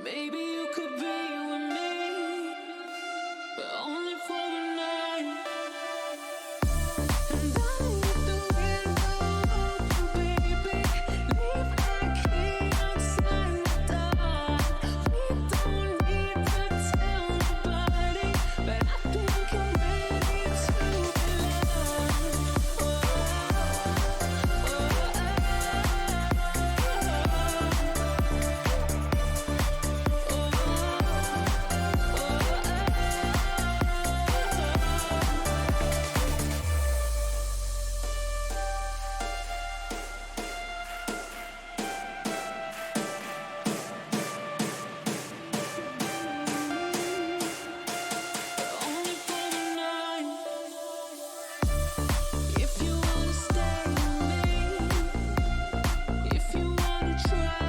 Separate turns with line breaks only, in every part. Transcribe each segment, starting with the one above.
Maybe you could be with me, but only for the night. And I'll let the window open, baby. Leave that key outside the door. We don't need to tell nobody, but I think I'm ready to belong. Only for the night. If you wanna stay with me, if you wanna try,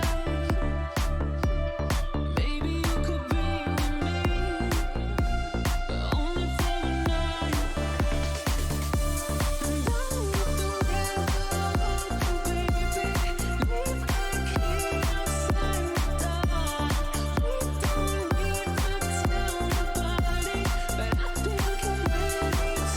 maybe you could be with me, but only for the night. And I'll let the window open, baby. Leave that key outside the door. We don't need to tell nobody, but I think I'm ready to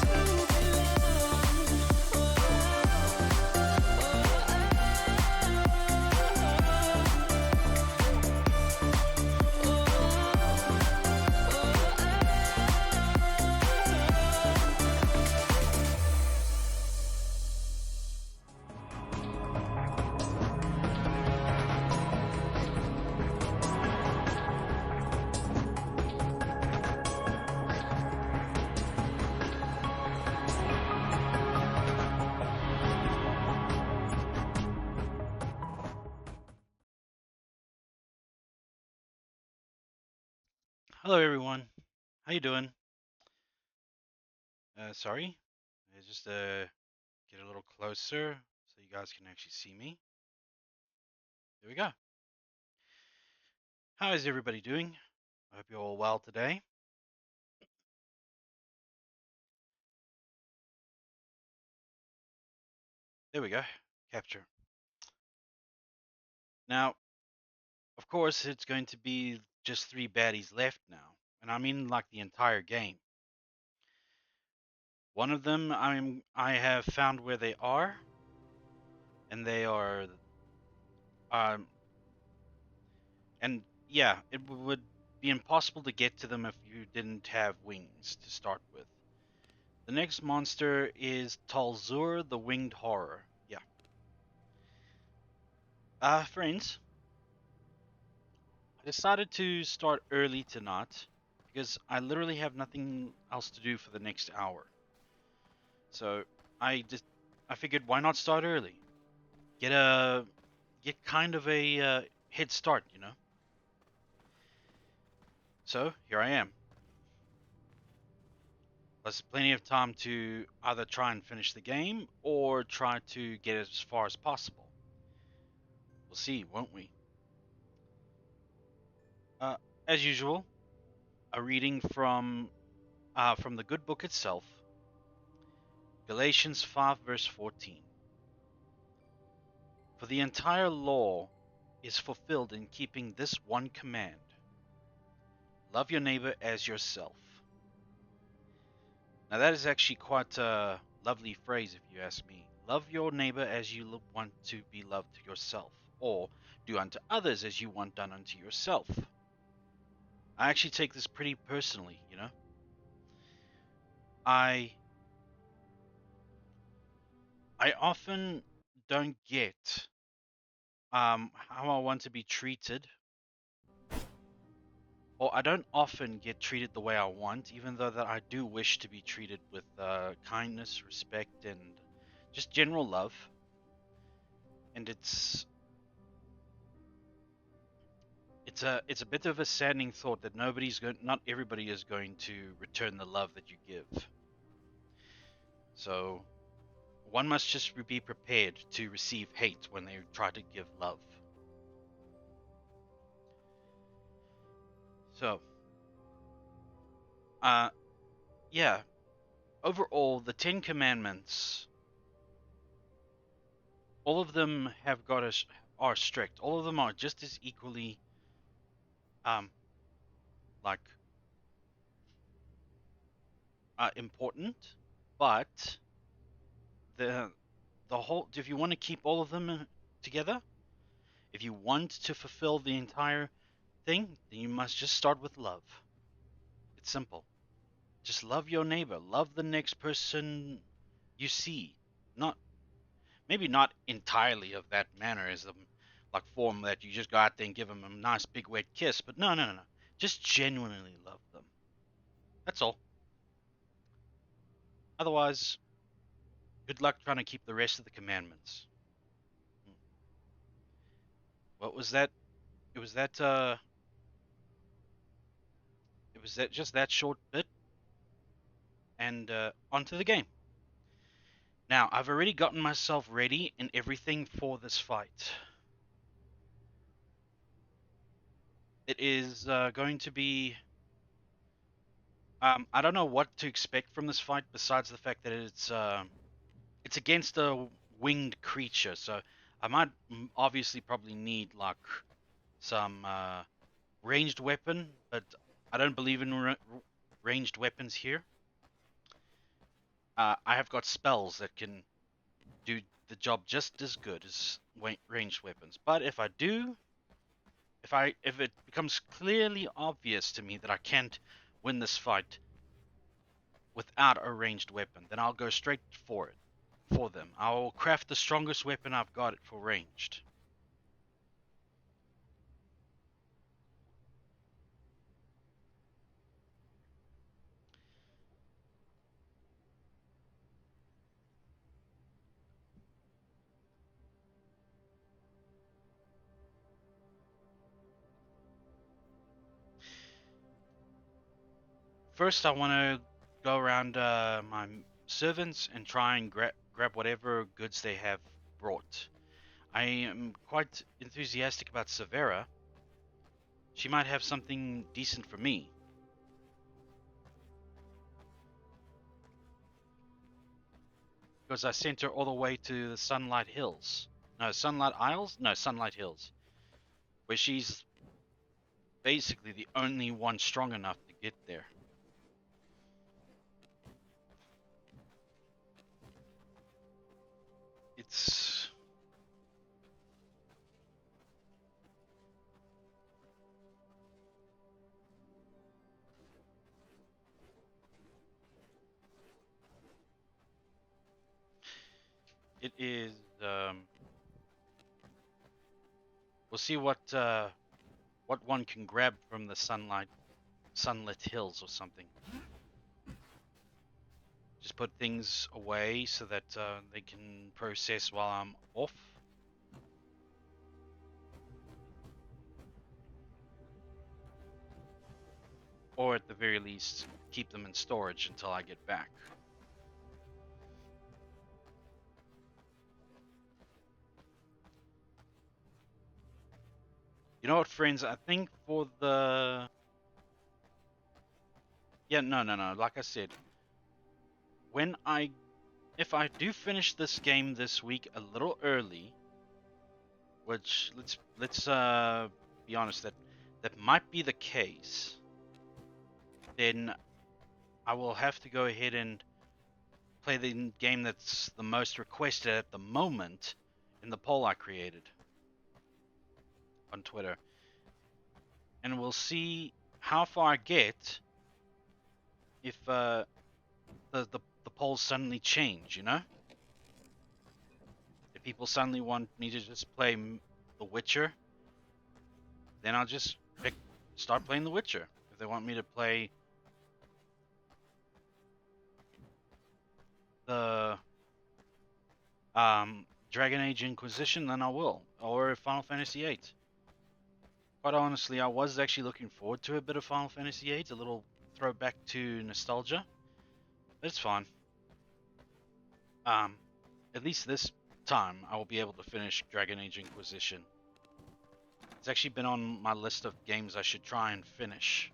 Hello everyone. How you doing? Sorry. Just get a little closer so you guys can actually see me. There we go. How is everybody doing? I hope you're all well today. There we go. Capture. Now, of course, it's going to be just 3 baddies left now, and I mean like the entire game. One of them I have found where they are, and they are um and yeah, it would be impossible to get to them if you didn't have wings to start with. The next monster is Talzur the Winged Horror. Yeah. Friends, I decided to start early tonight because I literally have nothing else to do for the next hour. So I figured why not start early? Get a get kind of a head start, you know. So here I am. There's plenty of time to either try and finish the game or try to get as far as possible. We'll see, won't we? Uh, as usual, a reading from the good book itself, Galatians 5 verse 14. For the entire law is fulfilled in keeping this one command: love your neighbor as yourself. Now that is actually quite a lovely phrase if you ask me. Love your neighbor as you want to be loved yourself, or do unto others as you want done unto yourself. I actually take this pretty personally, you know. I I often don't get how I want to be treated, or I don't often get treated the way I want, even though that I do wish to be treated with kindness, respect, and just general love. And it's a bit of a saddening thought that not everybody is going to return the love that you give. So one must just be prepared to receive hate when they try to give love. So, uh, yeah. Overall, the Ten Commandments, all of them are strict. All of them are just as equally um like important, but the the whole if you want to keep all of them together, if you want to fulfill the entire thing, then you must just start with love. It's simple. Just love your neighbor, love the next person you see. Not maybe not entirely of that mannerism, like form that you just go out there and give them a nice big wet kiss, but no, no, no, no. Just genuinely love them. That's all. Otherwise, good luck trying to keep the rest of the commandments. What was that? It was that. It was that just that short bit, and onto the game. Now, I've already gotten myself ready and everything for this fight. It is going to be. I don't know what to expect from this fight besides the fact that it's against a winged creature, so I might obviously probably need like some ranged weapon, but I don't believe in ranged weapons here. I have got spells that can do the job just as good as ranged weapons. But if it becomes clearly obvious to me that I can't win this fight without a ranged weapon, then I'll go straight for it. For them, I will craft the strongest weapon I've got for ranged. First, I want to go around my servants and try and grab whatever goods they have brought. I am quite enthusiastic about Severa. She might have something decent for me. Because I sent her all the way to the Sunlight Hills. No, Sunlight Isles? No, Sunlight Hills. Where she's basically the only one strong enough to get there. It's... It is, we'll see what one can grab from the sunlit hills or something. Just put things away so that they can process while I'm off. Or at the very least, keep them in storage until I get back. You know what, friends? I think for the... Yeah, no. Like I said, if I do finish this game this week a little early, which let's be honest, that might be the case, then I will have to go ahead and play the game that's the most requested at the moment in the poll I created on Twitter. And we'll see how far I get if the polls suddenly change, you know? If people suddenly want me to just play The Witcher, then I'll just start playing The Witcher. If they want me to play the Dragon Age Inquisition, then I will. Or Final Fantasy VIII. Quite honestly, I was actually looking forward to a bit of Final Fantasy VIII, a little throwback to nostalgia. But it's fine. At least this time I will be able to finish Dragon Age Inquisition. It's actually been on my list of games I should try and finish.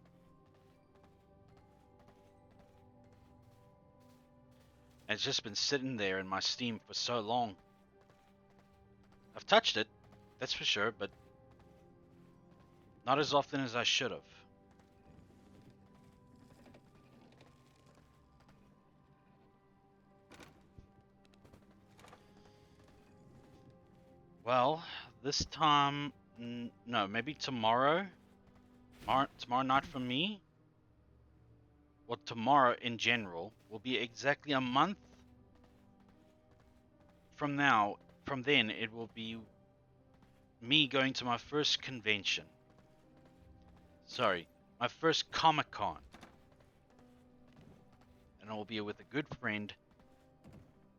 And it's just been sitting there in my Steam for so long. I've touched it, that's for sure, but Not as often as I should have. Well, this time, no, maybe tomorrow. Tomorrow night for me, or tomorrow in general, will be exactly a month from now. From then, it will be me going to my first convention. Sorry, my first Comic-Con. And I will be with a good friend.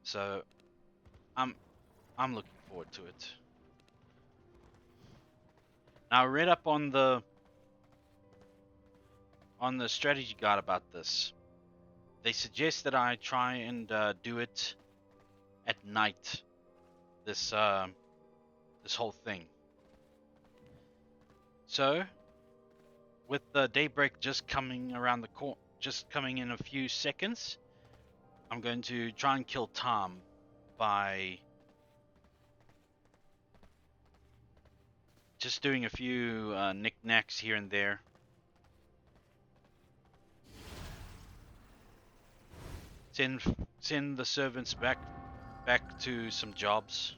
So, I'm looking forward to it. Now, I read up on the strategy guide about this. They suggest that I try and do it at night. This whole thing. So, with the daybreak just coming around the corner, just coming in a few seconds, I'm going to try and kill Tom by just doing a few knickknacks here and there. Send the servants back to some jobs.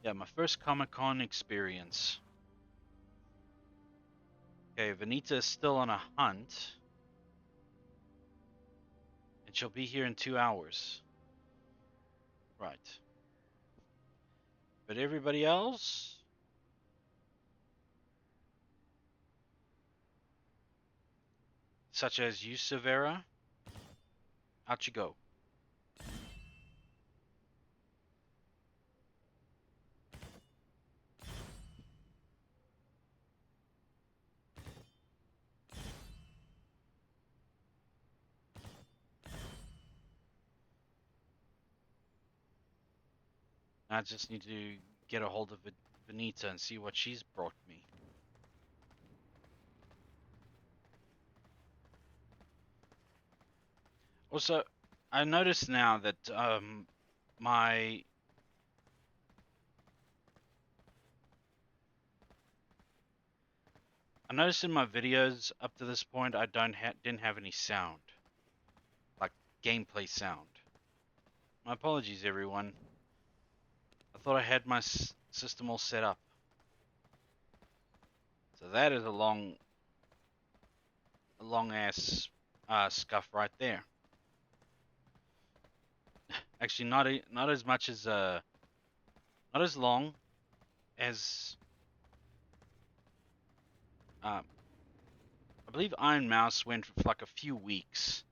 Yeah, my first Comic-Con experience. Okay, Vanita is still on a hunt. And she'll be here in 2 hours. Right. But everybody else? Such as you, Severa? Out you go. I just need to get a hold of Vanita and see what she's brought me. Also, I noticed now that my I noticed in my videos up to this point I didn't have any sound, like gameplay sound. My apologies, everyone. I thought I had my system all set up. So that is a long ass scuff right there. Actually, not as much as not as long as I believe Iron Mouse went for like a few weeks.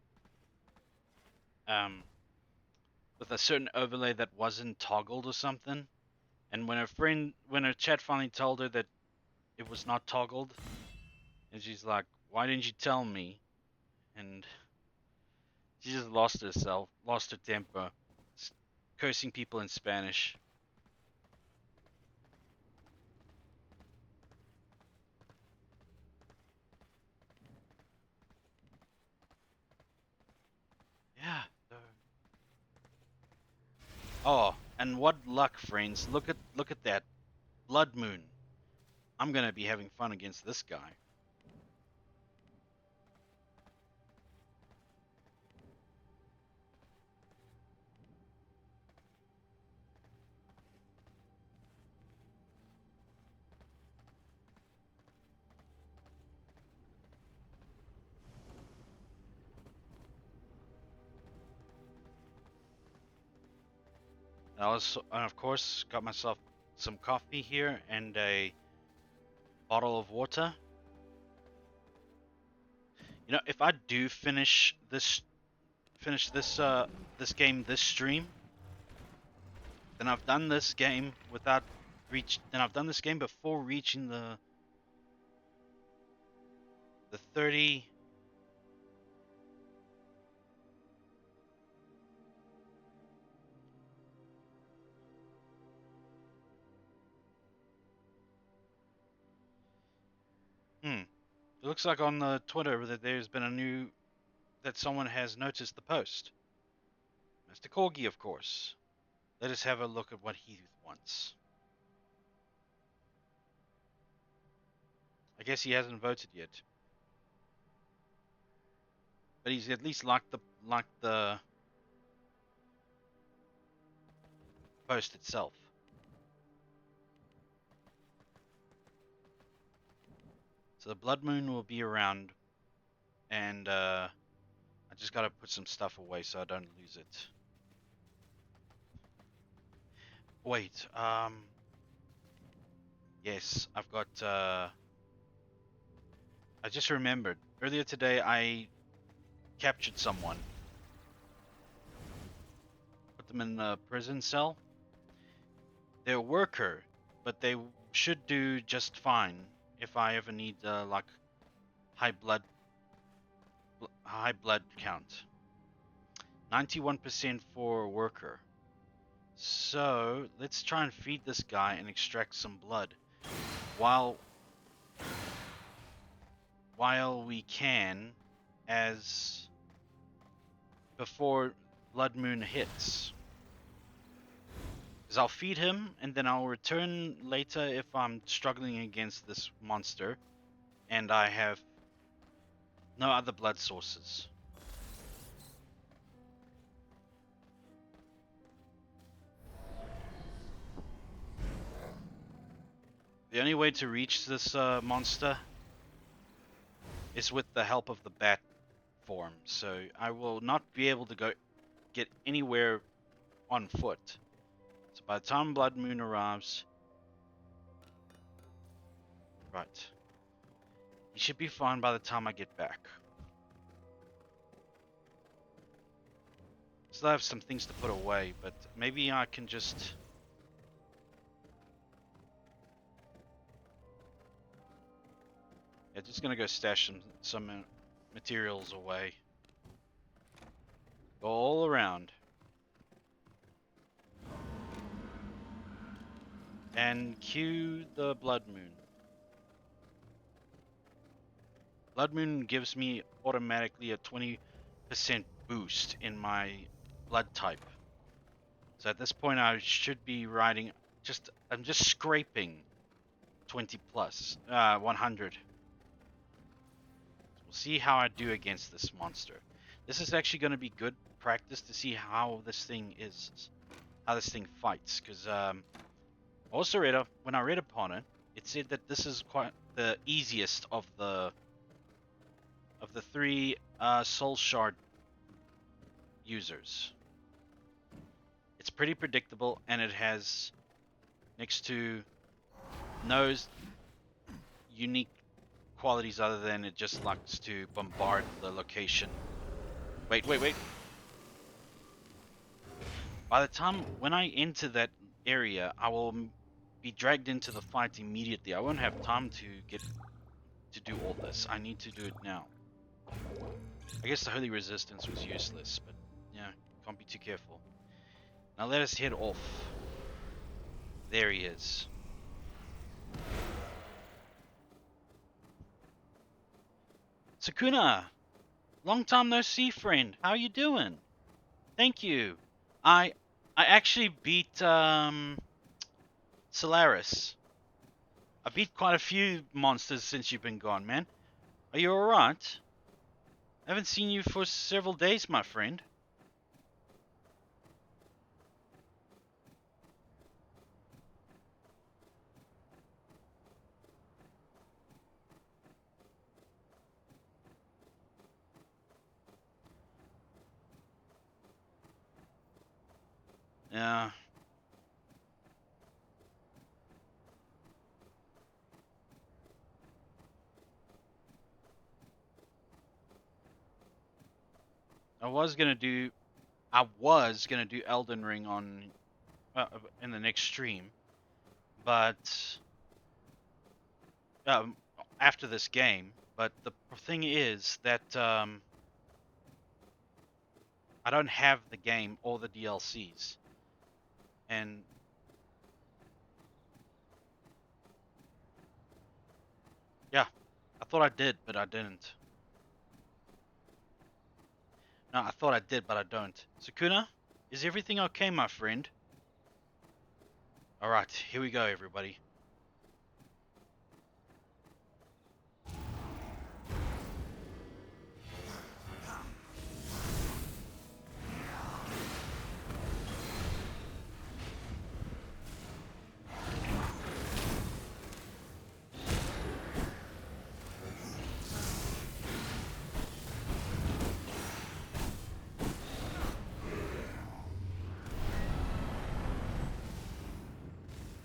With a certain overlay that wasn't toggled or something. And when her chat finally told her that it was not toggled, and she's like, "Why didn't you tell me?" And she just lost herself, lost her temper, cursing people in Spanish. Yeah. Oh, and what luck, friends! Look at that blood moon. I'm gonna be having fun against this guy. And of course, got myself some coffee here and a bottle of water. You know, if I do finish this game this stream, then I've done this game then I've done this game before reaching the 30. It looks like on the Twitter that there's been a new that someone has noticed the post. Mr. Corgi, of course. Let us have a look at what he wants. I guess he hasn't voted yet, but he's at least liked the post itself. So the Blood Moon will be around, and I just gotta put some stuff away so I don't lose it. Wait, yes, I've got, I just remembered. Earlier today, I captured someone. Put them in a prison cell. They're a worker, but they should do just fine if I ever need, like, high blood count. 91% for a worker. So, let's try and feed this guy and extract some blood. While we can, as before Blood Moon hits. Because I'll feed him, and then I'll return later if I'm struggling against this monster, and I have no other blood sources. The only way to reach this monster is with the help of the bat form, so I will not be able to get anywhere on foot. So by the time Blood Moon arrives, right, he should be fine by the time I get back. Still have some things to put away, but maybe I can just... Yeah, just gonna go stash some materials away. Go all around. And cue the Blood Moon. Blood Moon gives me automatically a 20% boost in my blood type. So at this point I should be riding I'm just scraping 20 plus, 100. So we'll see how I do against this monster. This is actually going to be good practice to see how this thing fights, because also when I read upon it, it said that this is quite the easiest of the three Soul Shard users. It's pretty predictable, and it has next to no unique qualities other than it just likes to bombard the location. Wait. By the time when I enter that area, I will be dragged into the fight immediately. I won't have time to do all this. I need to do it now. I guess the Holy Resistance was useless, but yeah, can't be too careful. Now let us head off. There he is. Sukuna! Long time no see, friend. How you doing? Thank you. I actually beat Solaris. I beat quite a few monsters since you've been gone, man. Are you alright? I haven't seen you for several days, my friend. Yeah. I was gonna do Elden Ring on in the next stream, but after this game. But the thing is that I don't have the game or the DLCs, and yeah, I thought I did, but I didn't. No, I thought I did, but I don't. Sukuna, is everything okay, my friend? Alright, here we go, everybody.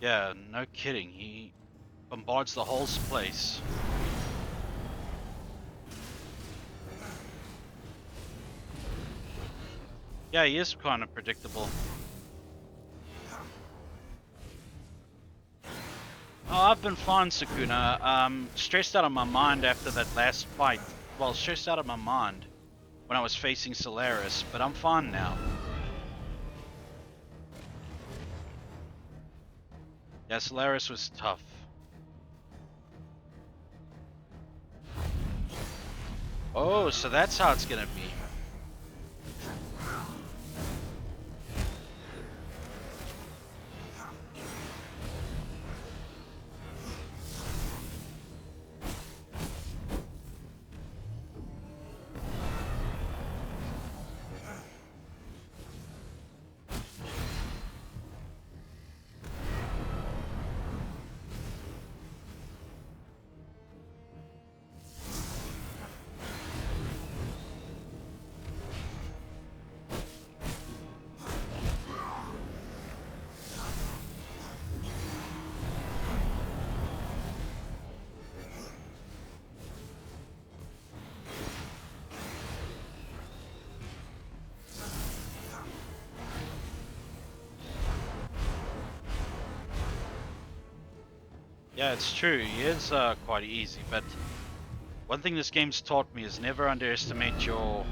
Yeah, no kidding. He bombards the whole place. Yeah, he is kind of predictable. Oh, I've been fine, Sukuna. Stressed out of my mind after that last fight. Well, stressed out of my mind when I was facing Solaris, but I'm fine now. Yeah, Solaris was tough. Oh, so that's how it's gonna be. Yeah, it's true. He is quite easy, but one thing this game's taught me is never underestimate your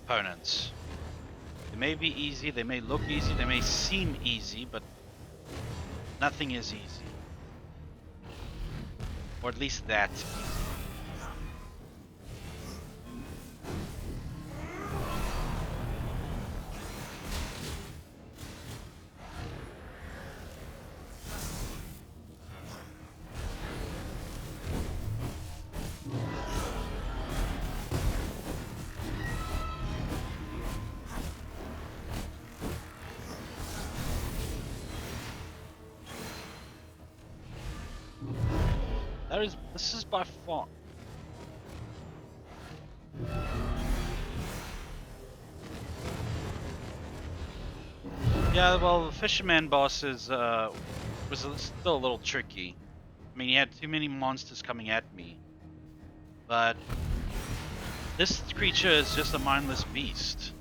opponents. They may be easy, they may look easy, they may seem easy, but nothing is easy. Or at least that easy. This is by far. Yeah, well, the Fisherman boss still a little tricky. I mean, he had too many monsters coming at me. But this creature is just a mindless beast.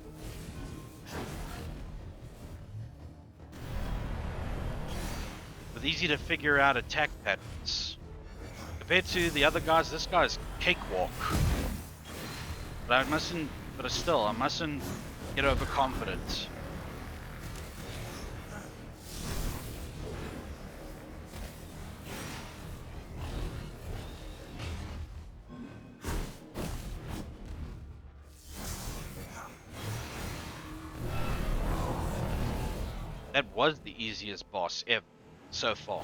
With easy to figure out attack patterns. Compared to the other guys, this guy's cakewalk. But I mustn't get overconfident. That was the easiest boss ever so far.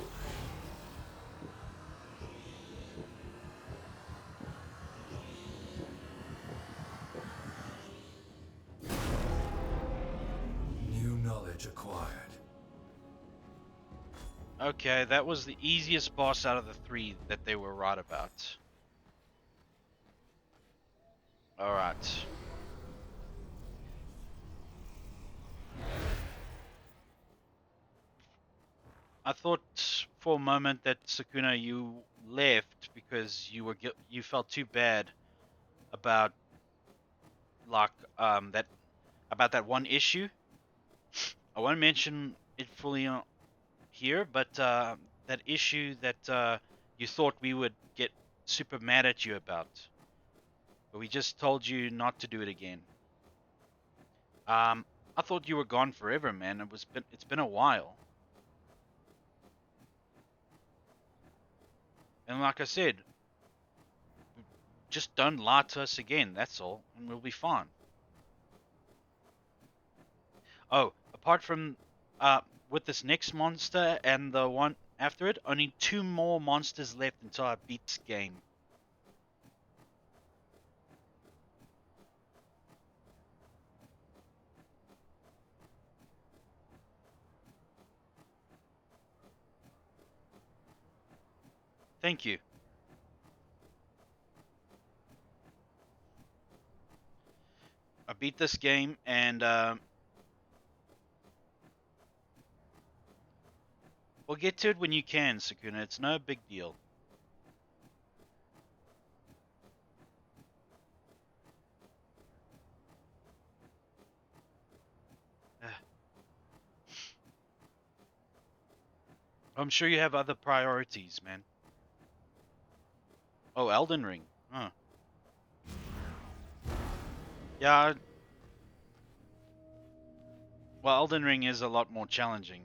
New knowledge acquired.
Okay, that was the easiest boss out of the three that they were right about. Alright. I thought for a moment that Sukuna, you left because you felt too bad about like that one issue. I won't mention it fully here, but that issue that you thought we would get super mad at you about, but we just told you not to do it again. I thought you were gone forever, man. It's been a while. And like I said, Just don't lie to us again, that's all, and we'll be fine. Oh, apart from with this next monster and the one after it, only 2 more monsters left until I beat this game. Thank you. I beat this game and we'll get to it when you can, Sakuna. It's no big deal. I'm sure you have other priorities, man. Oh, Elden Ring. Huh. Yeah. Well, Elden Ring is a lot more challenging.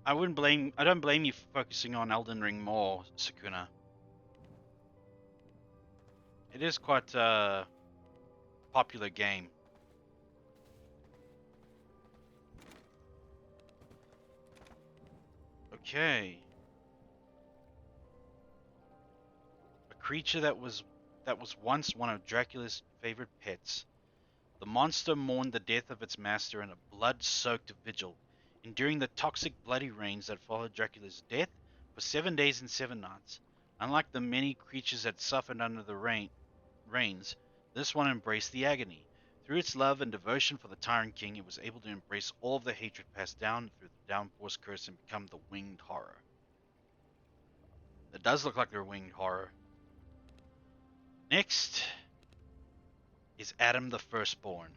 I don't blame you for focusing on Elden Ring more, Sakuna. It is quite a popular game. Okay. A creature that was once one of Dracula's favorite pets. The monster mourned the death of its master in a blood-soaked vigil, enduring the toxic bloody rains that followed Dracula's death for 7 days and 7 nights. Unlike the many creatures that suffered under the rains, this one embraced the agony. Through its love and devotion for the Tyrant King, it was able to embrace all of the hatred passed down through the Downforce curse and become the Winged Horror. It does look like they're Winged Horror. Next is Adam the Firstborn.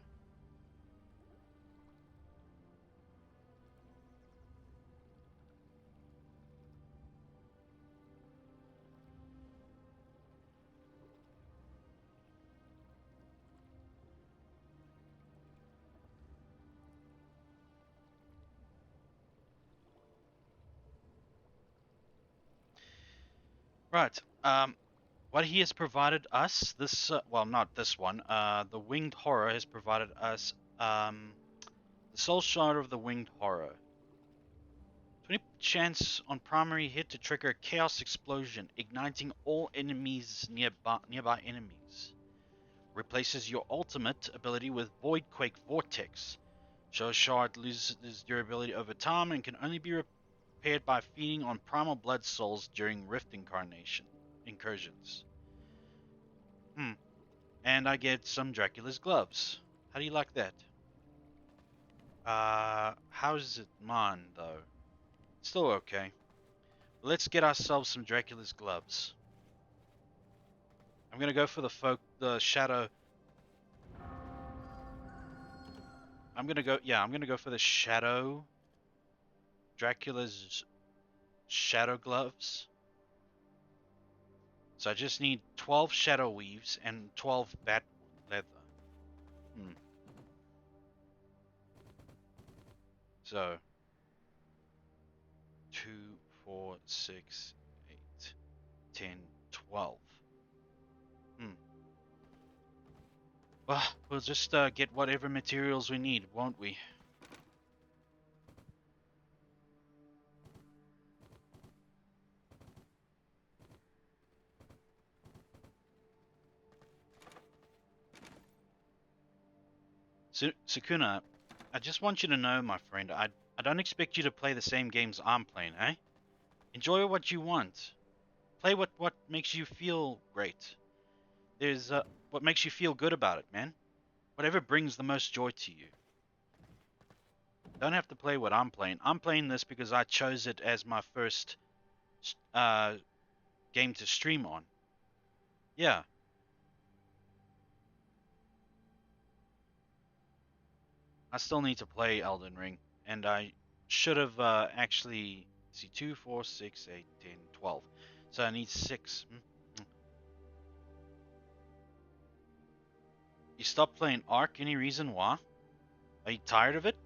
Right. What he has provided us, this, well, not this one, the Winged Horror has provided us, the Soul Shard of the Winged Horror. 20 chance on primary hit to trigger a Chaos Explosion, igniting all enemies nearby enemies. Replaces your ultimate ability with Voidquake Vortex. Soul Shard loses durability over time and can only be repaired by feeding on primal blood souls during Rift incursions. And I get some Dracula's gloves. How do you like that? How's it mine though? Still okay. Let's get ourselves some Dracula's gloves. I'm gonna go for the shadow. I'm gonna go for the shadow. Dracula's shadow gloves. So I just need 12 shadow weaves and 12 bat leather. So 2, 4, 6, 8, 10, 12. Well, we'll just get whatever materials we need, won't we? Sukuna, I just want you to know, my friend, I don't expect you to play the same games I'm playing, eh? Enjoy what you want. Play what makes you feel great. There's what makes you feel good about it, man. Whatever brings the most joy to you. Don't have to play what I'm playing. I'm playing this because I chose it as my first game to stream on. Yeah. I still need to play Elden Ring, and I should have actually see 2, 4, 6, 8, 10, 12. So I need 6. You stopped playing Ark? Any reason why? Are you tired of it?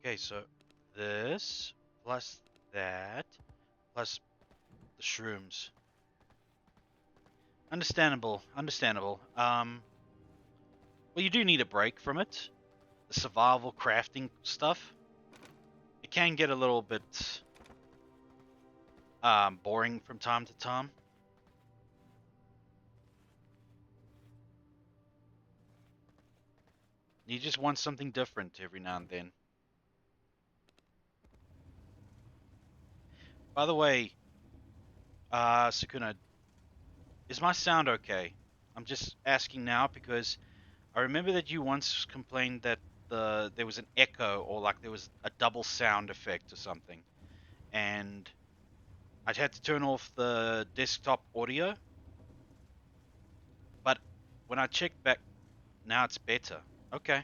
Okay, so this plus that plus the shrooms. Understandable, understandable. Well, you do need a break from it. The survival crafting stuff. It can get a little bit boring from time to time. You just want something different every now and then. By the way, Sukuna, is my sound okay? I'm just asking now because I remember that you once complained that there was an echo or like there was a double sound effect or something, and I'd had to turn off the desktop audio. But when I checked back, now it's better. Okay.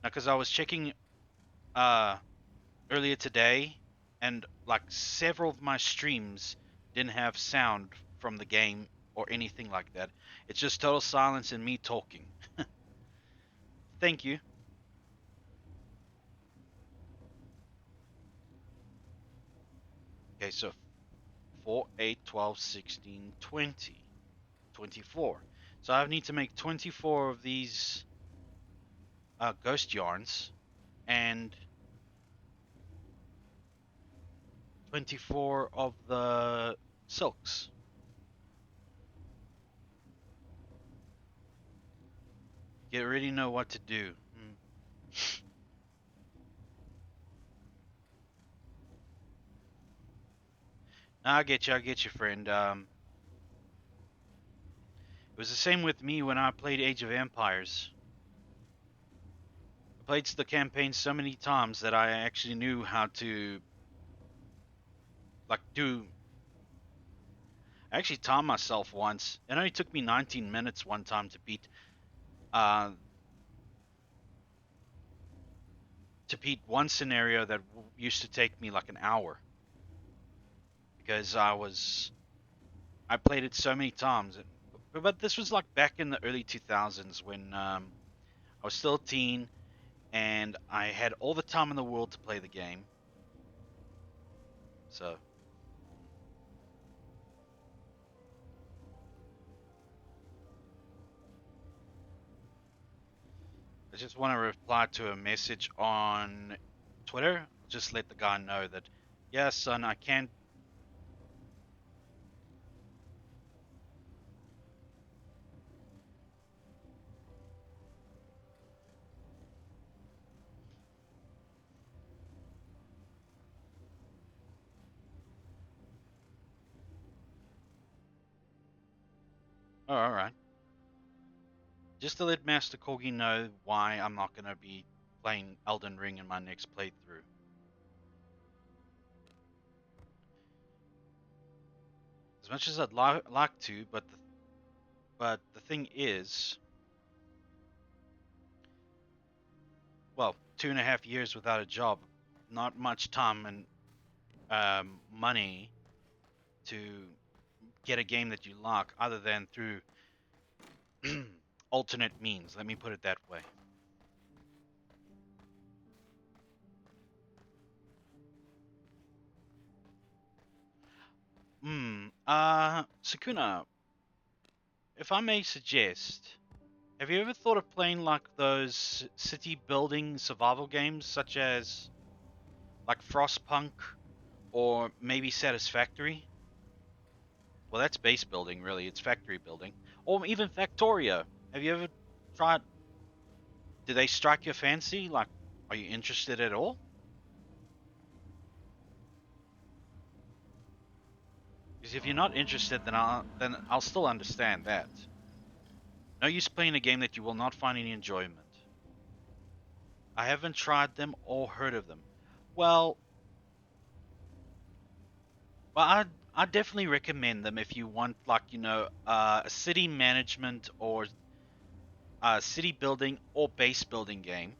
Now, because I was checking earlier today, and like several of my streams didn't have sound from the game or anything like that. It's just total silence and me talking. Thank you. Okay, so 4, 8, 12, 16, 20, 24. So I need to make 24 of these ghost yarns and 24 of the silks. You already know what to do. I get you, friend. It was the same with me when I played Age of Empires. I played the campaign so many times that I actually knew how to do. I actually timed myself once. It only took me 19 minutes one time to beat one scenario that used to take me like an hour because I played it so many times. But this was like back in the early 2000s when I was still a teen and I had all the time in the world to play the game. So I just want to reply to a message on Twitter. Just let the guy know that, yeah, son, I can't. Oh, all right. Just to let Master Corgi know why I'm not going to be playing Elden Ring in my next playthrough. As much as I'd like to, but the thing is, well, 2.5 years without a job, not much time and money to get a game that you like, other than through alternate means. Let me put it that way. Sukuna, if I may suggest, have you ever thought of playing like those city building survival games such as like Frostpunk or maybe Satisfactory? Well, that's base building, really. It's factory building. Or even Factorio. Have you ever tried? Do they strike your fancy? Like, are you interested at all? Because if you're not interested, then I'll still understand that. No use playing a game that you will not find any enjoyment. I haven't tried them or heard of them. Well, well, I definitely recommend them if you want, like, a city management or city building or base building game.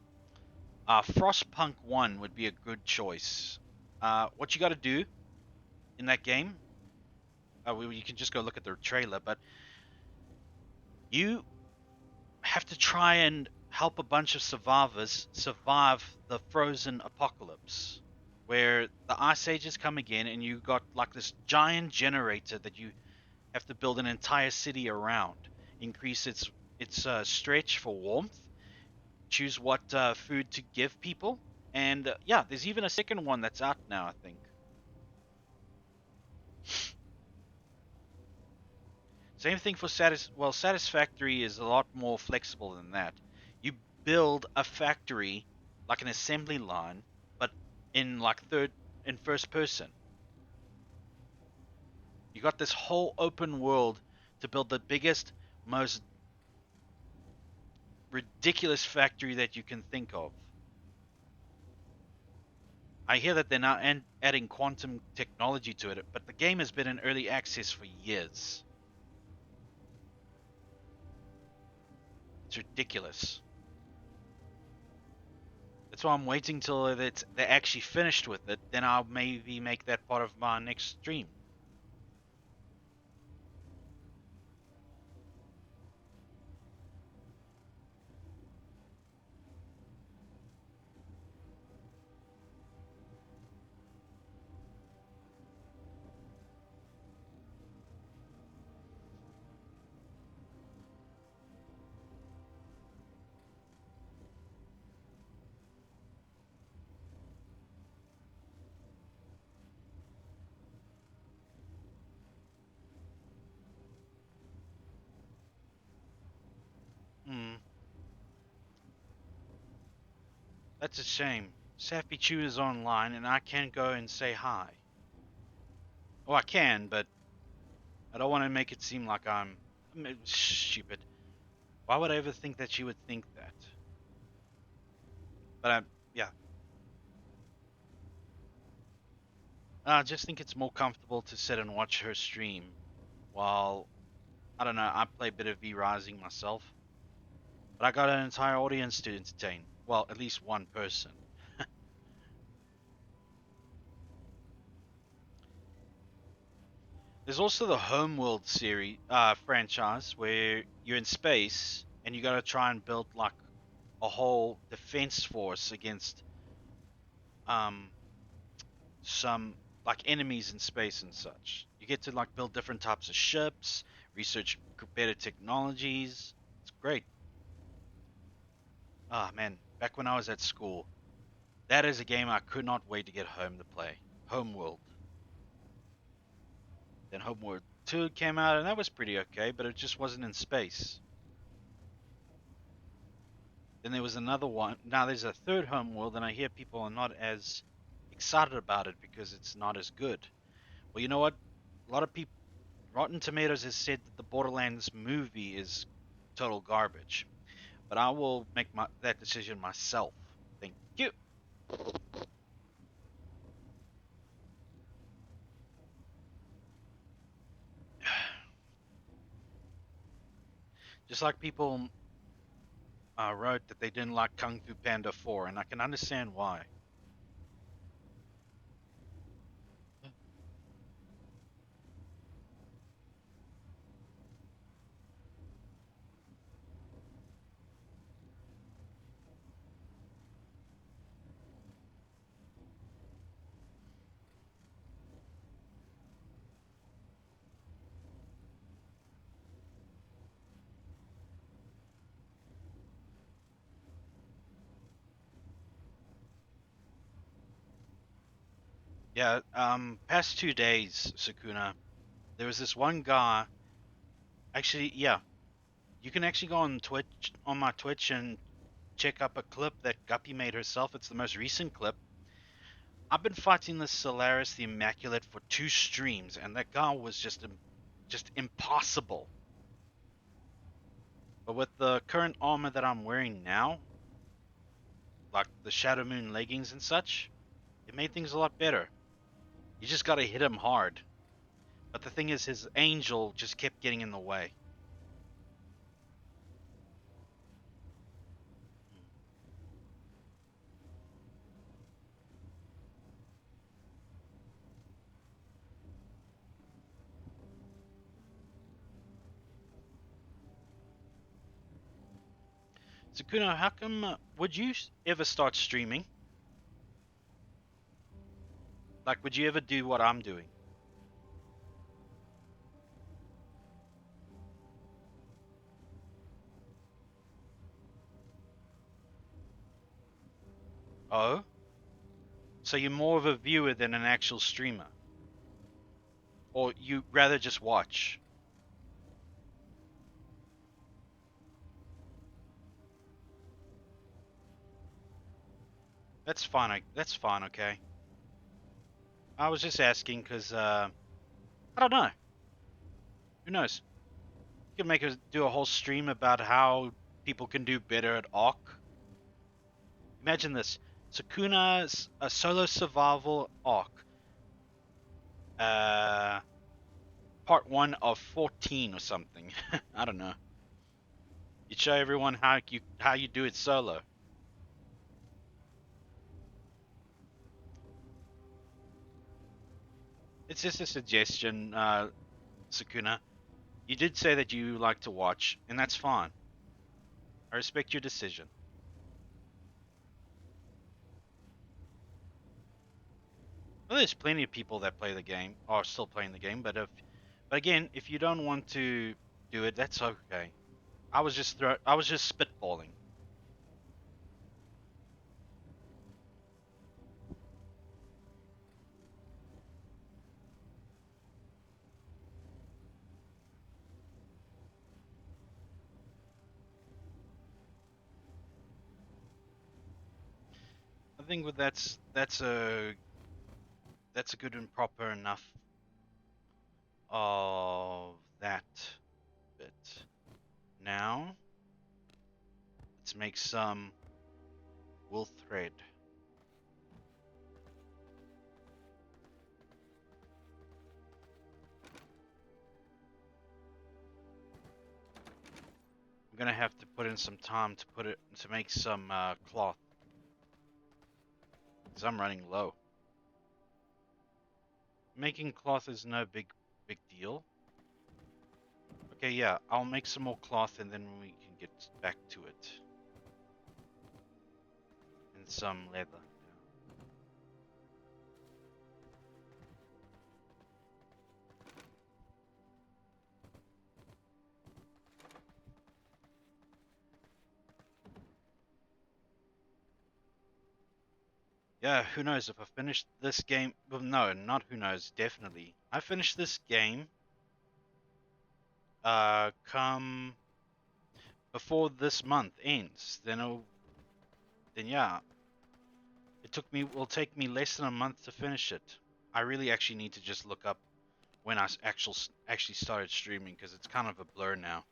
Frostpunk 1 would be a good choice. What you got to do in that game, you can just go look at the trailer, but you have to try and help a bunch of survivors survive the frozen apocalypse, where the ice ages come again, and you got like this giant generator that you have to build an entire city around, increase its stretch for warmth, choose what food to give people, and yeah, there's even a second one that's out now, I think. Same thing for Satisfactory is a lot more flexible than that. You build a factory like an assembly line, but in first person. You got this whole open world to build the biggest, most ridiculous factory that you can think of. I hear that they're now adding quantum technology to it, but the game has been in early access for years. It's ridiculous. That's why I'm waiting till they're actually finished with it. Then I'll maybe make that part of my next stream. Hmm, that's a shame. Sappy Chew is online and I can't go and say hi. Oh, I can, but I don't want to make it seem like I'm stupid. Why would I ever think that she would think that? But yeah, I just think it's more comfortable to sit and watch her stream while, I don't know, I play a bit of V Rising myself. But I got an entire audience to entertain. Well, at least one person. There's also the Homeworld series franchise where you're in space and you got to try and build like a whole defense force against um some like enemies in space and such. You get to like build different types of ships, research better technologies. It's great. Ah man, back when I was at school, that is a game I could not wait to get home to play. Homeworld. Then Homeworld 2 came out and that was pretty okay, but it just wasn't in space. Then there was another one. Now there's a third Homeworld, and I hear people are not as excited about it because it's not as good. Well, you know what? A lot of people, Rotten Tomatoes has said that the Borderlands movie is total garbage. But I will make that decision myself. Thank you. Just like people wrote that they didn't like Kung Fu Panda 4, and I can understand why. Yeah, past 2 days, Sukuna. There was this one guy. Actually, yeah, you can actually go on Twitch, on my Twitch, and check up a clip that Guppy made herself. It's the most recent clip. I've been fighting this Solaris the Immaculate for 2 streams, and that guy was just impossible. But with the current armor that I'm wearing now, like the Shadow Moon leggings and such, it made things a lot better. You just gotta hit him hard. But the thing is, his angel just kept getting in the way. Sukuna, how come, would you ever start streaming? Like, would you ever do what I'm doing? Oh? So you're more of a viewer than an actual streamer? Or you rather just watch? That's fine, that's fine, okay. I was just asking because, I don't know. Who knows? You could do a whole stream about how people can do better at Ark. Imagine this. Sukuna's a solo survival Ark. Part 1 of 14 or something. I don't know. You show everyone how you do it solo. It's just a suggestion, Sukuna. You did say that you like to watch, and that's fine. I respect your decision. Well, there's plenty of people that play the game, are still playing the game, but again, if you don't want to do it, that's okay. I was just spitballing. I think that's a good and proper enough of that bit. Now, let's make some wool thread. I'm gonna have to put in some time to make some cloth, because I'm running low. Making cloth is no big deal. Okay, yeah, I'll make some more cloth and then we can get back to it. And some leather. Yeah, who knows if I finish this game. Well, no, not who knows, definitely. I finish this game come before this month ends, then yeah, will take me less than a month to finish it. I really actually need to just look up when I actually started streaming, because it's kind of a blur now.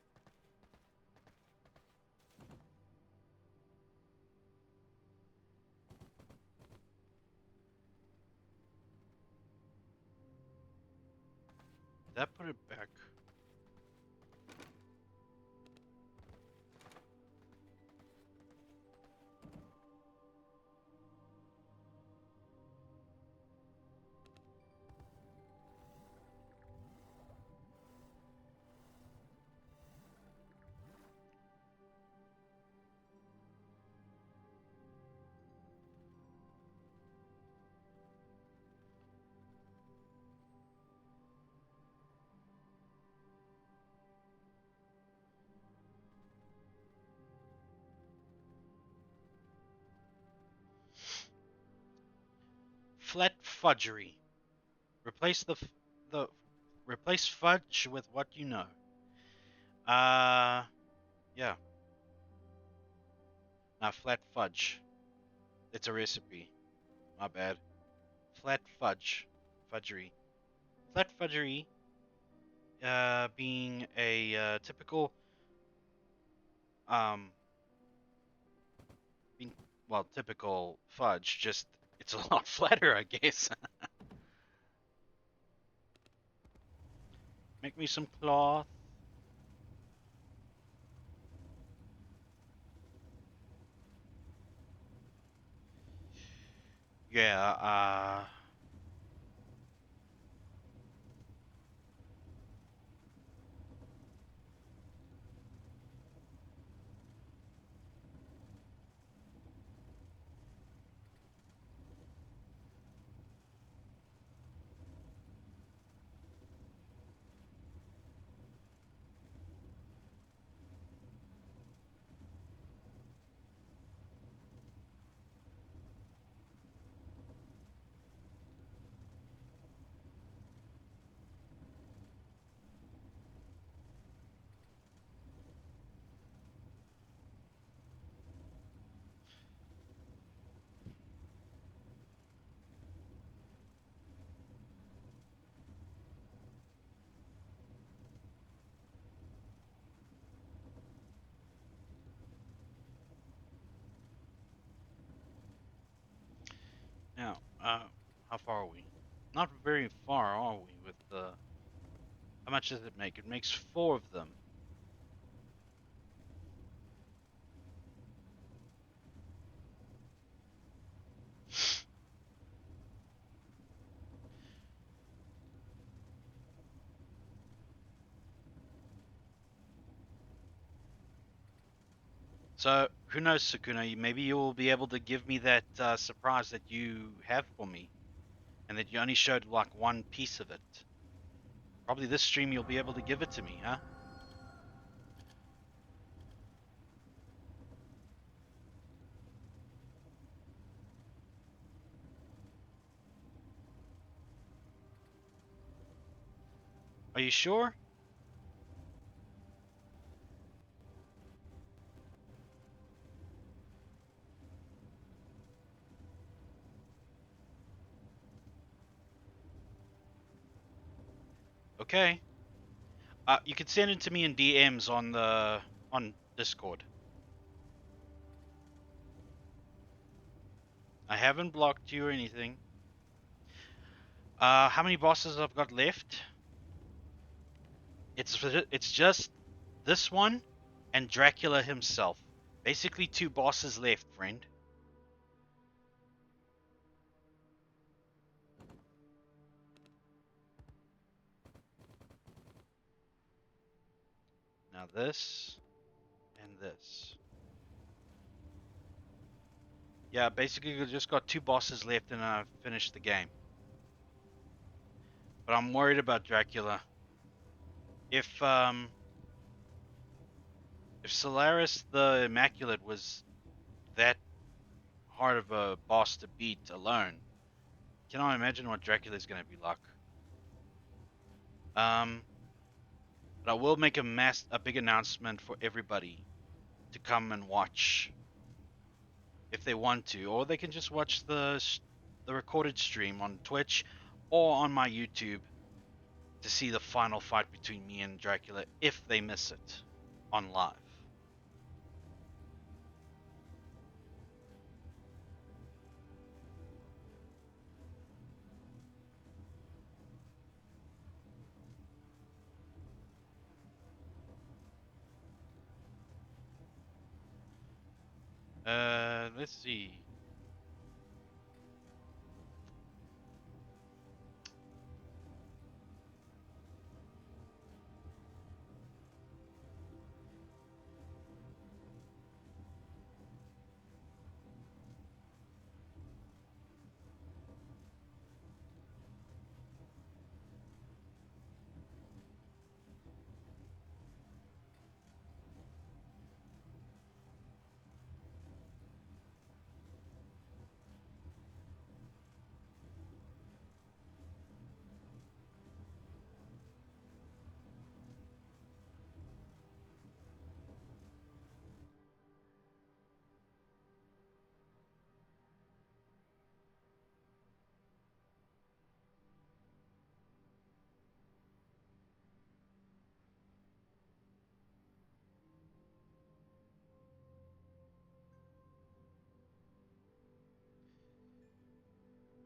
Did that put it back? Flat fudgery. Replace the replace fudge with what you know. Yeah. Now flat fudge. It's a recipe. My bad. Flat fudge. Fudgery. Flat fudgery, being a typical, um, being, well, typical fudge, just it's a lot flatter, I guess. Make me some cloth. Yeah, now, how far are we? Not very far, are we? With how much does it make? It makes 4 of them. So who knows, Sukuna? Maybe you will be able to give me that surprise that you have for me, and that you only showed like one piece of it. Probably this stream you'll be able to give it to me, huh? Are you sure? Okay. You can send it to me in DMs on Discord. I haven't blocked you or anything. How many bosses I've got left? It's just this one and Dracula himself. Basically 2 bosses left, friend. Now this and this. Yeah, basically we've just got 2 bosses left and I've finished the game. But I'm worried about Dracula. If Solaris the Immaculate was that hard of a boss to beat alone, can I imagine what Dracula's gonna be like? Um, but I will make a big announcement for everybody to come and watch if they want to, or they can just watch the recorded stream on Twitch or on my YouTube to see the final fight between me and Dracula if they miss it on live. Let's see.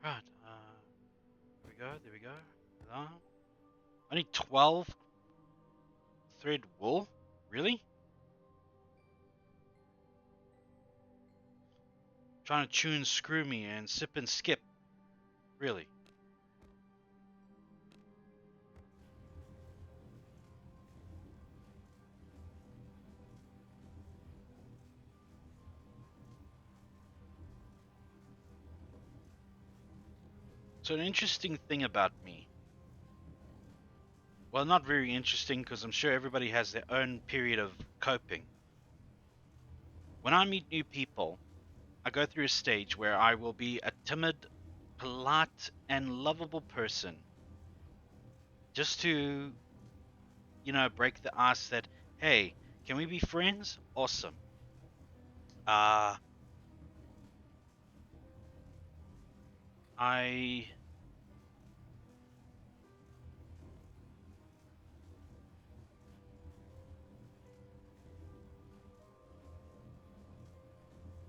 Right. There we go. There we go. Only 12 thread wool? Really? Trying to tune screw me and sip and skip. Really? So an interesting thing about me. Well, not very interesting because I'm sure everybody has their own period of coping. When I meet new people, I go through a stage where I will be a timid, polite, and lovable person. Just to, break the ice that, hey, can we be friends? Awesome. I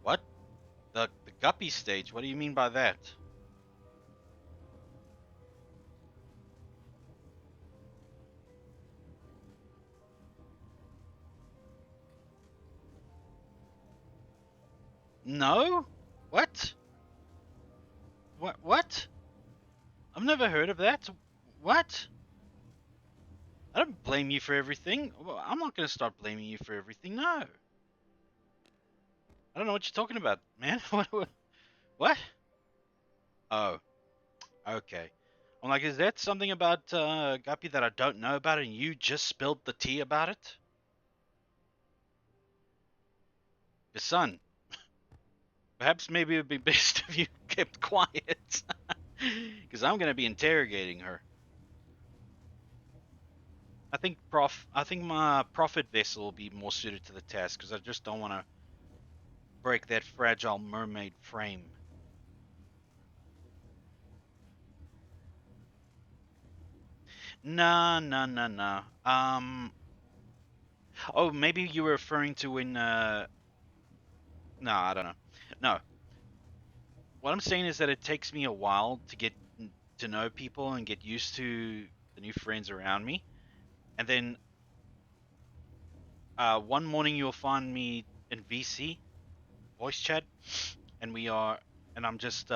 What? The guppy stage? What do you mean by that? No? What? What? I've never heard of that. What? I don't blame you for everything. Well, I'm not going to start blaming you for everything. No. I don't know what you're talking about, man. What? Oh, okay. I'm like, is that something about Guppy that I don't know about and you just spilled the tea about it? Your son. Perhaps maybe it would be best if you kept quiet. Because I'm going to be interrogating her. I think my prophet vessel will be more suited to the task because I just don't want to break that fragile mermaid frame. Nah, nah, nah, nah. Oh, maybe you were referring to when, no, I don't know. No. What I'm saying is that it takes me a while to get to know people and get used to the new friends around me. And then, one morning you'll find me in VC, voice chat, and I'm just,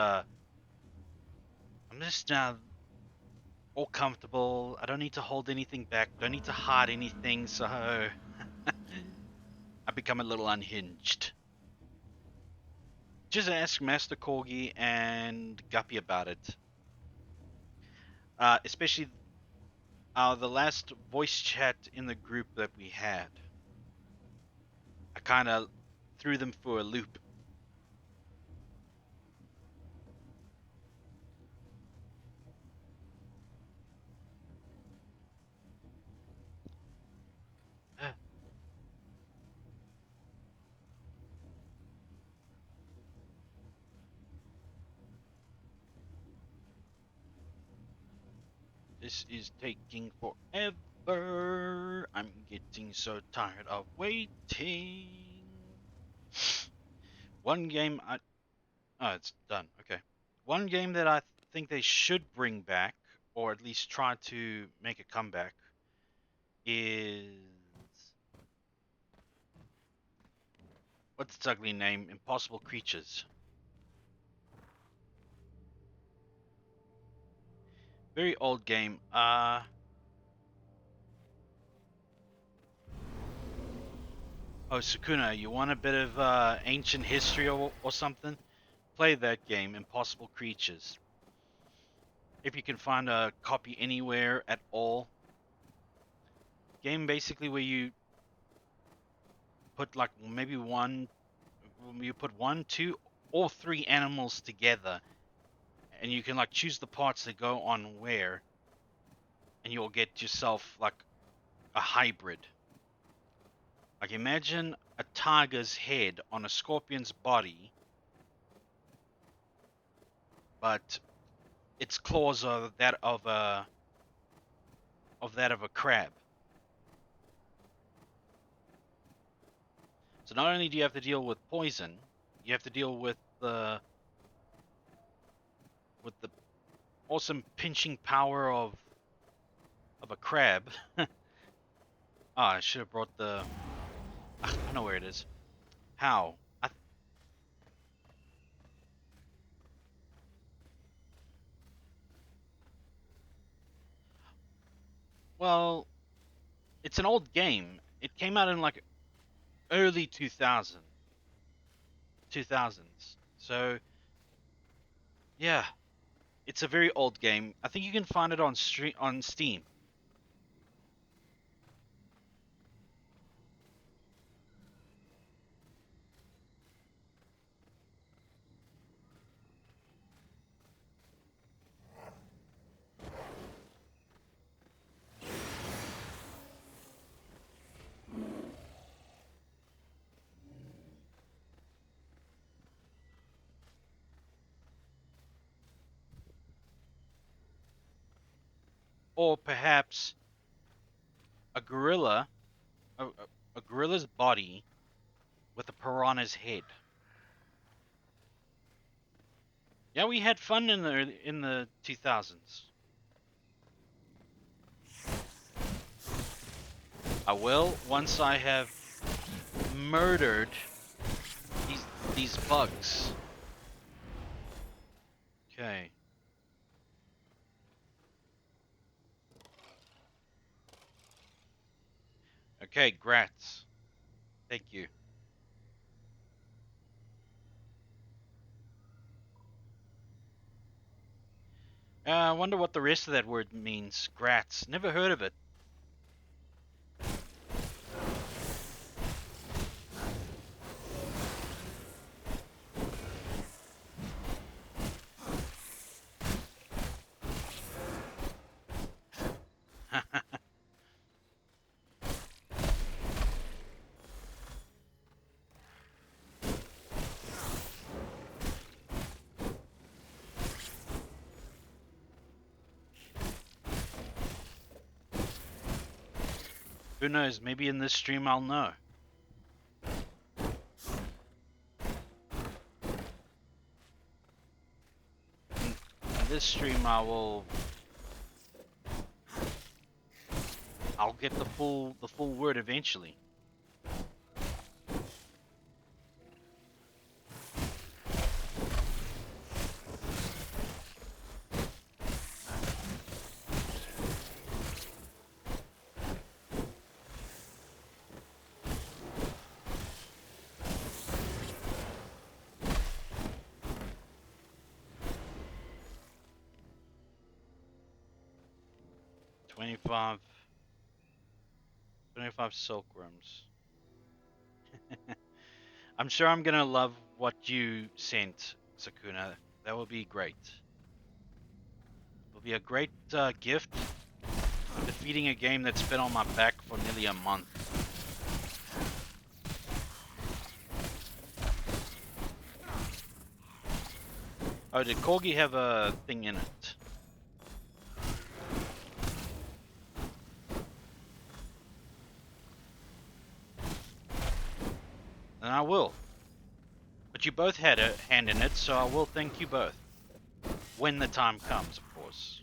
all comfortable. I don't need to hold anything back. Don't need to hide anything. So I become a little unhinged. Just ask Master Corgi and Guppy about it. Especially the last voice chat in the group that we had. I kind of threw them for a loop. This is taking forever. I'm getting so tired of waiting. One game Oh, it's done. Okay. One game that I think they should bring back, or at least try to make a comeback, is what's its ugly name? Impossible Creatures. Very old game. Oh, Sukuna, you want a bit of ancient history or something? Play that game, Impossible Creatures. If you can find a copy anywhere at all. Game basically where you put like maybe you put one, two, or three animals together, and you can like choose the parts that go on where, and you'll get yourself like a hybrid. Like imagine a tiger's head on a scorpion's body, but its claws are that of a crab. So not only do you have to deal with poison, you have to deal with the with the awesome pinching power of a crab. I should have brought the. I know where it is. How? Well, it's an old game. It came out in like early 2000s. So yeah, it's a very old game. I think you can find it on Steam. Or perhaps a gorilla, a gorilla's body with a piranha's head. Yeah, we had fun in the 2000s. I will once I have murdered these bugs. Okay. Okay, grats. Thank you. I wonder what the rest of that word means. Grats. Never heard of it. Who knows? Maybe in this stream I'll know. In this stream I'll get the full word eventually. Twenty-five silkrums. I'm sure I'm gonna love what you sent, Sakuna. That will be great. It'll be a great gift. Defeating a game that's been on my back for nearly a month. Oh, did Corgi have a thing in it? Then I will. But you both had a hand in it, so I will thank you both. When the time comes, of course.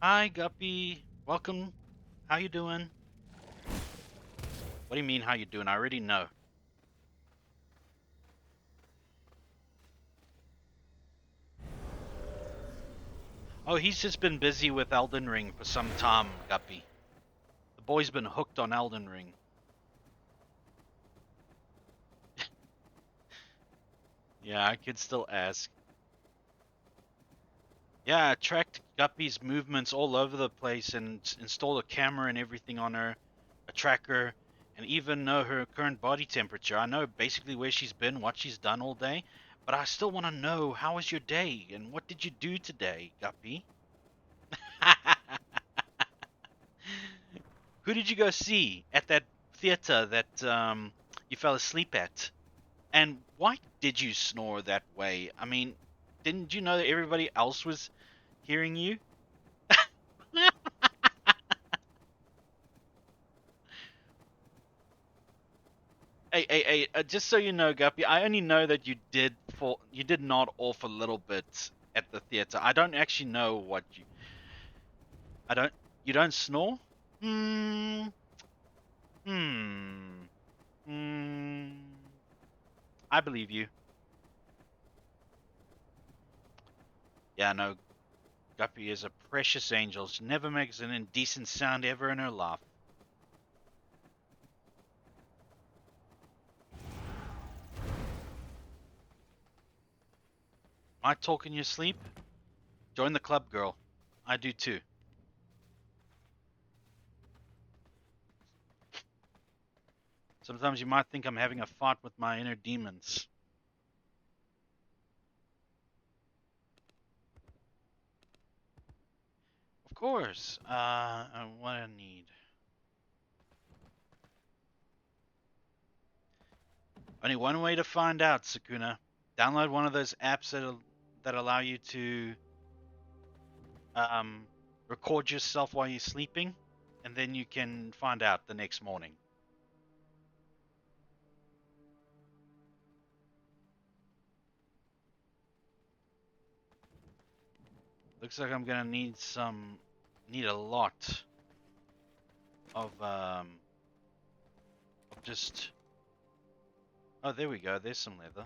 Hi, Guppy. Welcome. How you doing? What do you mean, how you doing? I already know. Oh, he's just been busy with Elden Ring for some time, Guppy. The boy's been hooked on Elden Ring. Yeah, I could still ask. Yeah, I tracked Guppy's movements all over the place and installed a camera and everything on her, a tracker, and even know her current body temperature. I know basically where she's been, what she's done all day, but I still want to know, how was your day and what did you do today, Guppy? Who did you go see at that theater that you fell asleep at? And why did you snore that way? I mean, didn't you know that everybody else was hearing you? Hey, just so you know, Guppy, I only know that you did nod off a little bit at the theater. I don't actually know what you. I don't. You don't snore? Hmm. Hmm. Hmm. I believe you. Yeah, no. Guppy is a precious angel. She never makes an indecent sound ever in her life. I talk in your sleep? Join the club, girl. I do too. Sometimes you might think I'm having a fight with my inner demons. Of course. What I need. Only one way to find out, Sakuna. Download one of those apps that allow you to um, record yourself while you're sleeping, and then you can find out the next morning. Looks like I'm gonna need a lot of just. Oh, there we go. There's some leather.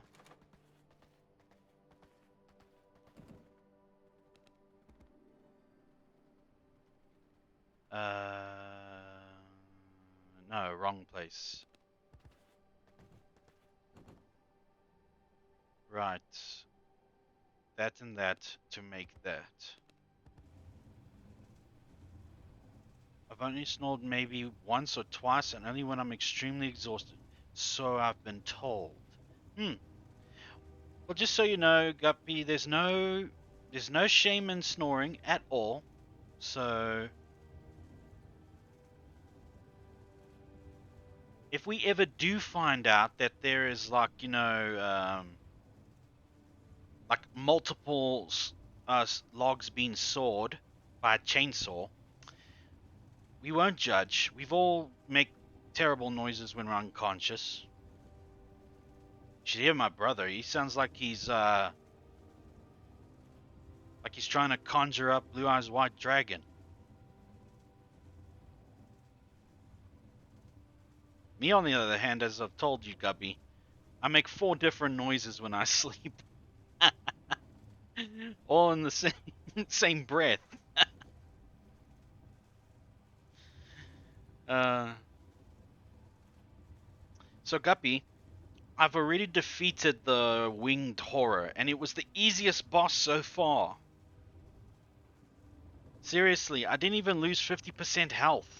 No, wrong place. Right. That and that to make that. I've only snored maybe once or twice, and only when I'm extremely exhausted. So I've been told. Hmm. Well, just so you know, Guppy, there's no shame in snoring at all. So if we ever do find out that there is like multiple logs being sawed by a chainsaw, we won't judge. We've all make terrible noises when we're unconscious. You should hear my brother. He sounds like he's trying to conjure up Blue Eyes White Dragon. Me, on the other hand, as I've told you, Gubby, I make 4 different noises when I sleep. All in the same breath. Uh, so Guppy, I've already defeated the winged horror, and it was the easiest boss so far. Seriously, I didn't even lose 50% health.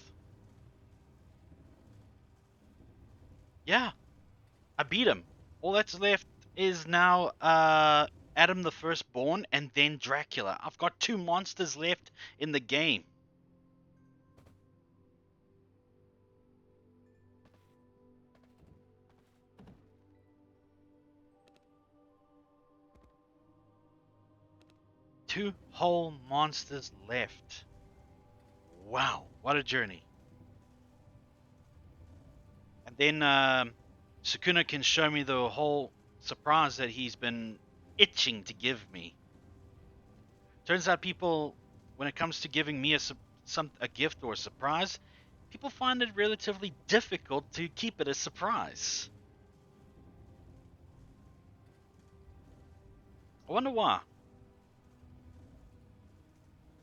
Yeah, I beat him. All that's left is now Adam the Firstborn and then Dracula. I've got 2 monsters left in the game. Two whole monsters left. Wow, what a journey. And then Sukuna can show me the whole surprise that he's been itching to give me. Turns out people, when it comes to giving me a gift or a surprise, people find it relatively difficult to keep it a surprise. I wonder why.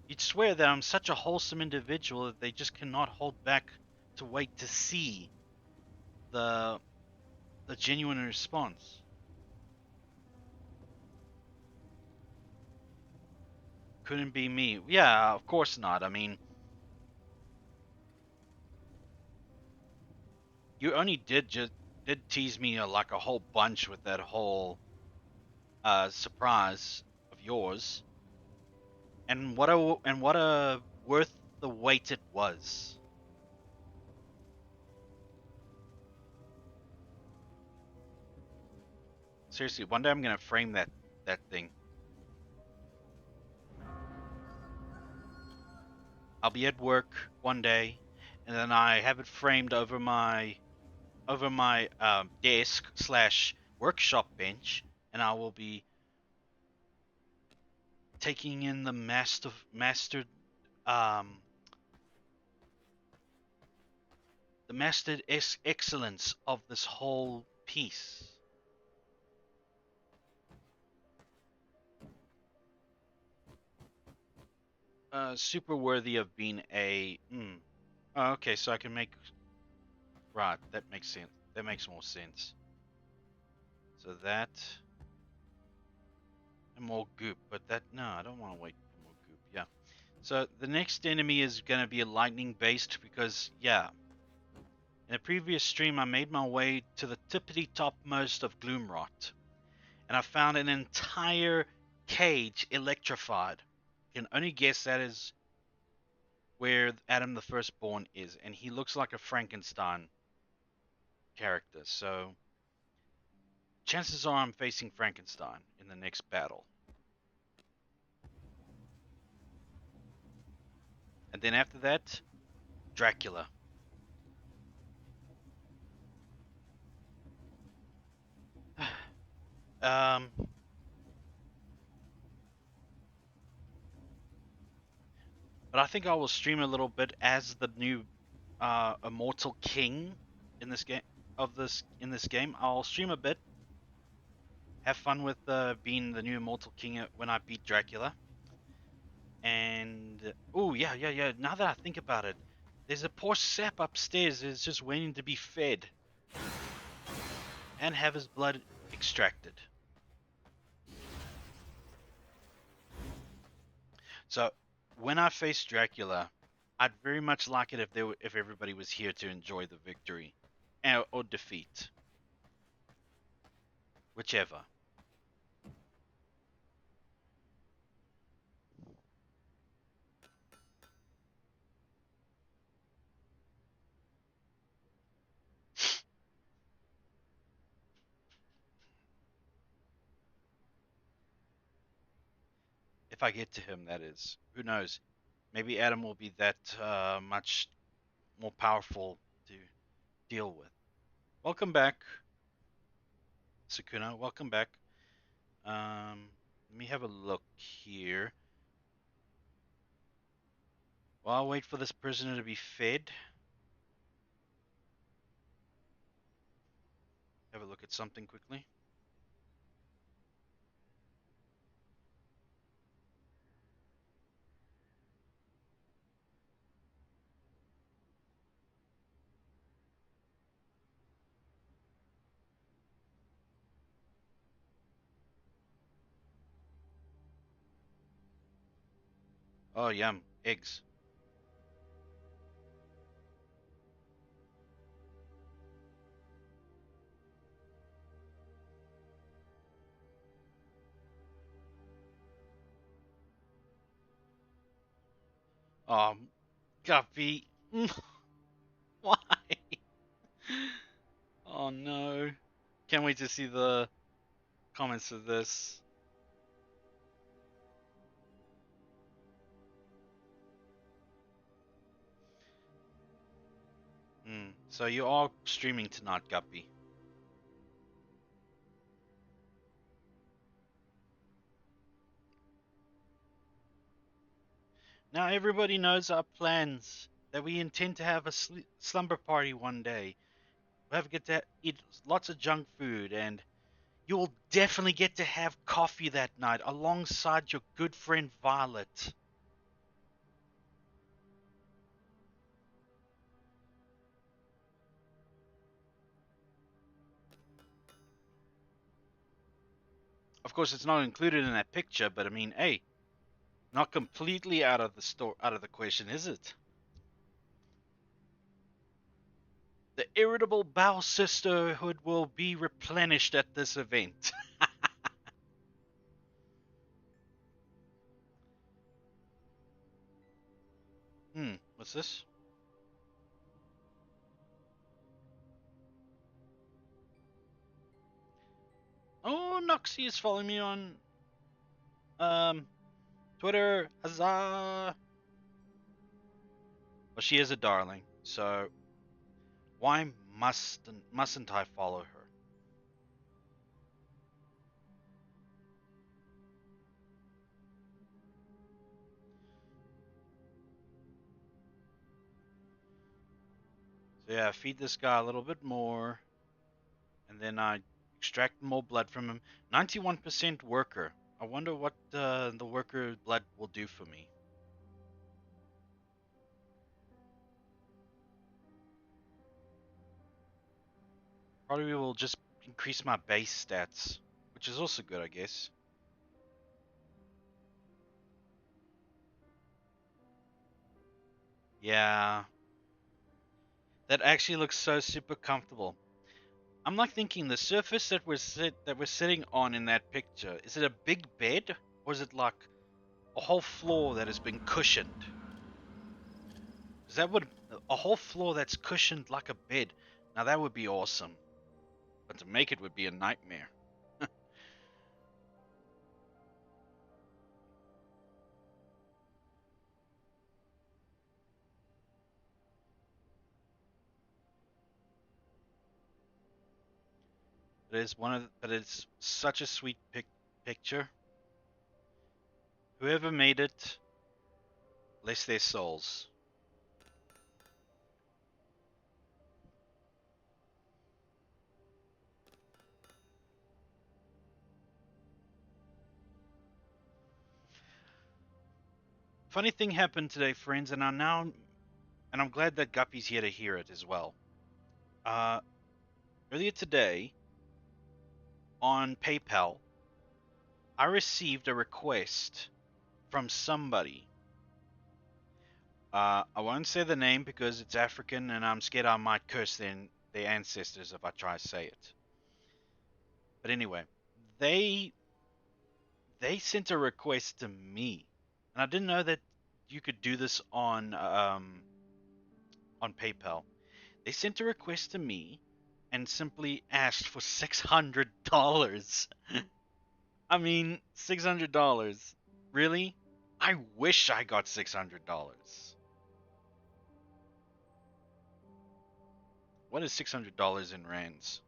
You'd swear that I'm such a wholesome individual that they just cannot hold back to wait to see the genuine response. Couldn't be me. Yeah, of course not. I mean, you only did tease me like a whole bunch with that whole surprise of yours, and what a worth the wait it was. Seriously, one day I'm gonna frame that thing. I'll be at work one day, and then I have it framed over my over my desk slash workshop bench, and I will be taking in the mastered um the mastered excellence of this whole piece. Super worthy of being a. Oh, okay, so I can make. Right, that makes sense. That makes more sense. So that. And more goop, but that. No, I don't want to wait for more goop. Yeah. So the next enemy is going to be a lightning based because, yeah. In a previous stream, I made my way to the tippity topmost of Gloomrot, and I found an entire cage electrified. You can only guess that is where Adam the Firstborn is, and he looks like a Frankenstein character. So chances are I'm facing Frankenstein in the next battle. And then after that, Dracula. um, but I think I will stream a little bit as the new Immortal King in this game. In this game, I'll stream a bit. Have fun with being the new Immortal King when I beat Dracula. And oh yeah. Now that I think about it, there's a poor sap upstairs that's just waiting to be fed and have his blood extracted. So when I face Dracula, I'd very much like it if everybody was here to enjoy the victory or defeat, whichever. If I get to him, that is. Who knows? Maybe Adam will be that much more powerful to deal with. Welcome back, Sukuna. Welcome back. Let me have a look here. While I wait for this prisoner to be fed, have a look at something quickly. Oh, yum. Eggs. Guppy. Why? Oh no. Can't wait to see the comments of this. So you are streaming tonight, Guppy. Now everybody knows our plans, that we intend to have a slumber party one day. We'll get to eat lots of junk food, and you will definitely get to have coffee that night alongside your good friend Violet. Of course, it's not included in that picture, but I mean, hey, not completely out of the question, is it? The irritable bowel sisterhood will be replenished at this event. What's this? Oh, Noxie is following me on Twitter. Huzzah! Well, she is a darling, so why mustn't I follow her? So yeah, feed this guy a little bit more, and then I extract more blood from him. 91% worker. I wonder what the worker blood will do for me. Probably will just increase my base stats, which is also good, I guess. Yeah, that actually looks so super comfortable. I'm like thinking the surface that we're sitting on in that picture, is it a big bed or is it like a whole floor that has been cushioned? Because that would a whole floor that's cushioned like a bed. Now that would be awesome, but to make it would be a nightmare. But it's such a sweet picture. Whoever made it, bless their souls. Funny thing happened today, friends, and I'm glad that Guppy's here to hear it as well. Uh, Earlier today on PayPal, I received a request from somebody. I won't say the name because it's African, and I'm scared I might curse their ancestors if I try to say it. But anyway, they they sent a request to me, and I didn't know that you could do this on PayPal. They sent a request to me and simply asked for $600. I mean, $600. Really? I wish I got $600. What is $600 in rands?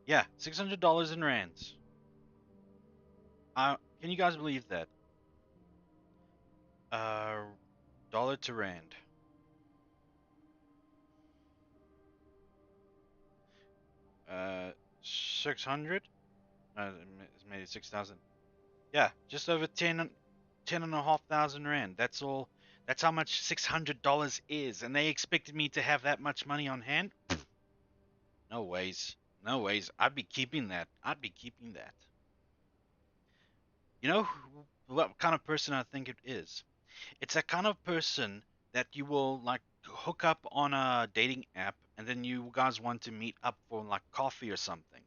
Yeah, $600 in rands. Can you guys believe that? Uh, dollar to rand. 600? It's made it 6,000. Yeah, just over 10,500 rand. That's all. That's how much $600 is, and they expected me to have that much money on hand. No ways. No ways. I'd be keeping that. I'd be keeping that. You know what kind of person I think it is? It's that kind of person that you will like hook up on a dating app and then you guys want to meet up for like coffee or something.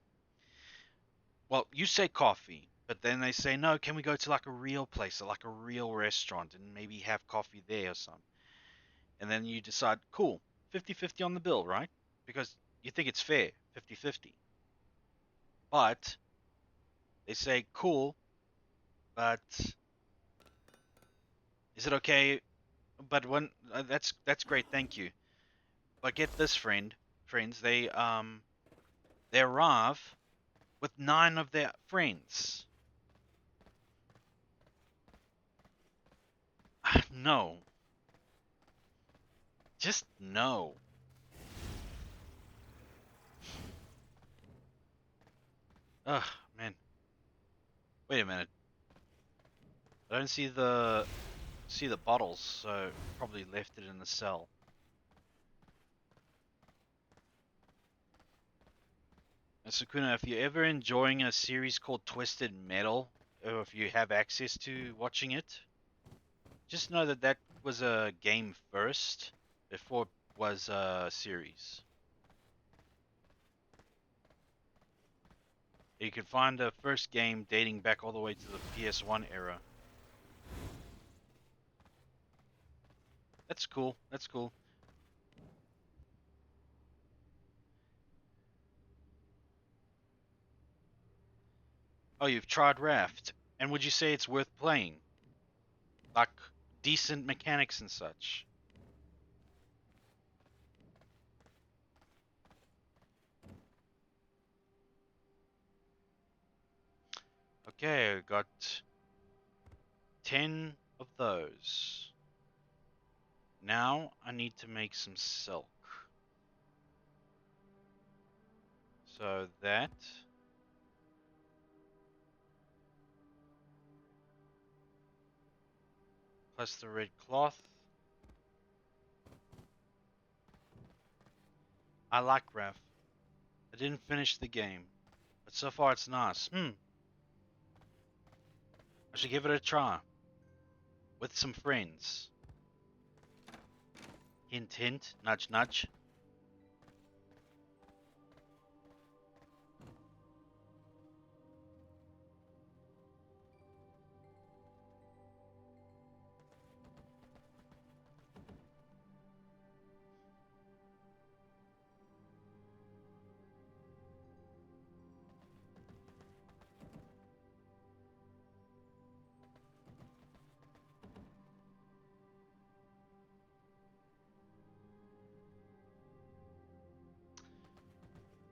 Well, you say coffee, but then they say, no, can we go to like a real place or like a real restaurant and maybe have coffee there or something? And then you decide, cool, 50-50 on the bill, right? Because you think it's fair, 50-50. But they say, cool, but is it okay? But when that's great, thank you. But get this, friends, they arrive with 9 of their friends. No, just no. Ugh, man. Wait a minute. I don't see the bottles, so probably left it in the cell. And Sukuna, if you're ever enjoying a series called Twisted Metal, or if you have access to watching it, just know that that was a game first before it was a series. You can find the first game dating back all the way to the PS1 era. That's cool. That's cool. Oh, you've tried Raft. And would you say it's worth playing? Like decent mechanics and such? Okay, I got 10 of those. Now I need to make some silk. So that. Plus the red cloth. I like Raf. I didn't finish the game, but so far it's nice. I should give it a try. With some friends. Hint, hint, nudge, nudge.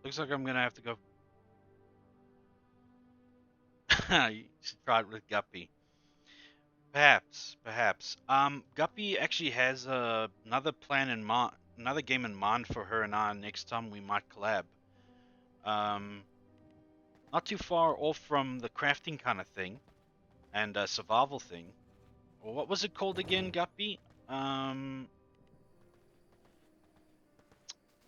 Looks like I'm gonna have to go. You should try it with Guppy. Perhaps, perhaps. Guppy actually has another plan in mind, another game in mind for her and I next time we might collab. Um, Not too far off from the crafting kind of thing and survival thing. Or what was it called again, Guppy? I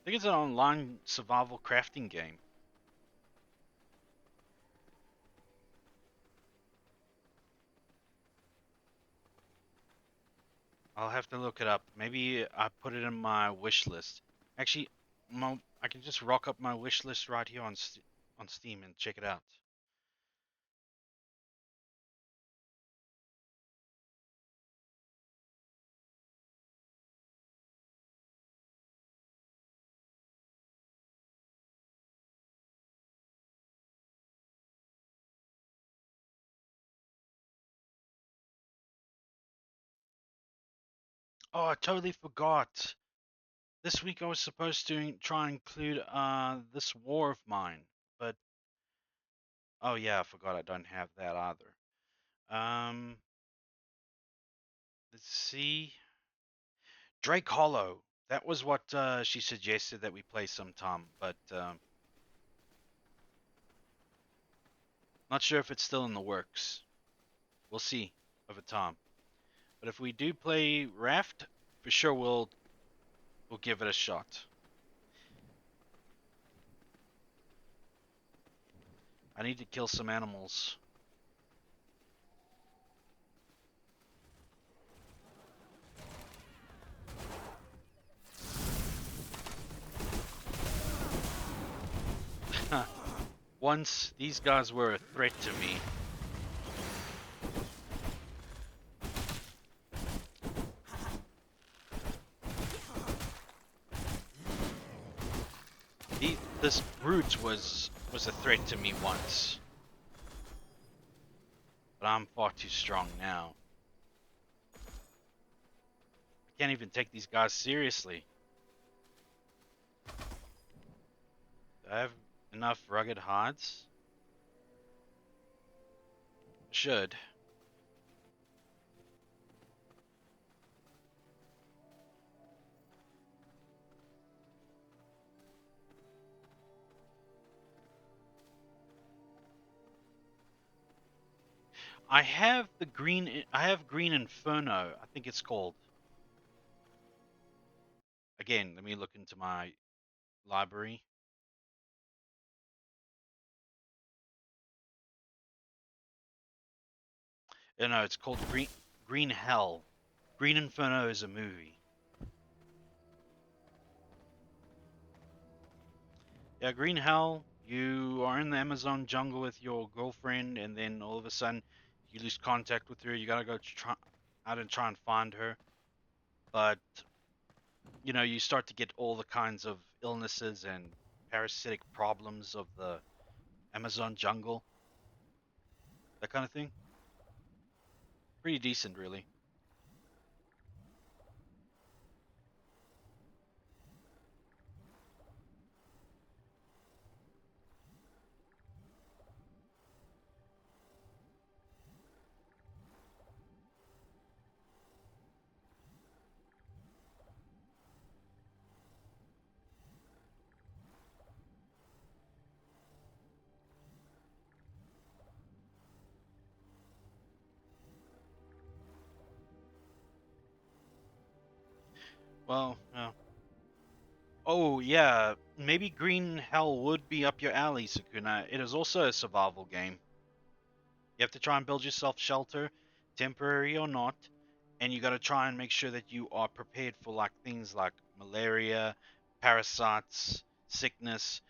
think it's an online survival crafting game. I'll have to look it up. Maybe I put it in my wish list. Actually, I can just rock up my wish list right here on Steam and check it out. Oh, I totally forgot. This week I was supposed to try and include this war of mine, but oh yeah, I forgot I don't have that either. Um, let's see. Drake Hollow. That was what she suggested that we play sometime, but not sure if it's still in the works. We'll see over time. But if we do play Raft, for sure we'll give it a shot. I need to kill some animals. Once these guys were a threat to me. This brute was a threat to me once. But I'm far too strong now. I can't even take these guys seriously. Do I have enough rugged hides? Should. I have green inferno, I think it's called. Again, let me look into my library. No, it's called Green Hell. Green Inferno is a movie. Yeah, Green Hell, you are in the Amazon jungle with your girlfriend, and then all of a sudden you lose contact with her. You gotta go out and try and find her. But, you start to get all the kinds of illnesses and parasitic problems of the Amazon jungle. That kind of thing. Pretty decent, really. Well, no. Oh, yeah. Maybe Green Hell would be up your alley, Sukuna. It is also a survival game. You have to try and build yourself shelter, temporary or not, and you got to try and make sure that you are prepared for like things like malaria, parasites, sickness,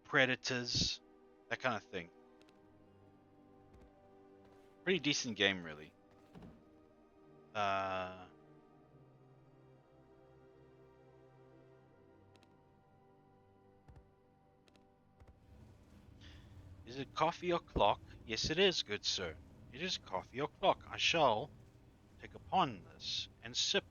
predators, that kind of thing. Pretty decent game, really. Uh, is it coffee o'clock? Yes, it is, good sir. It is coffee o'clock. I shall take upon this and sip.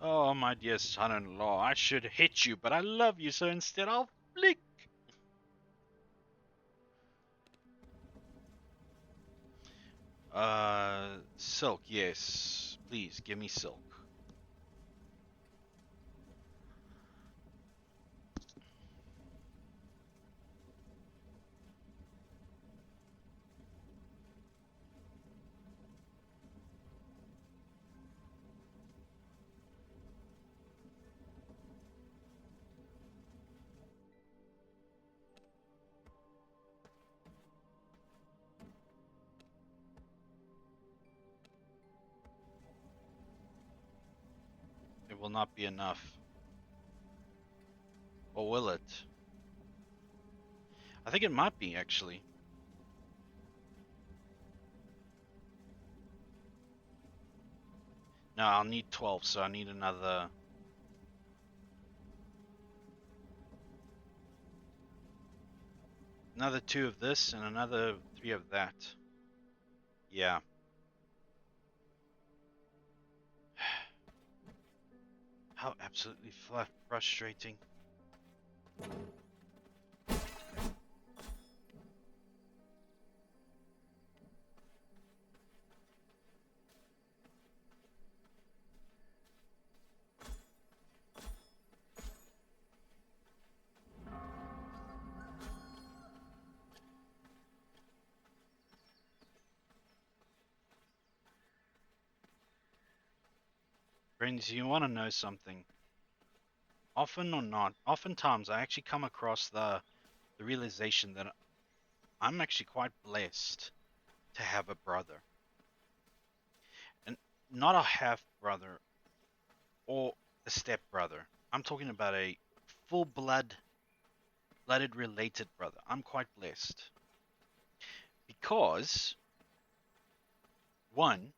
Oh, my dear son-in-law, I should hit you, but I love you, so instead I'll flick. Silk, yes. Please, give me silk. It will not be enough. Or will it? I think it might be, actually. No, I'll need 12, so I need another... Another 2 of this and another 3 of that. Yeah. How absolutely frustrating. Friends, you want to know something? Often or not, oftentimes I actually come across the realization that I'm actually quite blessed to have a brother. And not a half brother or a step brother. I'm talking about a full blooded related brother. I'm quite blessed. Because one,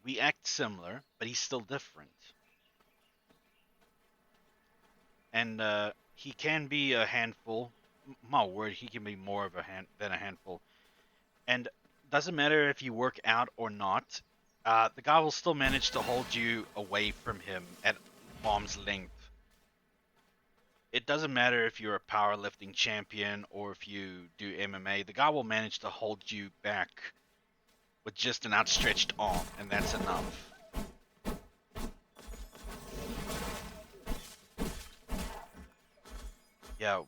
we act similar, but he's still different. And he can be a handful. My word, he can be more of a than a handful. And doesn't matter if you work out or not, the guy will still manage to hold you away from him at arm's length. It doesn't matter if you're a powerlifting champion or if you do MMA, the guy will manage to hold you back with just an outstretched arm, and that's enough. Yeah,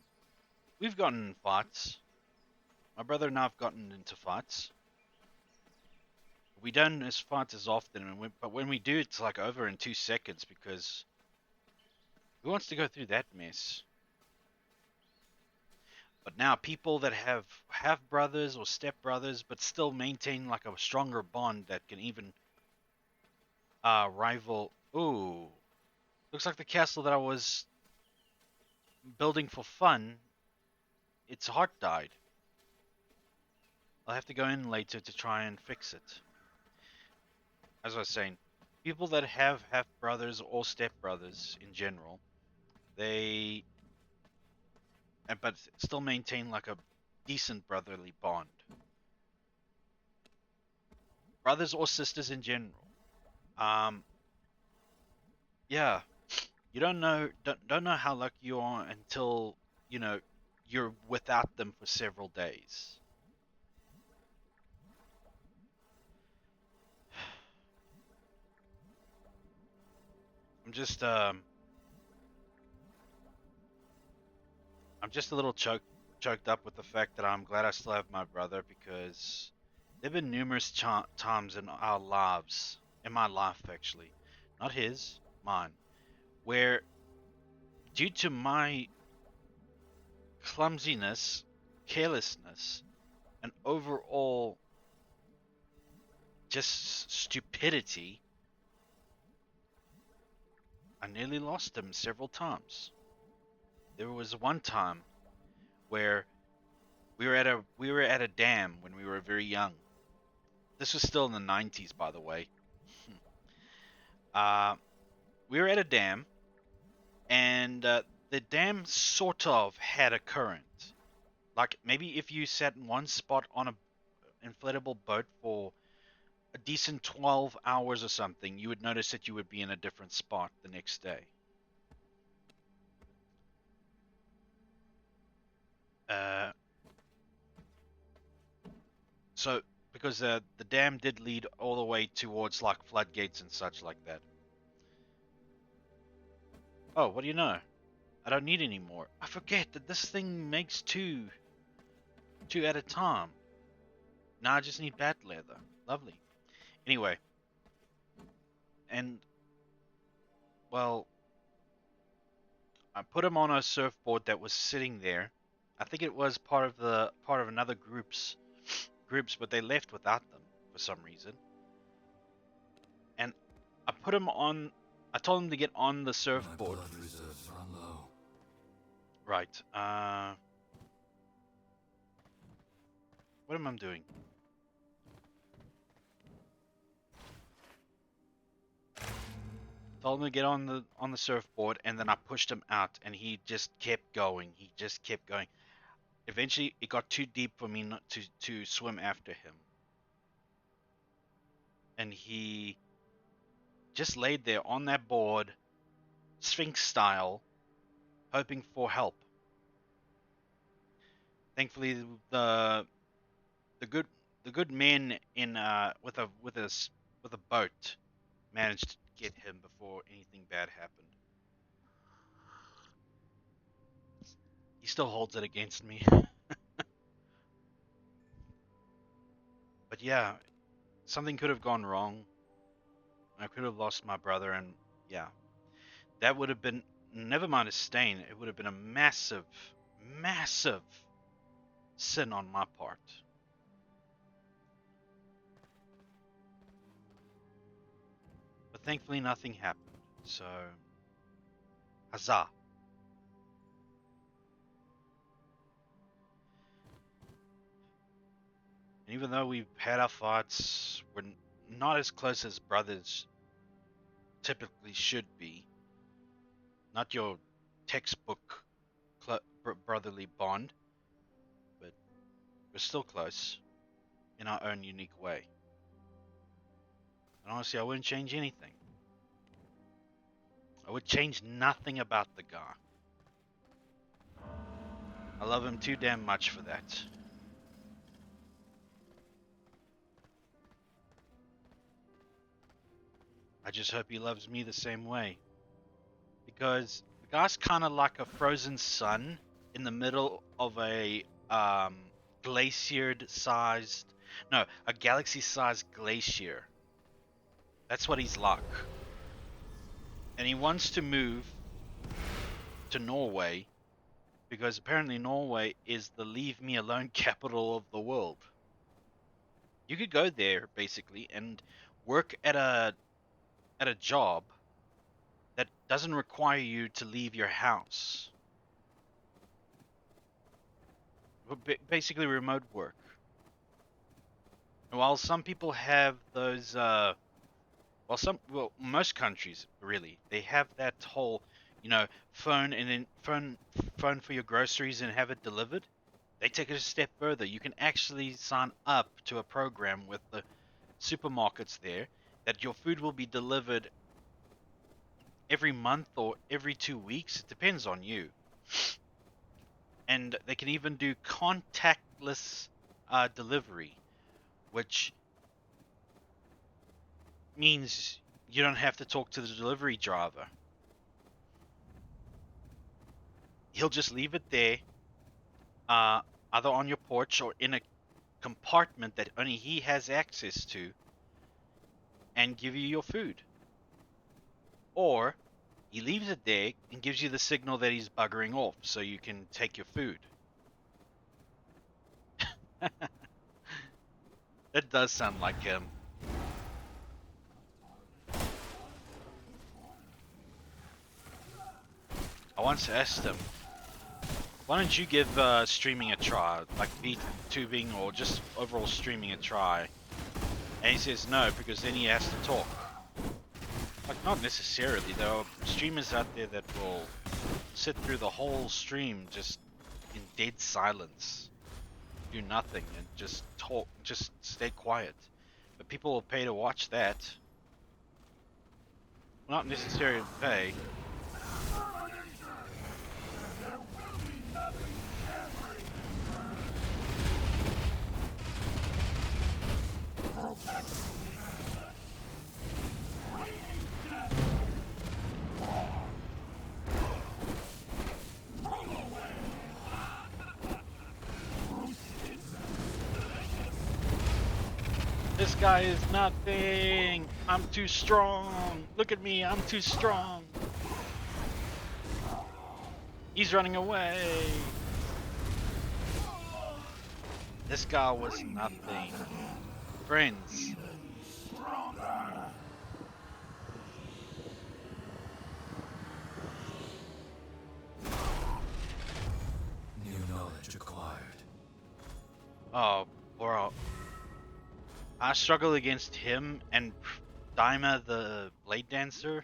we've gotten in fights. My brother and I have gotten into fights. We don't fight as often, but when we do, it's like over in 2 seconds because who wants to go through that mess? But now people that have half brothers or step brothers, but still maintain like a stronger bond that can even rival. Ooh, looks like the castle that I was building for fun, its heart died. I'll have to go in later to try and fix it. As I was saying, people that have half brothers or step brothers in general, they but still maintain like a decent brotherly bond. Brothers or sisters in general. Um, yeah, you don't know how lucky you are until you know you're without them for several days. I'm just I'm just a little choked up with the fact that I'm glad I still have my brother because There've been numerous times in our lives, in my life actually, not his, mine, where due to my clumsiness, carelessness, and overall just stupidity, I nearly lost him several times. There was one time where we were at a dam when we were very young. This was still in the 90s, by the way. Uh, we were at a dam, and the dam sort of had a current. Like maybe if you sat in one spot on a inflatable boat for a decent 12 hours or something, you would notice that you would be in a different spot the next day. Uh, so because the dam did lead all the way towards like floodgates and such like that. Oh, what do you know? I don't need any more. I forget that this thing makes two at a time. Now I just need bat leather. Lovely. Anyway, and well, I put him on a surfboard that was sitting there. I think it was part of another groups, but they left without them for some reason. And I put him on. I told him to get on the
My
surfboard.
blood reserves run low.
Right. What am I doing? Told him to get on the surfboard, and then I pushed him out, and he just kept going. He just kept going. Eventually, it got too deep for me not to swim after him, and he just laid there on that board, Sphinx style, hoping for help. Thankfully, the good the good men in with a boat managed to get him before anything bad happened. He still holds it against me. But yeah, something could have gone wrong. I could have lost my brother, and yeah, that would have been, never mind a stain, it would have been a massive, massive sin on my part. But thankfully, nothing happened. So, huzzah. And even though we've had our fights, we're not as close as brothers typically should be. Not your textbook brotherly bond, but we're still close in our own unique way. And honestly, I wouldn't change anything. I would change nothing about the guy. I love him too damn much for that. I just hope he loves me the same way. Because the guy's kind of like a frozen sun in the middle of a a galaxy-sized glacier. That's what he's like. And he wants to move to Norway because apparently Norway is the leave me alone capital of the world. You could go there basically and work at a job that doesn't require you to leave your house. Basically remote work. While some people have those most countries really, they have that whole, phone and then phone for your groceries and have it delivered. They take it a step further. You can actually sign up to a program with the supermarkets there that your food will be delivered every month or every 2 weeks. It depends on you. And they can even do contactless delivery, which means you don't have to talk to the delivery driver. He'll just leave it there, either on your porch or in a compartment that only he has access to and give you your food. Or he leaves it there and gives you the signal that he's buggering off so you can take your food. That does sound like him. I once asked him, why don't you give streaming a try, like VTubing or just overall streaming a try? And he says no, because then he has to talk. Like, not necessarily. There are streamers out there that will sit through the whole stream just in dead silence, do nothing, and just talk, just stay quiet. But people will pay to watch that. Well, not necessarily pay. This guy is nothing. I'm too strong. Look at me, I'm too strong. He's running away. This guy was nothing. Friends.
New knowledge acquired.
Oh, bro. I struggle against him and Daima the Blade Dancer.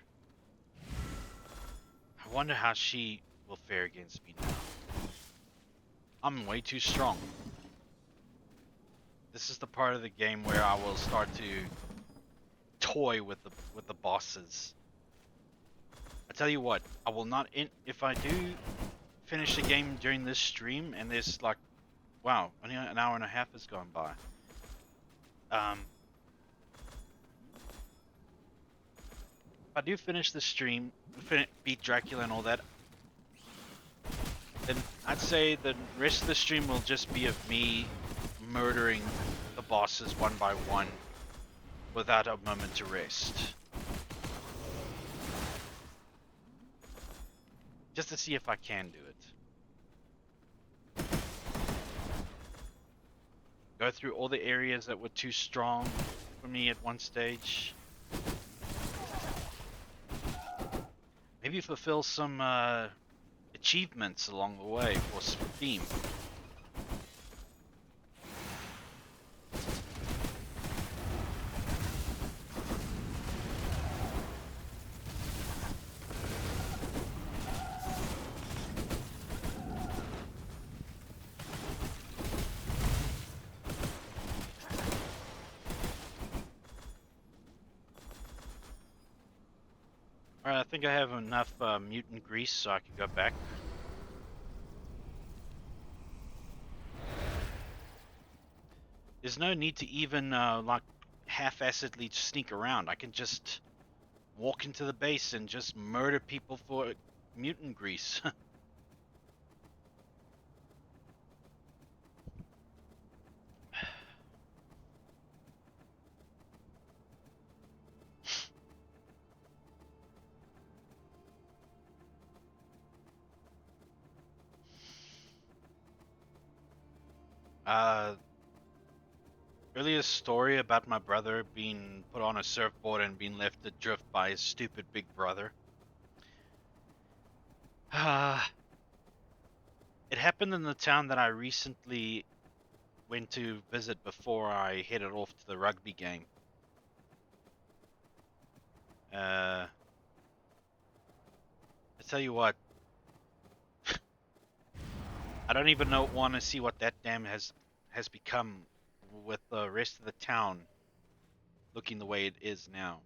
I wonder how she will fare against me now. I'm way too strong. This is the part of the game where I will start to toy with the bosses. I tell you what, I will not if I do finish the game during this stream and there's like, wow, only an hour and a half has gone by. If I do finish the stream, beat Dracula and all that, then I'd say the rest of the stream will just be of me murdering the bosses one by one without a moment to rest. Just to see if I can do it. Go through all the areas that were too strong for me at one stage. Maybe fulfill some achievements along the way for Steam. Alright, I think I have enough mutant grease so I can go back. There's no need to even like half-assedly sneak around. I can just walk into the base and just murder people for mutant grease. Earlier story about my brother being put on a surfboard and being left adrift by his stupid big brother. It happened in the town that I recently went to visit before I headed off to the rugby game. I tell you what, I don't even want to see what that dam has become with the rest of the town looking the way it is now.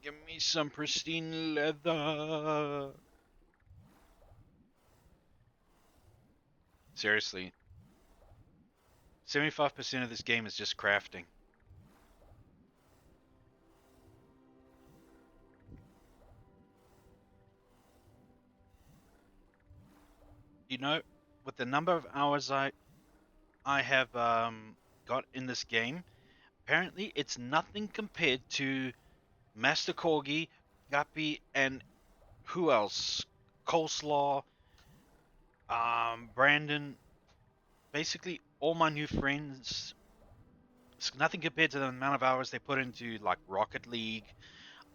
Give me some pristine leather. Seriously. 75% of this game is just crafting. You know, with the number of hours I have got in this game, apparently it's nothing compared to Master Corgi, Guppy, and who else? Coleslaw, Brandon. Basically, all my new friends. It's nothing compared to the amount of hours they put into like Rocket League,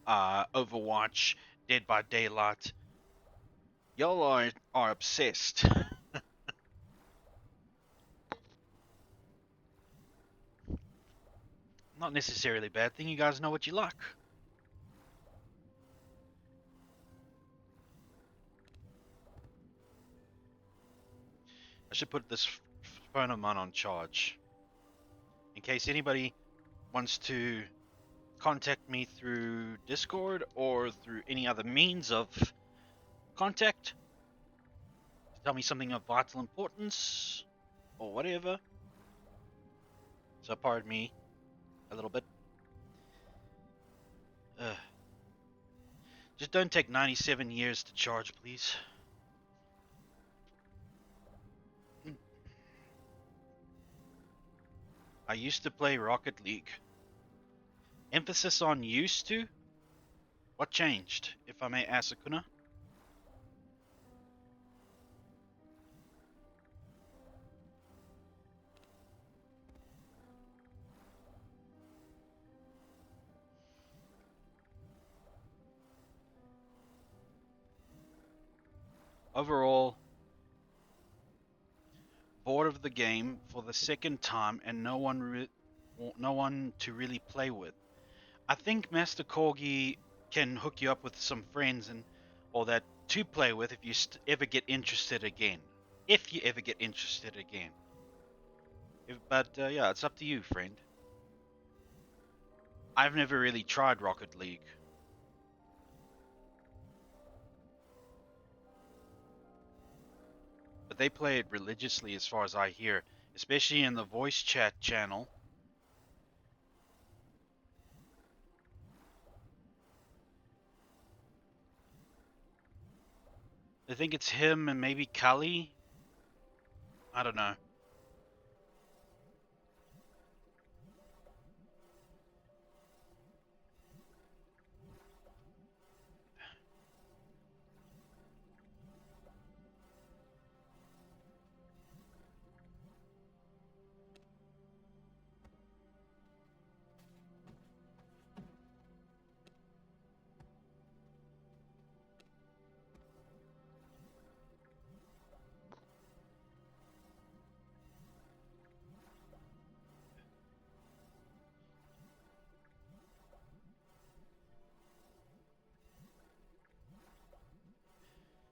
Overwatch, Dead by Daylight. Y'all are obsessed. Not necessarily a bad thing. You guys know what you like. I should put this phone of mine on charge in case anybody wants to contact me through Discord or through any other means of contact. Tell me something of vital importance or whatever. So pardon me a little bit. Just don't take 97 years to charge, please. I used to play Rocket League. Emphasis on used to? What changed, if I may ask, Akuna? Overall, bored of the game for the second time and no one to really play with. I think Master Corgi can hook you up with some friends or that to play with if you ever get interested again. If you ever get interested again. But yeah, it's up to you, friend. I've never really tried Rocket League. But they play it religiously as far as I hear, especially in the voice chat channel. I think it's him and maybe Kali. I don't know.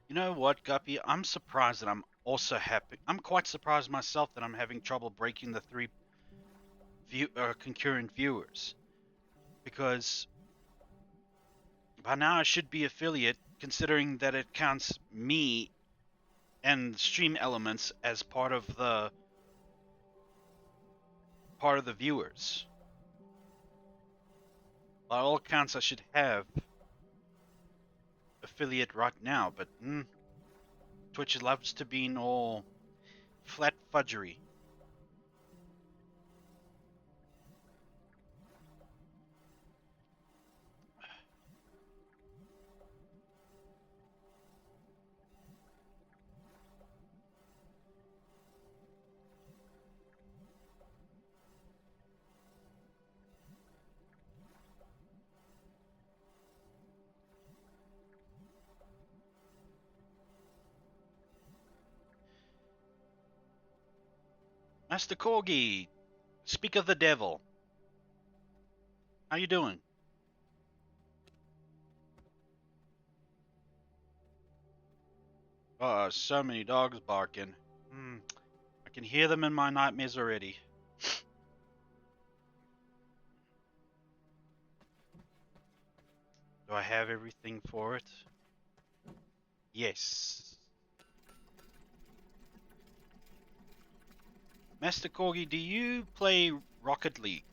You know what, Guppy? I'm surprised that I'm also happy. I'm quite surprised myself that I'm having trouble breaking the 3 concurrent viewers. Because by now I should be affiliate, considering that it counts me and Stream Elements as part of the viewers. By all accounts, I should have affiliate right now, but Twitch loves to be in all flat fudgery. Master Corgi, speak of the devil. How you doing? So many dogs barking. I can hear them in my nightmares already. Do I have everything for it? Yes. Master Corgi, do you play Rocket League?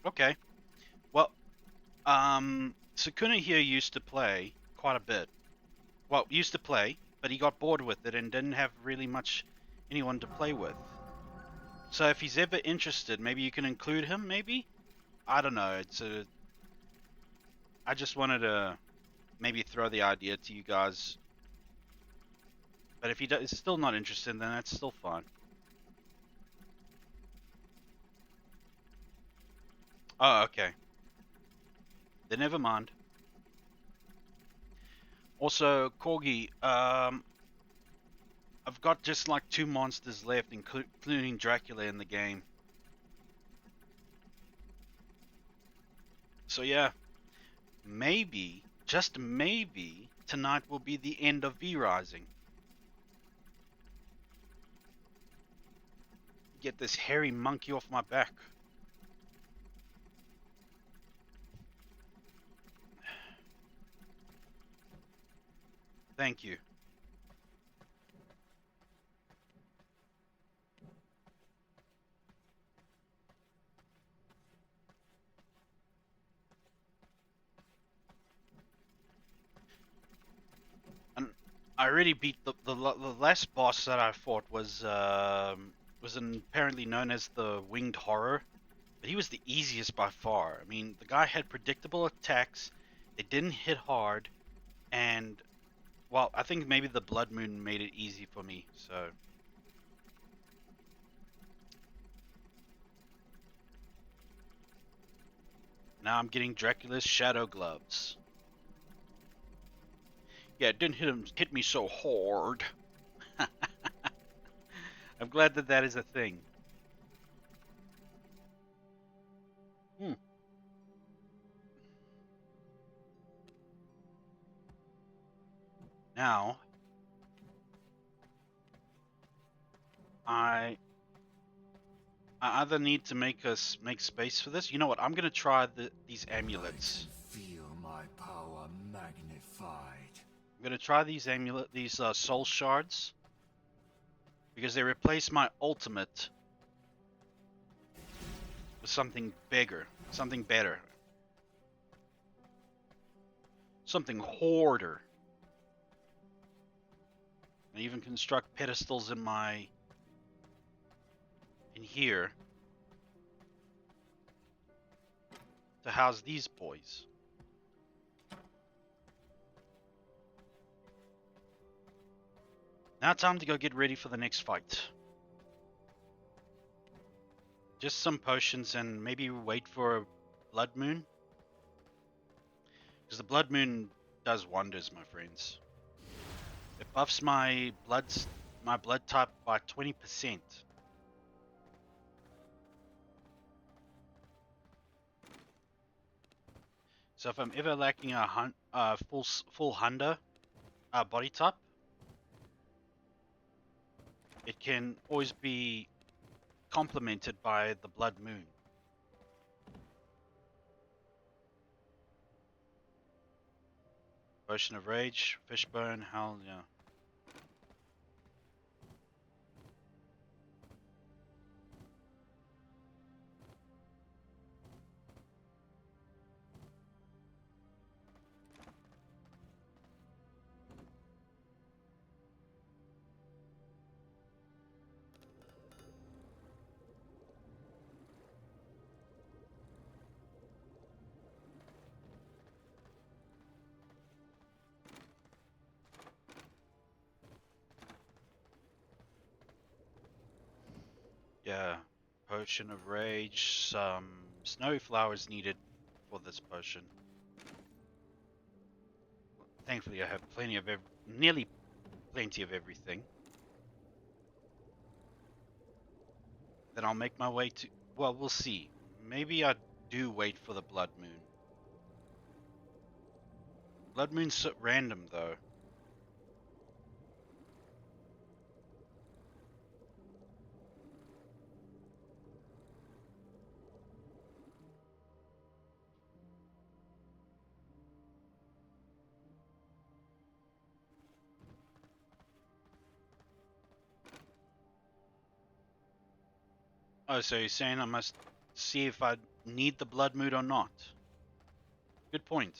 Okay. Well, Sukuna here used to play quite a bit. Well, used to play, but he got bored with it and didn't have really much anyone to play with. So if he's ever interested, maybe you can include him, maybe? I don't know. I just wanted to maybe throw the idea to you guys. But if he is still not interested, then that's still fine. Oh, okay. Then never mind. Also, Corgi, I've got just like 2 monsters left, including Dracula in the game. So yeah, maybe, just maybe, tonight will be the end of V Rising. Get this hairy monkey off my back. Thank you. And I already beat the last boss that I fought was apparently known as the Winged Horror, but he was the easiest by far. I mean, the guy had predictable attacks, they didn't hit hard, and well, I think maybe the Blood Moon made it easy for me. So now I'm getting Dracula's Shadow Gloves. Yeah, it didn't hit me so hard. I'm glad that that is a thing. Now, I either need to make space for this. You know what? I'm gonna try these amulets.
I can feel my power magnified.
I'm gonna try these soul shards because they replace my ultimate with something bigger, something better, something hoarder. I even construct pedestals in here to house these boys. Now time to go get ready for the next fight. Just some potions and maybe wait for a blood moon. Because the blood moon does wonders, my friends. It buffs my blood type by 20%. So if I'm ever lacking a full Hunter body type, it can always be complemented by the blood moon. Potion of Rage, Fishbone, hell yeah. Yeah, Potion of Rage, some snowy flowers needed for this potion. Thankfully I have plenty of nearly plenty of everything. Then I'll make my way to, well, we'll see. Maybe I do wait for the Blood Moon. Blood Moon's so random though. Oh, so you're saying I must see if I need the blood mood or not. Good point.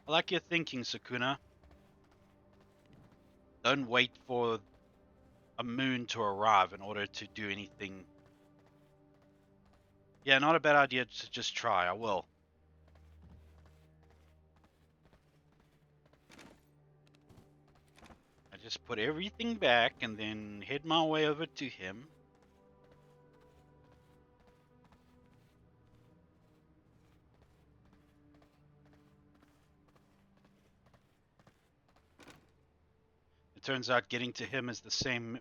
I like your thinking, Sukuna. Don't wait for a moon to arrive in order to do anything. Yeah, not a bad idea to just try. I will. I just put everything back and then head my way over to him. It turns out getting to him is the same.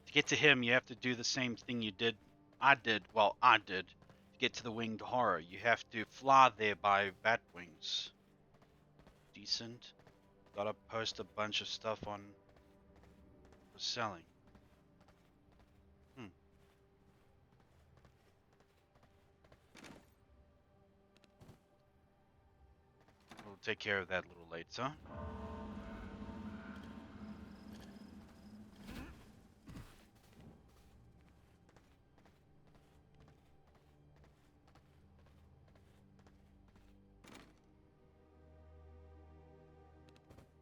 To get to him, you have to do the same thing you did. I did. To get to the winged horror, you have to fly there by bat wings. Decent. Gotta post a bunch of stuff on for selling. We'll take care of that a little later.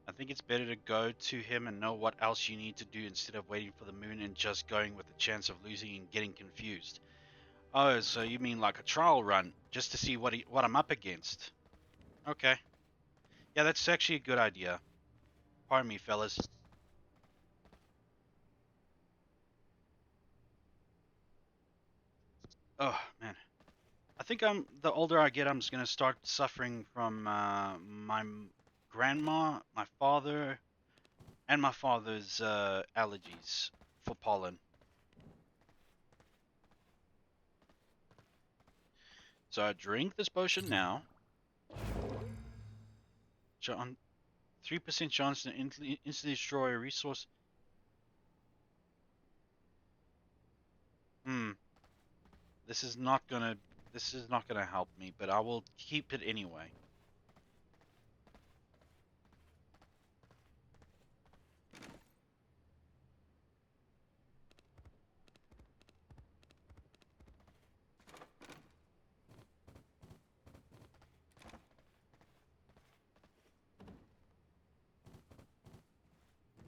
I think it's better to go to him and know what else you need to do instead of waiting for the moon and just going with the chance of losing and getting confused. Oh, so you mean like a trial run, just to see what I'm up against? Okay. Yeah, that's actually a good idea. Pardon me, fellas. Oh, man. I think the older I get, I'm just gonna start suffering from my grandma, my father, and my father's allergies for pollen. So I drink this potion now. On 3% chance to instantly destroy a resource. This is not gonna help me, but I will keep it anyway.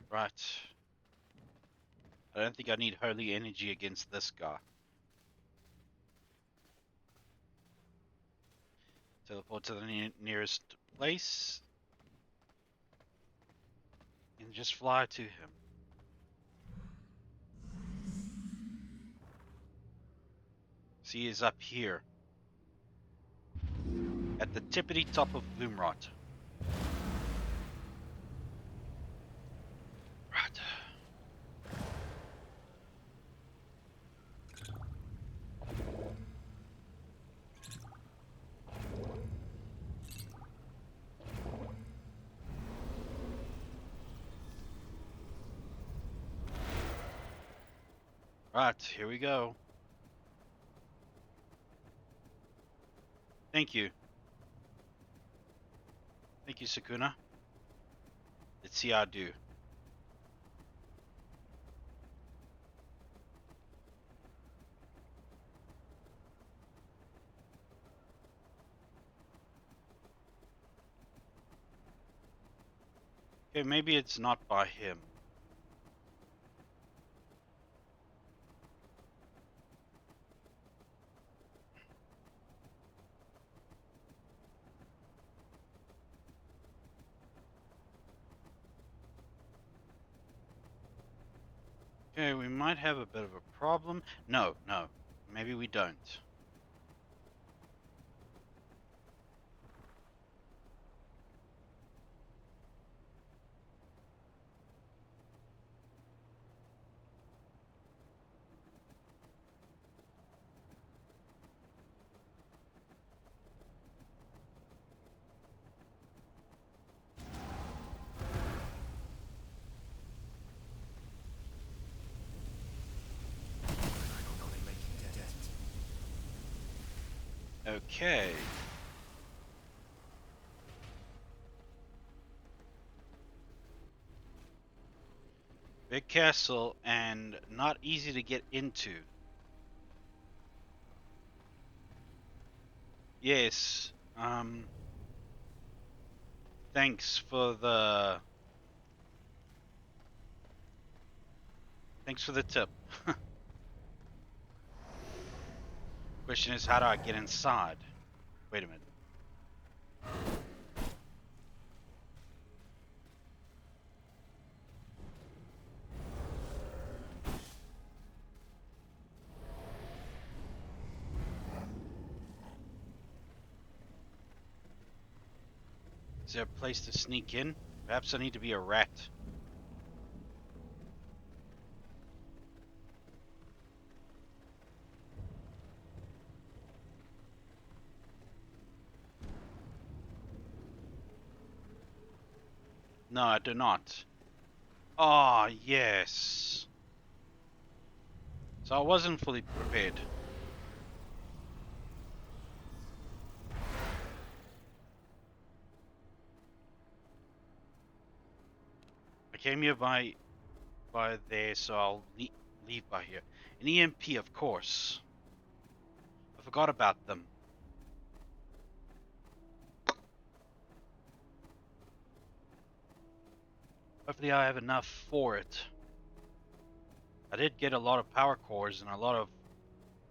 Right. I don't think I need holy energy against this guy. Teleport to the nearest place. And just fly to him. See, he is up here. At the tippity top of Gloomrot. Right. Right, here we go. Thank you. Thank you, Sukuna. Let's see how I do. Okay, maybe it's not by him. Okay, we might have a bit of a problem. No, maybe we don't. Okay. Big castle and not easy to get into. Yes. Thanks for the tip. Question is, how do I get inside? Wait a minute. Is there a place to sneak in? Perhaps I need to be a rat. No, I do not. Ah, yes. So I wasn't fully prepared. I came here by there, so I'll leave by here. An EMP, of course. I forgot about them. Hopefully I have enough for it. I did get a lot of power cores and a lot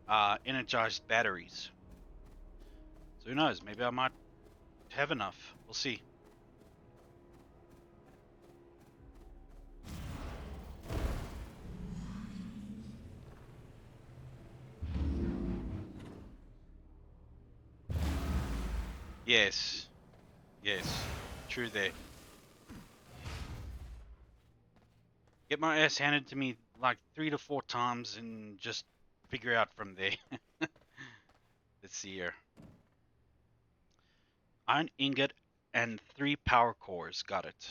of energized batteries. So who knows, maybe I might have enough. We'll see. Yes. Yes. True there. Get my ass handed to me like 3 to 4 times and just figure out from there. Let's see here. Iron ingot and 3 power cores. Got it.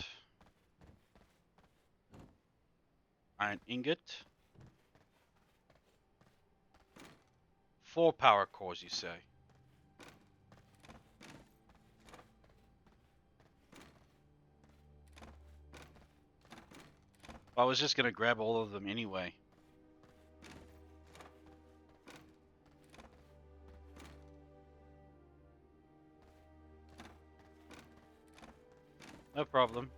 Iron ingot. 4 power cores, you say? I was just gonna grab all of them anyway. No problem.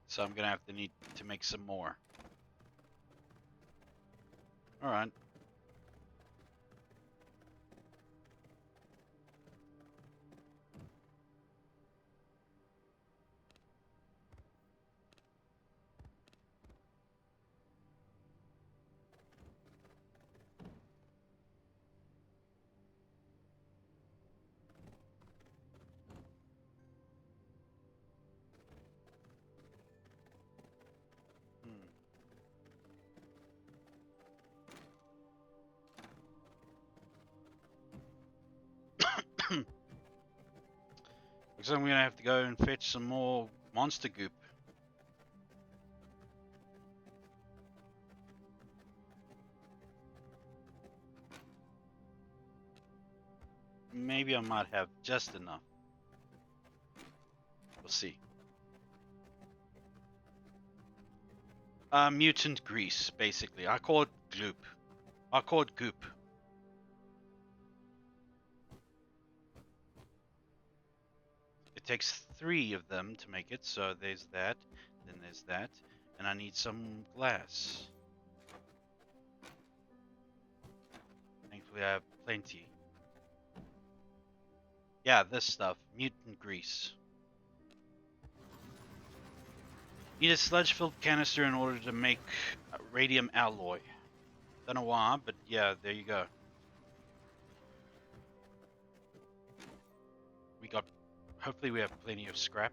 So I'm gonna have to need to make some more. Alright. Looks like I'm gonna have to go and fetch some more monster goop. Maybe I might have just enough. We'll see. Mutant grease, basically. I call it goop. I call it goop. It takes 3 of them to make it, so there's that, then there's that, and I need some glass. Thankfully I have plenty. Yeah, this stuff, mutant grease. Need a sludge-filled canister in order to make radium alloy. Don't know why, but yeah, there you go. We got. Hopefully, we have plenty of scrap.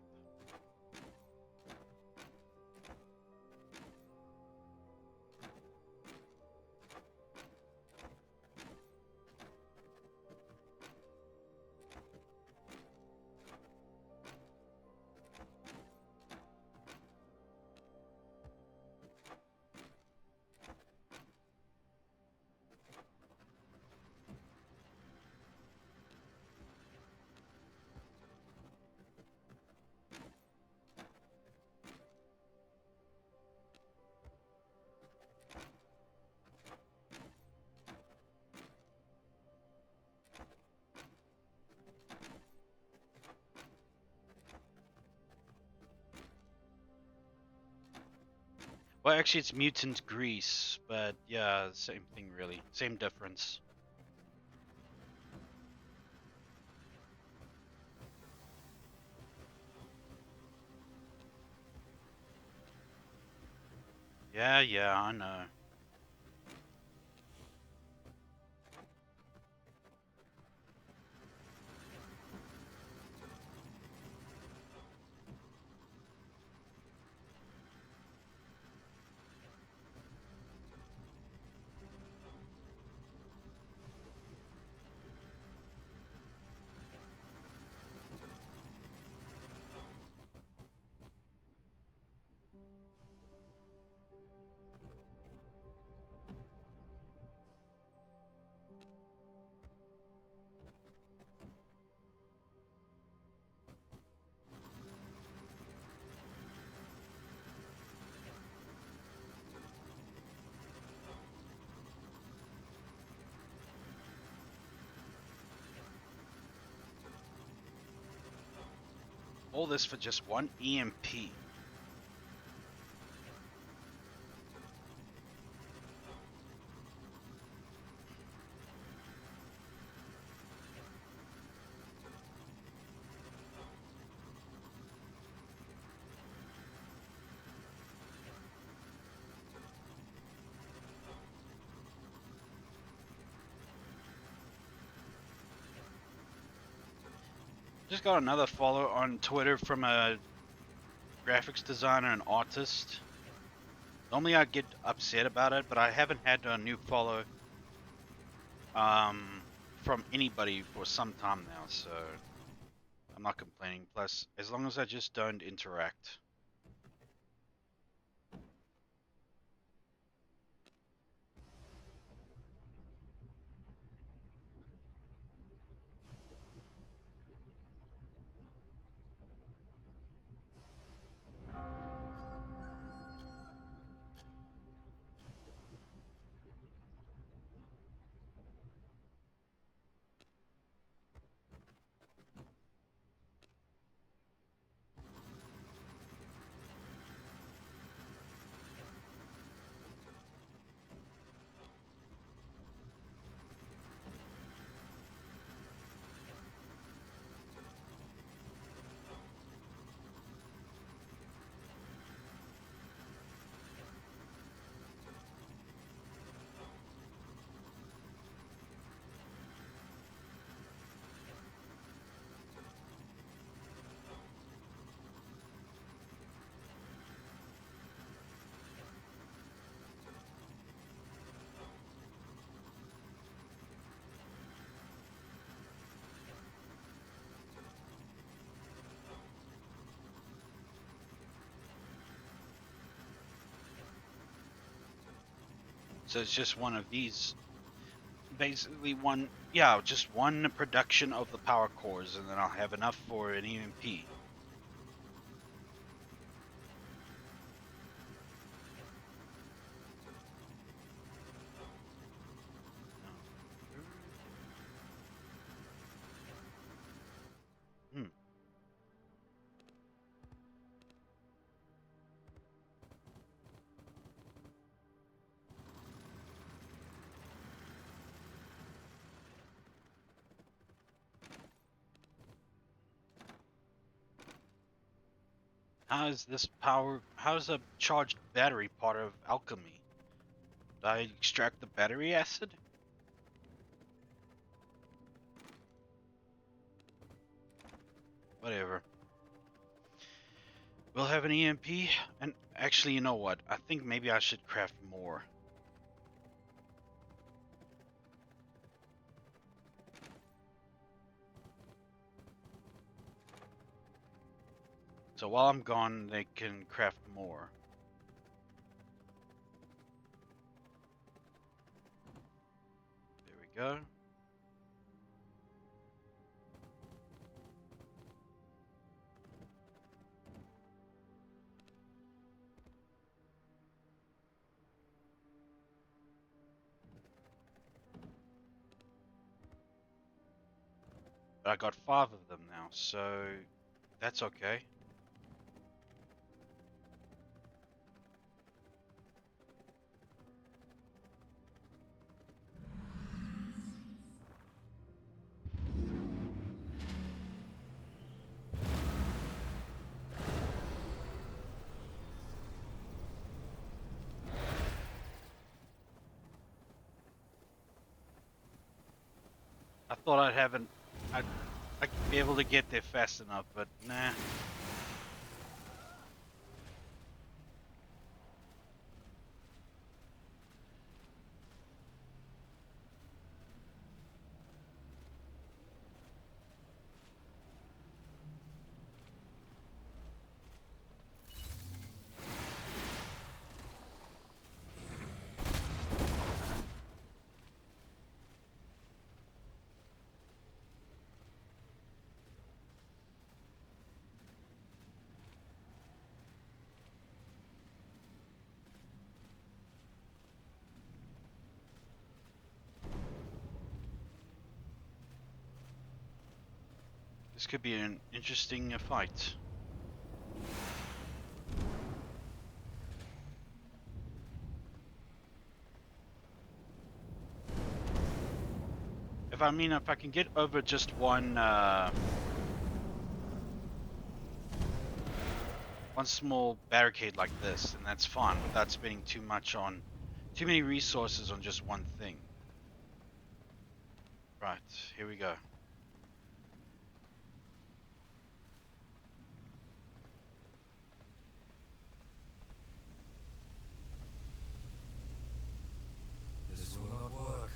Well, actually, it's mutant grease, but yeah, same thing really. Same difference. Yeah, I know. All this for just one EMP. Just got another follow on Twitter from a graphics designer and artist. Normally I'd get upset about it, but I haven't had a new follow from anybody for some time now, so I'm not complaining. Plus, as long as I just don't interact. So it's just one of these, basically one, yeah, just one production of the power cores, and then I'll have enough for an EMP. Hmm. How is this power? How is a charged battery part of alchemy? Did I extract the battery acid? Whatever. We'll have an EMP, and actually, you know what? I think maybe I should craft more. So while I'm gone, they can craft more. There we go. But I got 5 of them now, so that's okay. I thought I'd be able to get there fast enough, but nah. This could be an interesting fight. If I can get over just one small barricade like this, and that's fine without spending too many resources on just one thing. Right, here we go.
This will not work.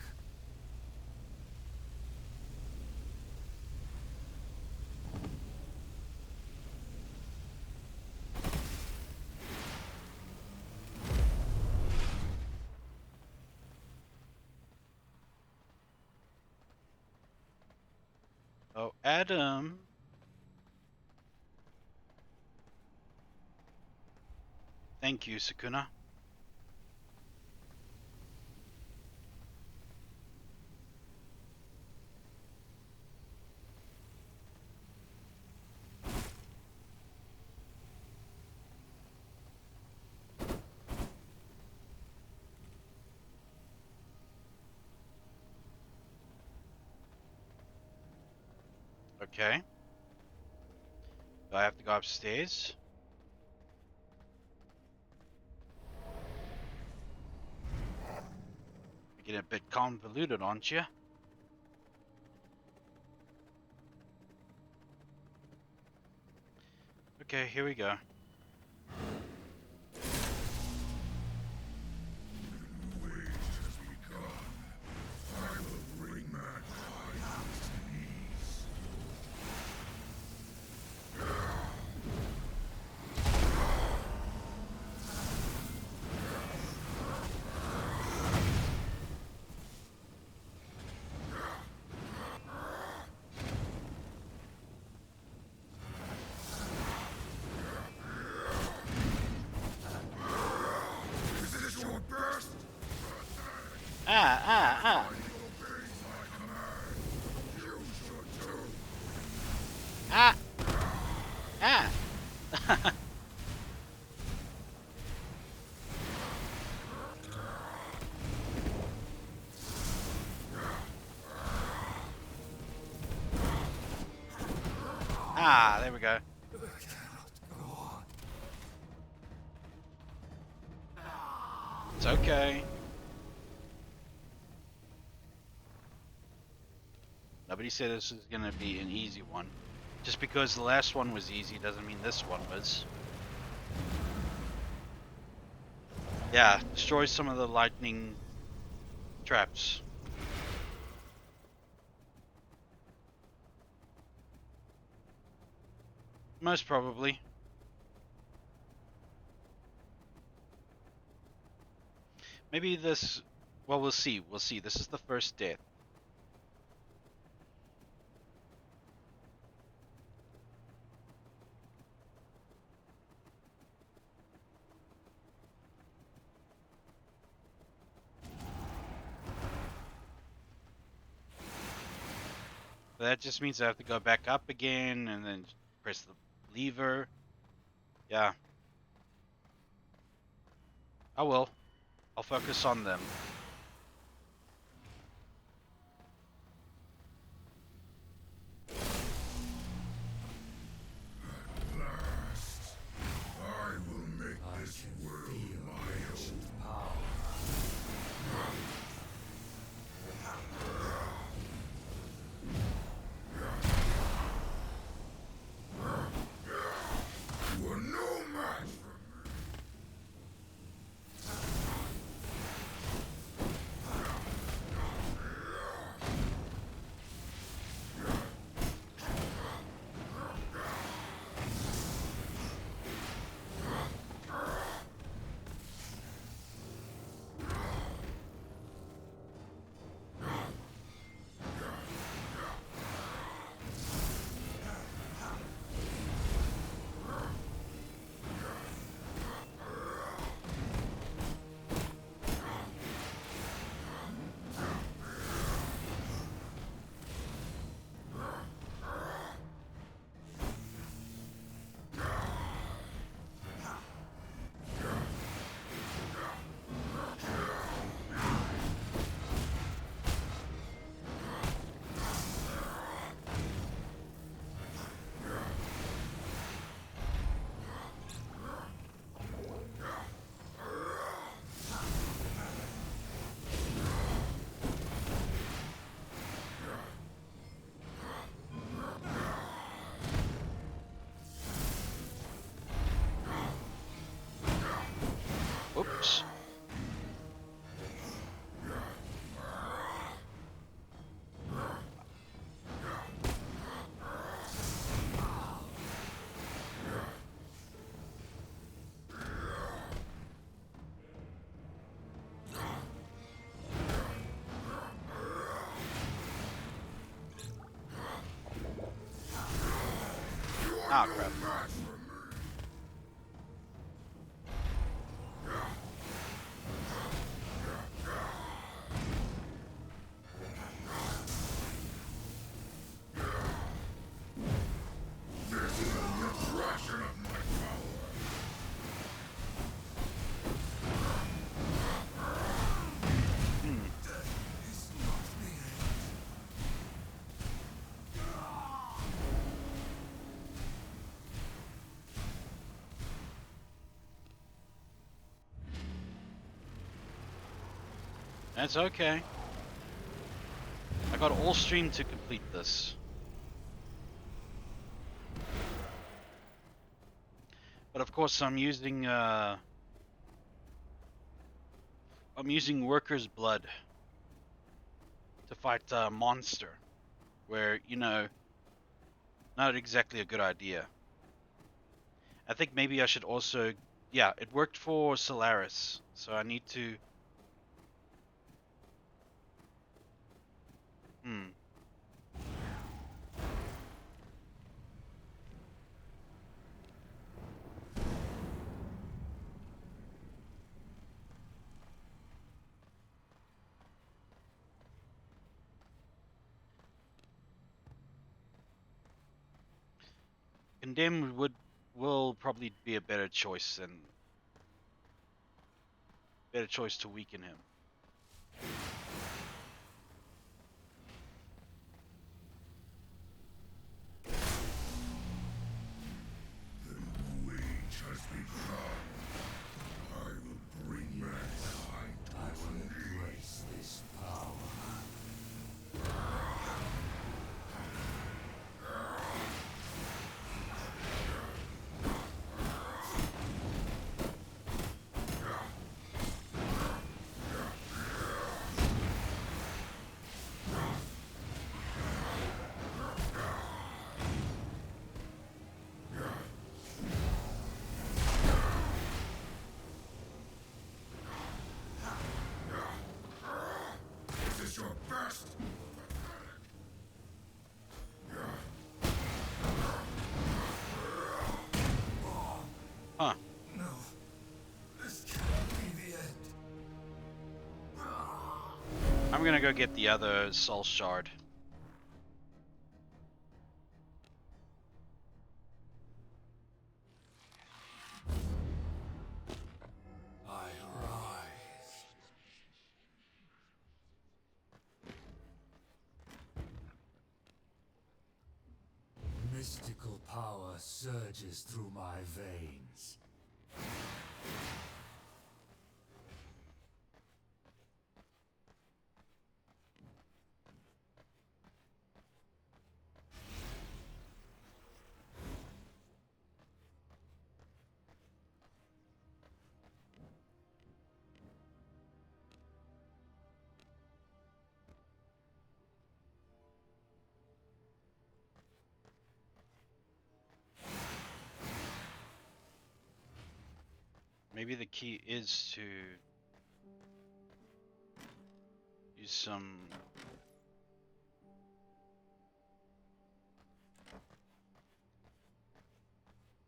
Oh, Adam. Thank you, Sukuna. Okay. Do I have to go upstairs? You're getting a bit convoluted, aren't you? Okay, here we go. Ah! Ah! Ah! Ah, there we go.
It cannot go on.
okay. Nobody said this was gonna be an easy one. Just because the last one was easy doesn't mean this one was. Yeah, destroy some of the lightning traps. Most probably. Maybe this... Well, we'll see. We'll see. This is the first death. That just means I have to go back up again and then press the lever. Yeah. I will. I'll focus on them.
I will make this world my own. You are no match for me.
Oops. Ah, crap.
This is a fraction of my power.
Hmm.
It's not the end.
That's okay. I got all stream to complete this. But of course I'm using worker's blood to fight a monster. Where, you know, not exactly a good idea. I think maybe I should also... Yeah, it worked for Solaris, so I need to... Condemned will probably be a better choice to weaken him.
The wage has begun. I will bring mankind
I'm gonna go get the other soul shard.
I rise. Mystical power surges through my veins.
Maybe the key is to use some.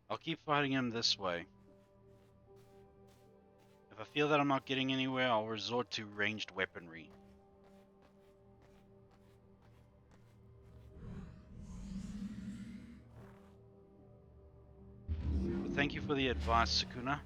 I'll keep fighting him this way. If I feel that I'm not getting anywhere, I'll resort to ranged weaponry. But thank you for the advice, Sukuna.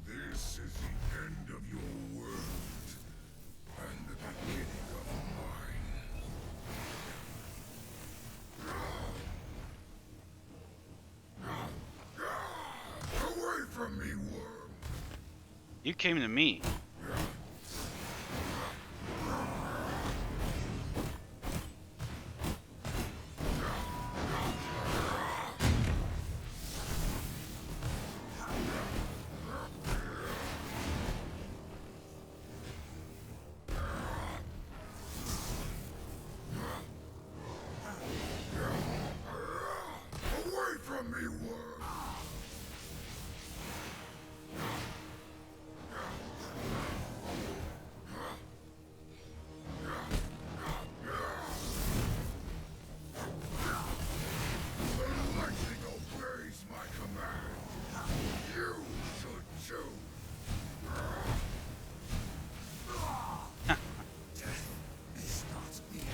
This is the end of your world, and the beginning of mine. Away from me, worm!
You came to me.
Away from me, worm! The lightning obeys my command. You should too. Death is not the end.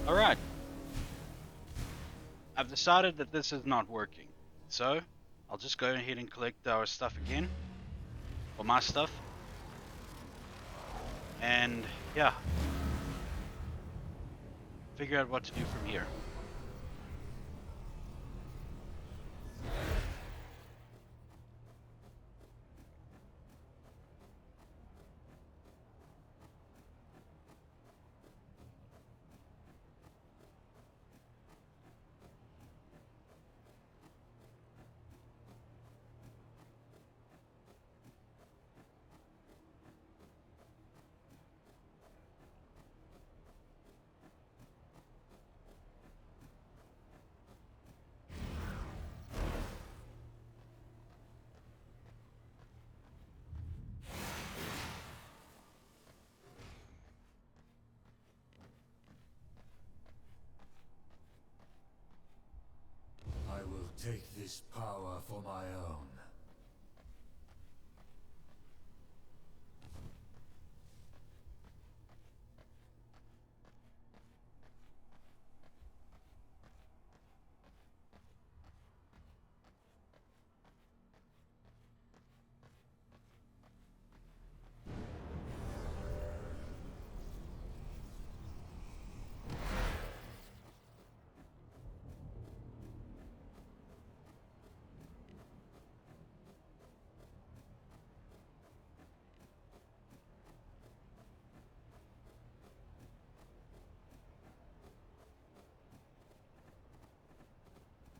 Alright. I've decided that this is not working. So, I'll just go ahead and collect our stuff again. Or my stuff. And, yeah. Figure out what to do from here.
I will take this power for my own.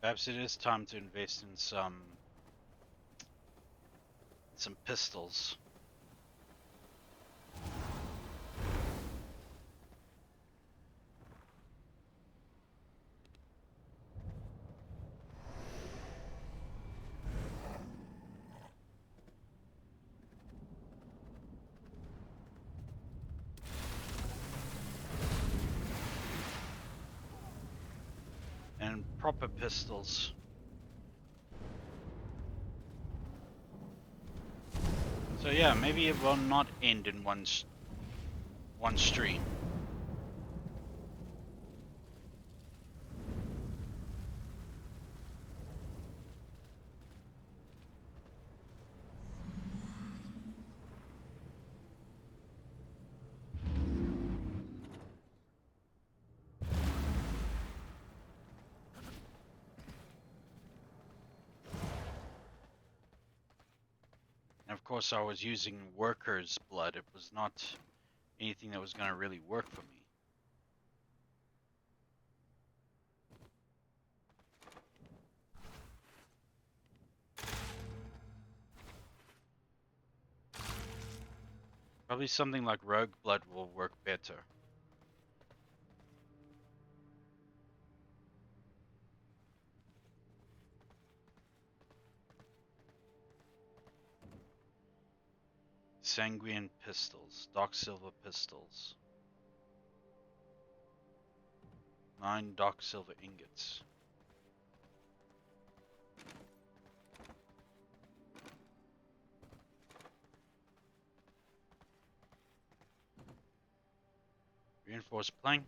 Perhaps it is time to invest in some pistols. And proper pistols. So yeah, maybe it will not end in one stream. And of course, I was using workers' blood. It was not anything that was going to really work for me. Probably something like rogue blood will work better. Sanguine pistols, dark silver pistols. 9 dark silver ingots. Reinforced plank.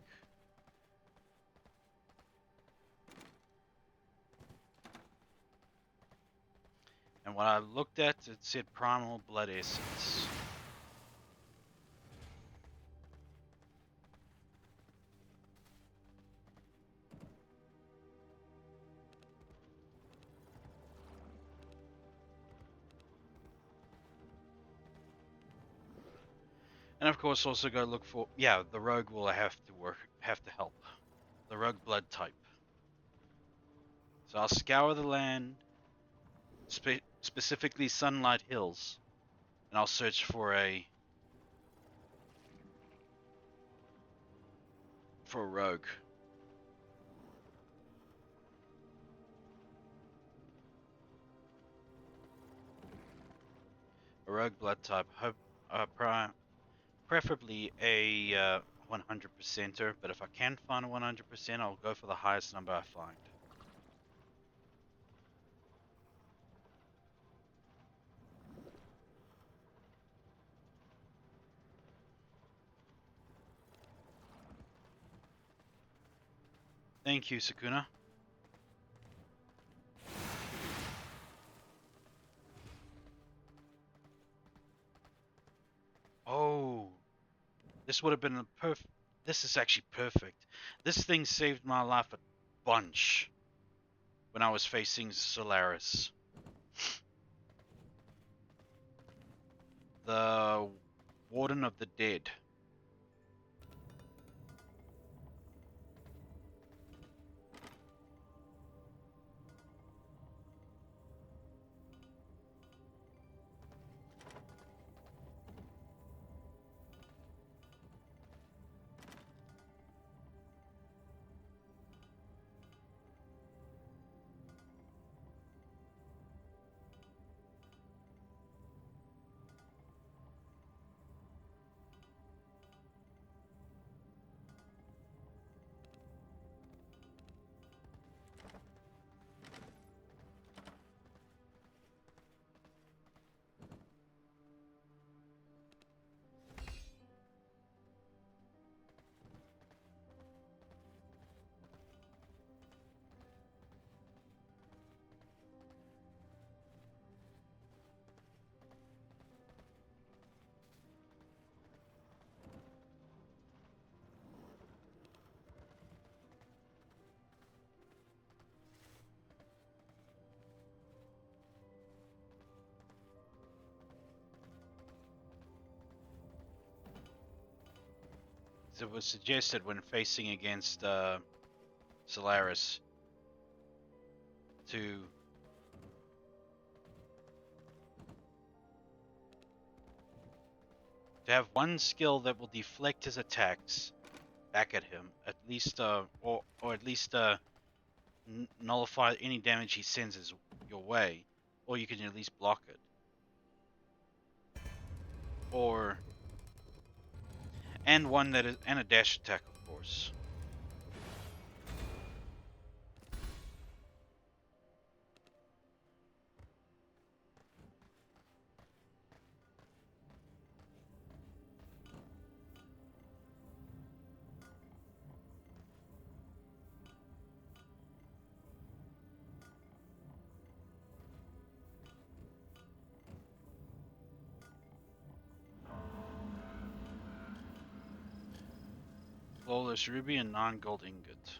And what I looked at, it said primal blood essence. And of course also go look for, yeah, the rogue will have to help. The rogue blood type. So I'll scour the land, specifically Sunlight Hills, and I'll search for a rogue. A rogue blood type. Preferably a 100%er, but if I can find a 100%, I'll go for the highest number I find. Thank you, Sakuna. Oh, this would have been a perfect. This is actually perfect. This thing saved my life a bunch when I was facing Solaris. The Warden of the Dead. So it was suggested when facing against Solaris to have one skill that will deflect his attacks back at him, at least, or at least nullify any damage he sends your way, or you can at least block it. Or and one that is and a dash attack, of course. Flawless ruby and 9 gold ingot.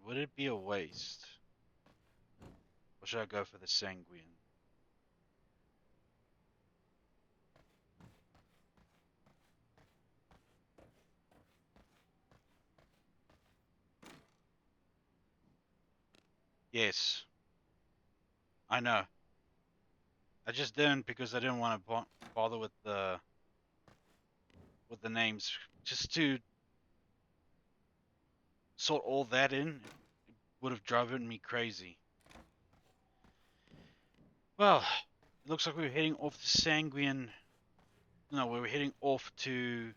Would it be a waste? Or should I go for the sanguine? Yes. I know. I just didn't because I didn't want to bother with the names. Just to sort all that in, it would have driven me crazy. Well, it looks like we're heading off to Sanguine. No, we were heading off to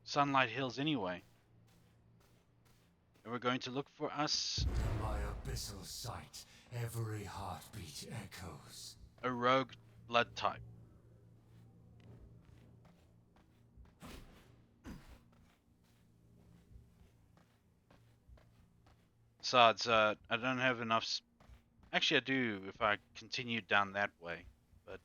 Sunlight Hills anyway. And we're going to look for us
My abyssal sight, every heartbeat echoes.
a rogue blood type. Besides, I don't have enough. Actually, I do if I continue down that way, but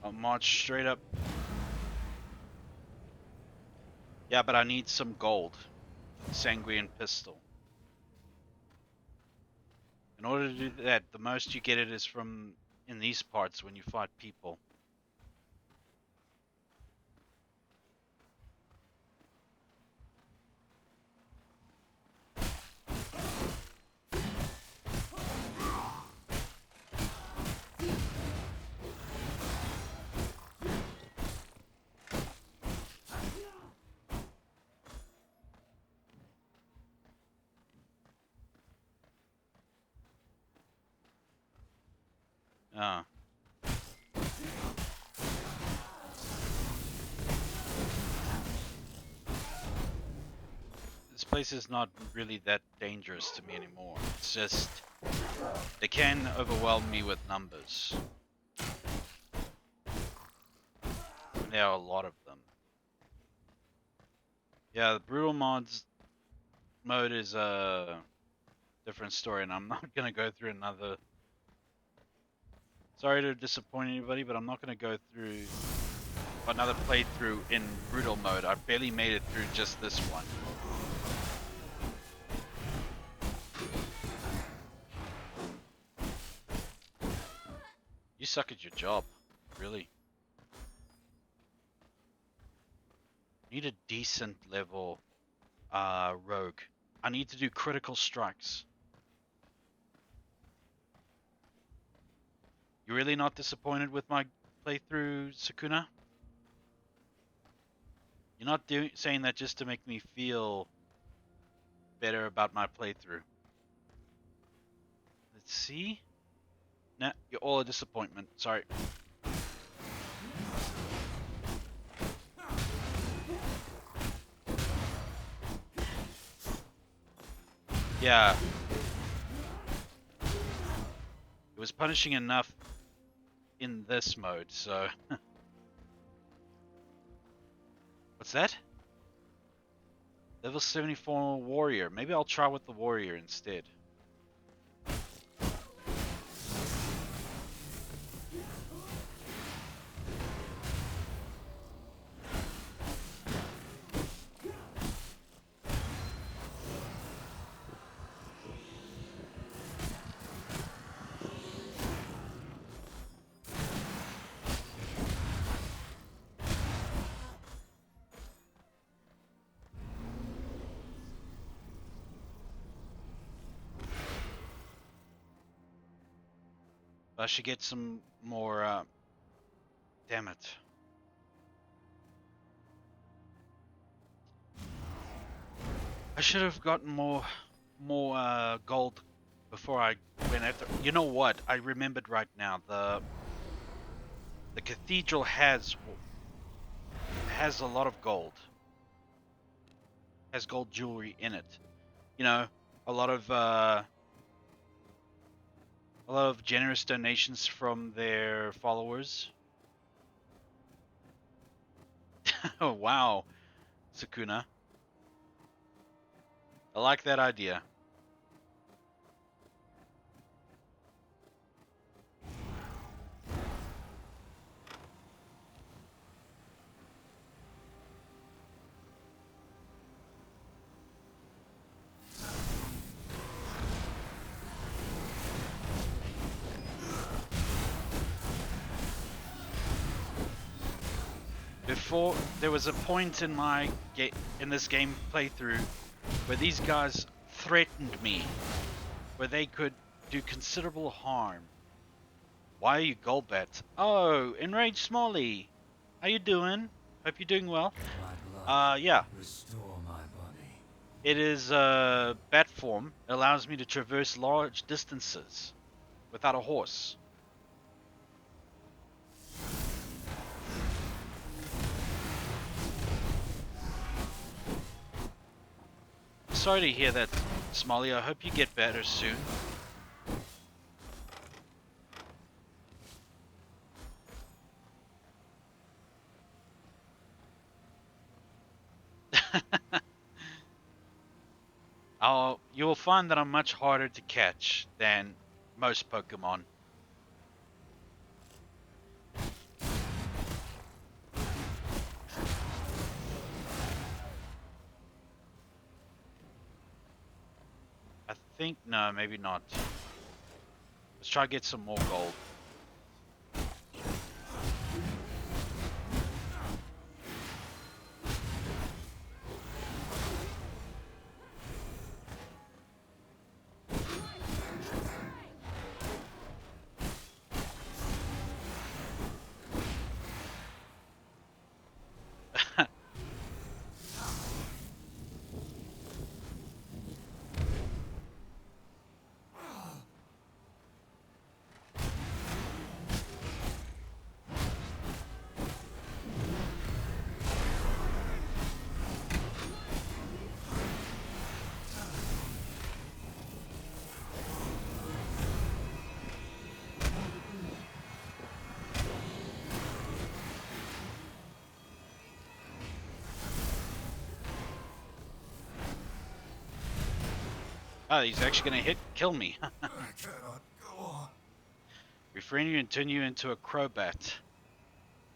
I'll march straight up. Yeah, but I need some gold. Sanguine pistol. In order to do that, the most you get it is from in these parts when you fight people. Ah. This place is not really that dangerous to me anymore. It's just they can overwhelm me with numbers. And there are a lot of them. Yeah, the brutal mode is a different story, and I'm not gonna go through another. Sorry to disappoint anybody, but I'm not gonna go through another playthrough in brutal mode. I barely made it through just this one. You suck at your job, really. Need a decent level rogue. I need to do critical strikes. You really not disappointed with my playthrough, Sukuna? You're not saying that just to make me feel better about my playthrough. Let's see. Nah, you're all a disappointment. Sorry. Yeah. It was punishing enough in this mode, so... What's that? Level 74 warrior. Maybe I'll try with the warrior instead. I should get some more, damn it. I should have gotten more gold before I went after. You know what? I remembered right now. The cathedral has a lot of gold. Has gold jewelry in it. You know, a lot of generous donations from their followers. Oh wow, Sukuna. I like that idea. Before, there was a point in this game playthrough where these guys threatened me, where they could do considerable harm. Why are you Golbat? Oh, Enraged Smalley. How you doing? Hope you're doing well. Yeah.
Restore my body.
It is bat form. It allows me to traverse large distances without a horse. Sorry to hear that, Smalley. I hope you get better soon. You'll find that I'm much harder to catch than most Pokemon. I think, no, maybe not. Let's try to get some more gold. Oh, he's actually gonna kill me.
I cannot go on.
Refrain you and turn you into a Crobat.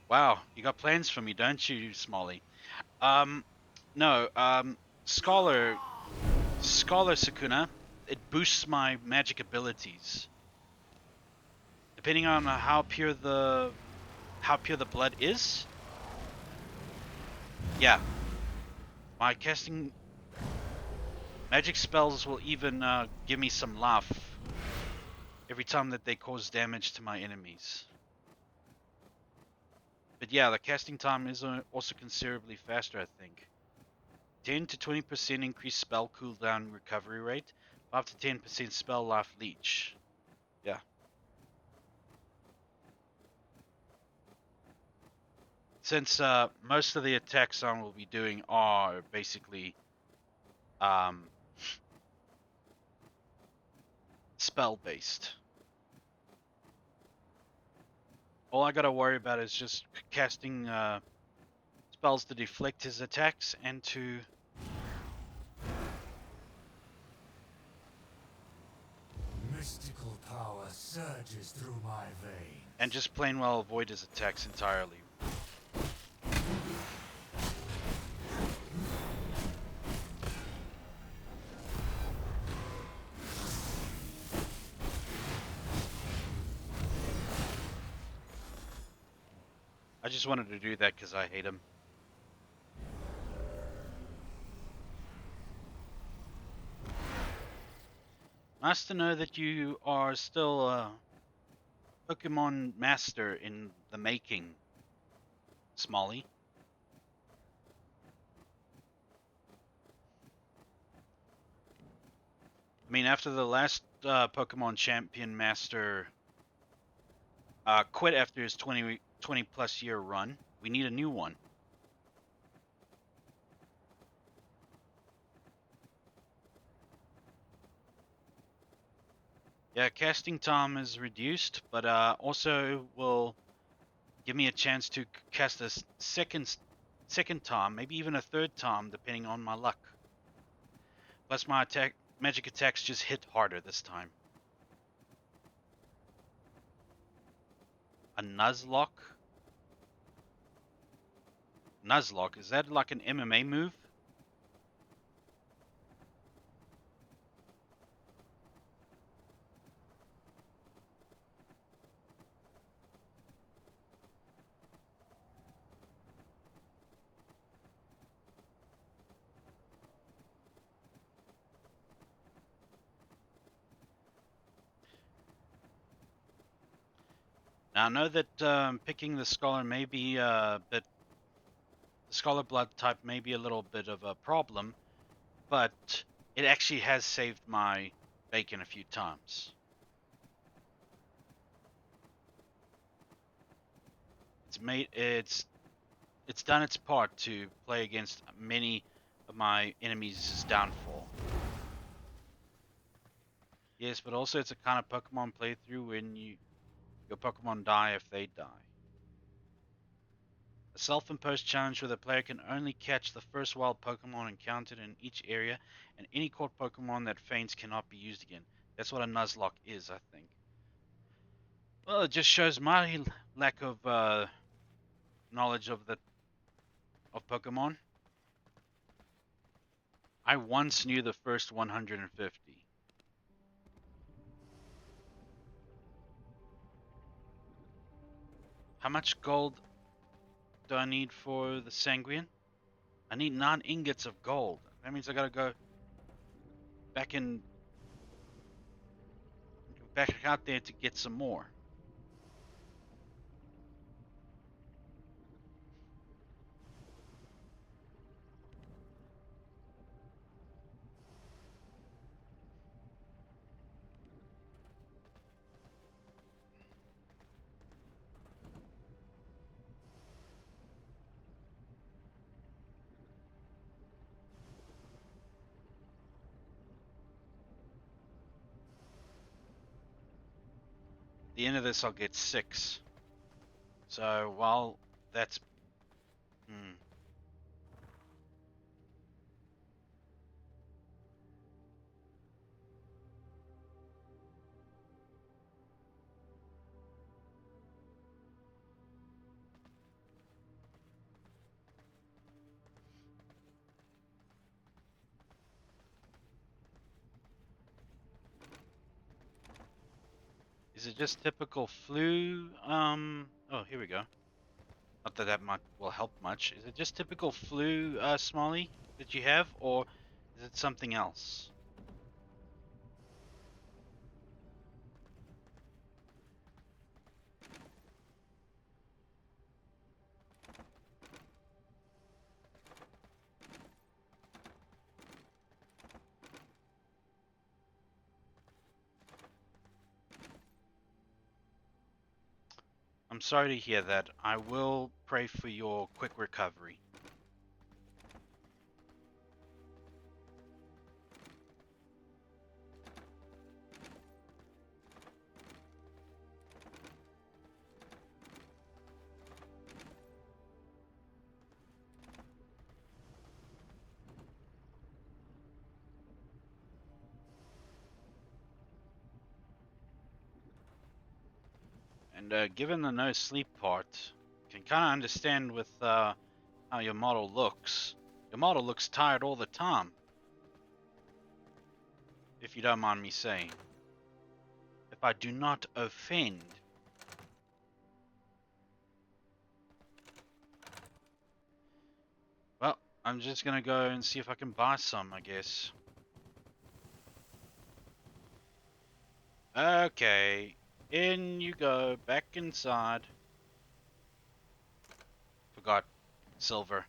Wow, you got plans for me, don't you, Smalley? No, Scholar Sukuna, it boosts my magic abilities. Depending on how pure the blood is. Yeah, My casting magic spells will even give me some life every time that they cause damage to my enemies. But yeah, the casting time is also considerably faster, I think. 10 to 20% increased spell cooldown recovery rate, 5 to 10% spell life leech. Yeah. Since most of the attacks I will be doing are basically um, spell based. All I gotta worry about is just casting spells to deflect his attacks and to
Mystical power surges through my veins.
and just plain well avoid his attacks entirely. I just wanted to do that because I hate him. Nice to know that you are still a Pokemon master in the making, Smolly. I mean, after the last Pokemon Champion Master quit after his 20 plus year run, we need a new one. Yeah, casting time is reduced, but also will give me a chance to cast a second time, maybe even a third time, depending on my luck. Plus, my magic attacks just hit harder this time. A Nuzlocke? Nuzlocke, is that like an MMA move? Now, I know that picking the Scholar may be a bit... The Scholar Blood type may be a little bit of a problem, but it actually has saved my bacon a few times. It's done its part to play against many of my enemies' downfall. Yes, but also it's a kind of Pokemon playthrough when your Pokemon die if they die. A self-imposed challenge where the player can only catch the first wild Pokemon encountered in each area, and any caught Pokemon that faints cannot be used again. That's what a Nuzlocke is, I think. Well, it just shows my lack of knowledge of Pokemon. I once knew the first 150. How much gold do I need for the Sanguine? I need 9 ingots of gold. That means I gotta go back out there to get some more. At the end of this, I'll get 6. So while that's Is it just typical flu? Oh, here we go. Not that that might will help much. Is it just typical flu, Smalley, that you have, or is it something else? I'm sorry to hear that. I will pray for your quick recovery. And given the no sleep part, can kind of understand with how your model looks. Your model looks tired all the time, if you don't mind me saying. If I do not offend. Well, I'm just gonna go and see if I can buy some, I guess. Okay, in you go, back inside. Forgot silver.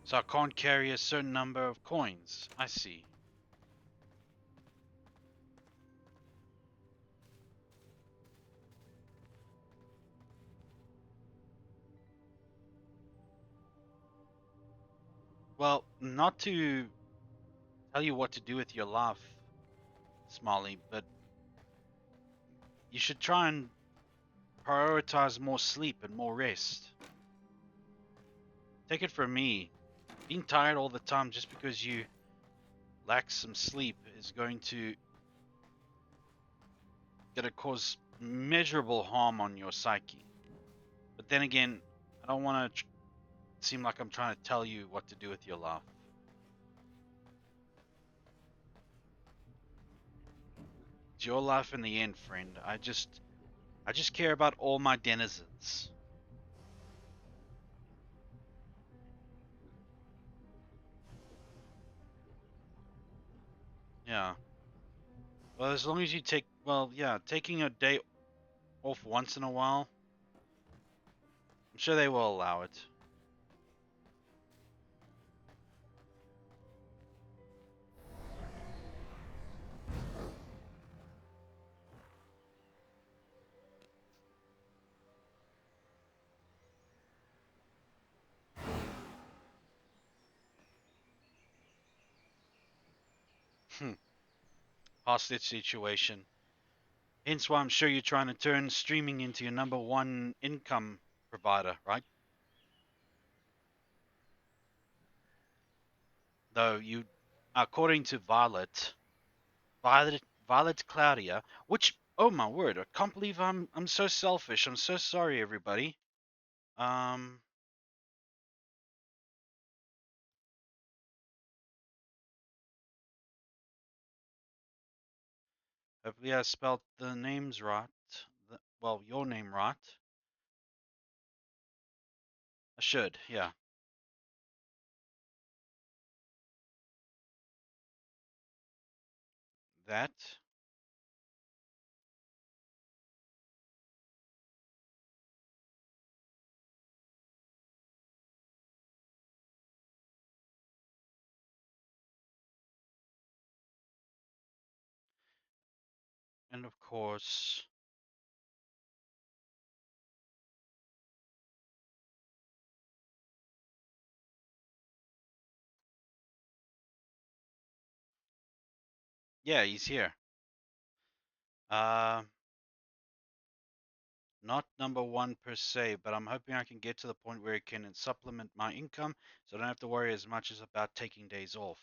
So I can't carry a certain number of coins. I see. Well, not to tell you what to do with your life, Smalley, but you should try and prioritize more sleep and more rest. Take it from me, being tired all the time just because you lack some sleep is going to cause measurable harm on your psyche. But then again, I don't want to seem like I'm trying to tell you what to do with your life. It's your life in the end, friend. I just care about all my denizens. Yeah. Well, as long as you take, well, yeah, taking a day off once in a while, I'm sure they will allow it. Hmm. Hostage situation. Hence why I'm sure you're trying to turn streaming into your number one income provider, right? Though you, according to Violet Claudia, which, oh my word, I can't believe I'm so selfish. I'm so sorry, everybody. Um, Hopefully I spelled the names right. Well, your name right. I should, yeah. That, and of course, yeah, he's here. Uh, Not number one per se, but I'm hoping I can get to the point where it can supplement my income so I don't have to worry as much as about taking days off.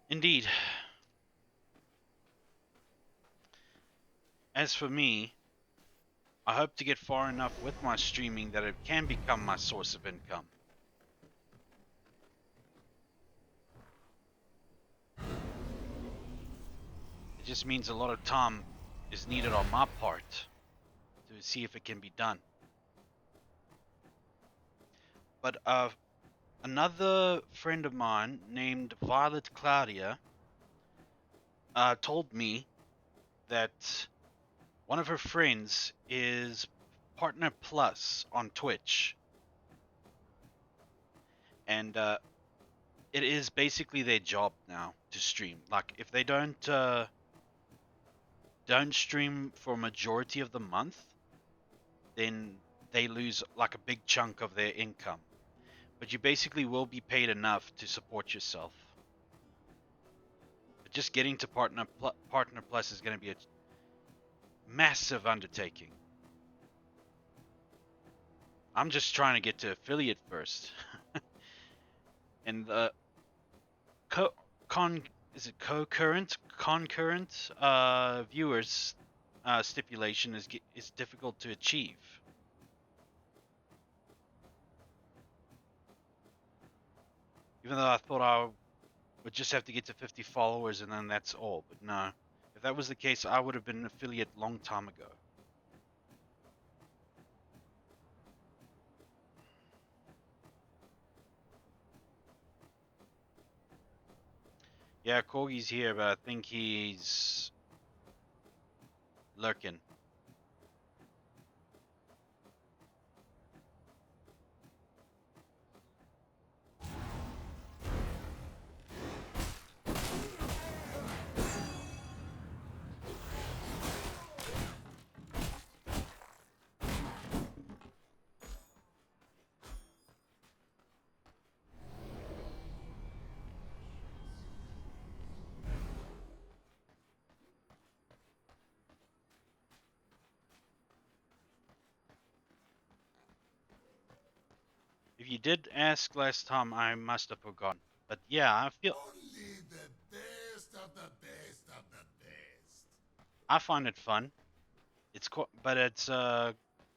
Indeed. As for me, I hope to get far enough with my streaming that it can become my source of income. It just means a lot of time is needed on my part to see if it can be done. But another friend of mine named Violet Claudia told me that one of her friends is Partner Plus on Twitch. And it is basically their job now to stream. Like if they don't stream for a majority of the month, then they lose like a big chunk of their income. But you basically will be paid enough to support yourself. But just getting to Partner Plus is going to be a massive undertaking. I'm just trying to get to affiliate first. And the concurrent viewers stipulation is difficult to achieve. Even though I thought I would just have to get to 50 followers and then that's all, but no. If that was the case, I would have been an affiliate long time ago. Yeah, Corgi's here, but I think he's lurking. If you did ask last time, I must have forgotten. But yeah, I feel
Only the best of the best of the best.
I find it fun. But it's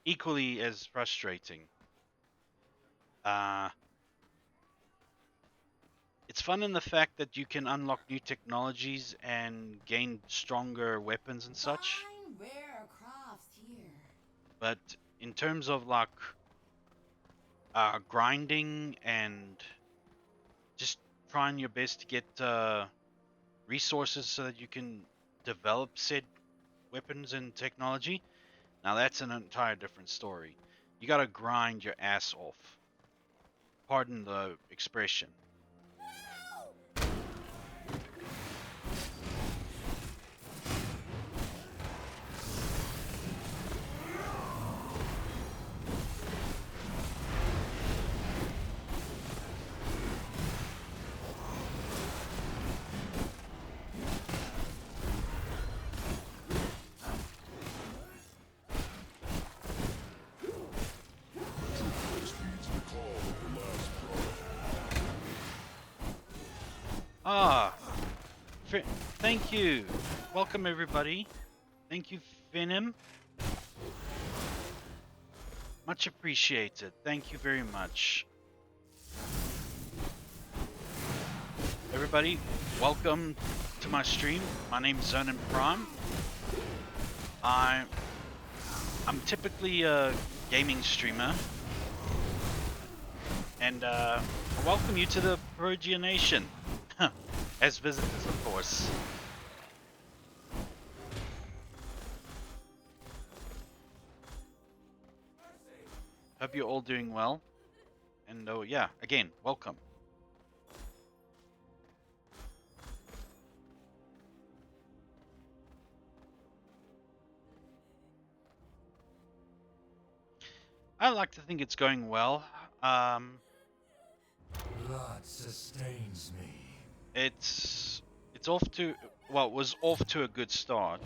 equally as frustrating. It's fun in the fact that you can unlock new technologies and gain stronger weapons and such.
Fine, rare crafts here.
But in terms of like grinding and just trying your best to get resources so that you can develop said weapons and technology, now that's an entire different story. You gotta grind your ass off. Pardon the expression. Ah, thank you. Welcome everybody. Thank you, Venom. Much appreciated. Thank you very much. Everybody, welcome to my stream. My name is Zonin Prime. I'm typically a gaming streamer. And I welcome you to the Perugia Nation. As visitors, of course. Hope you're all doing well. And oh yeah, again, welcome. I like to think it's going well.
Blood sustains me.
It's off to, well, it was off to a good start.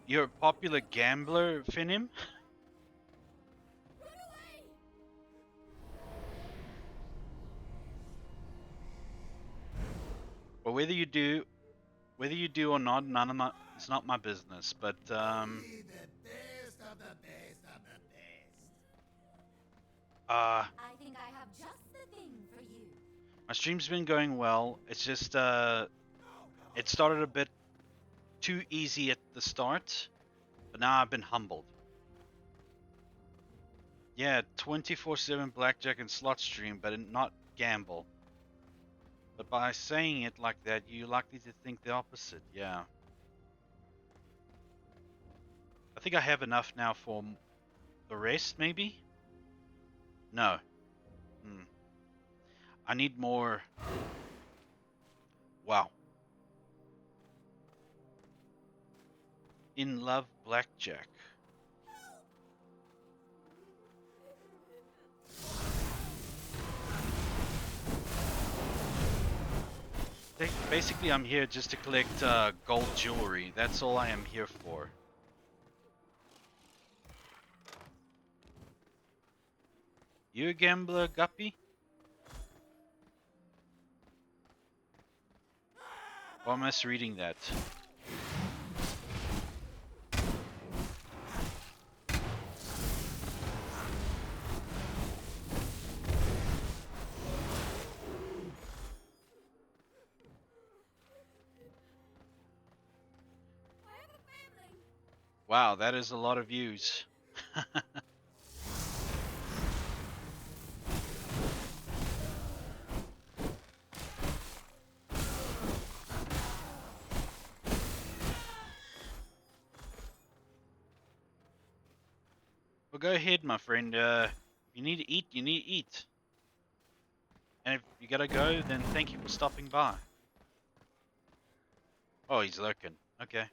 You're a popular gambler, Finim? whether you do or not, none of my it's not my business. But
Be the best of the best of the best.
I think I have just the thing for you.
my stream's been going well. It's just it started a bit too easy at the start, but now I've been humbled. Yeah, 24/7 blackjack and slot stream, but not gamble. But by saying it like that, you're likely to think the opposite. Yeah. I think I have enough now for the rest, maybe? No. I need more. Wow. In Love Blackjack. Basically, I'm here just to collect gold jewelry. That's all I am here for. You a gambler, Guppy? Or am I misreading that? Wow, that is a lot of views. Well, go ahead, my friend. If you need to eat, you need to eat. And if you gotta go, then thank you for stopping by. Oh, he's lurking. Okay.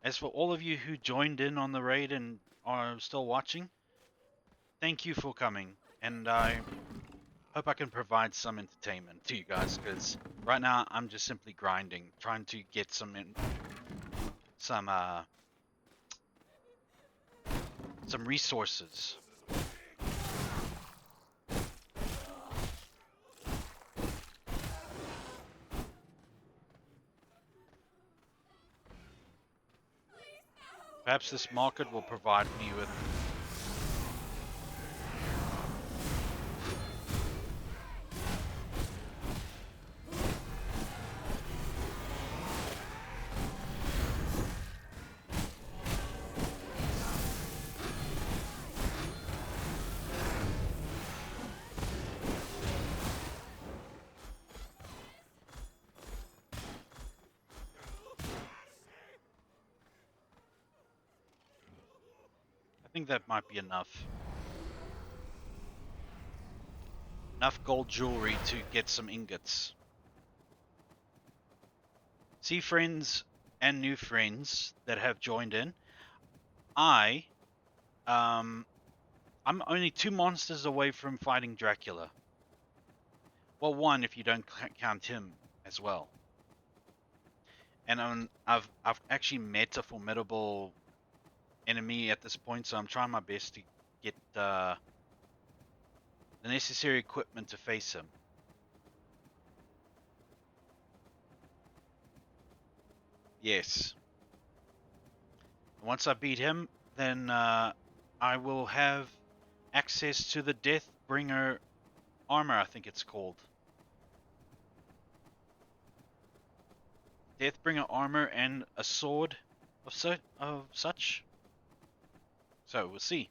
As for all of you who joined in on the raid and are still watching, thank you for coming. And I hope I can provide some entertainment to you guys, because right now I'm just simply grinding, trying to get some resources. Perhaps this market will provide me with I think that might be enough. Enough gold jewelry to get some ingots. See, friends and new friends that have joined in, I'm only 2 monsters away from fighting Dracula. Well, 1 if you don't count him as well. And I've actually met a formidable enemy at this point, so I'm trying my best to get the necessary equipment to face him. Yes. Once I beat him, then I will have access to the Deathbringer armor, I think it's called. Deathbringer armor and a sword of such. So we'll see.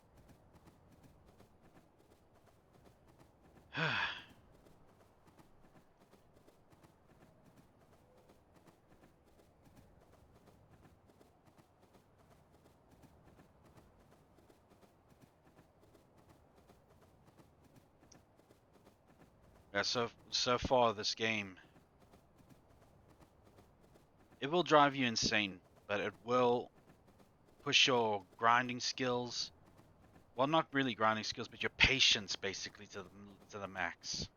Yeah, so far this game, it will drive you insane, but it will push your grinding skills. Well, not really grinding skills, but your patience basically to the max.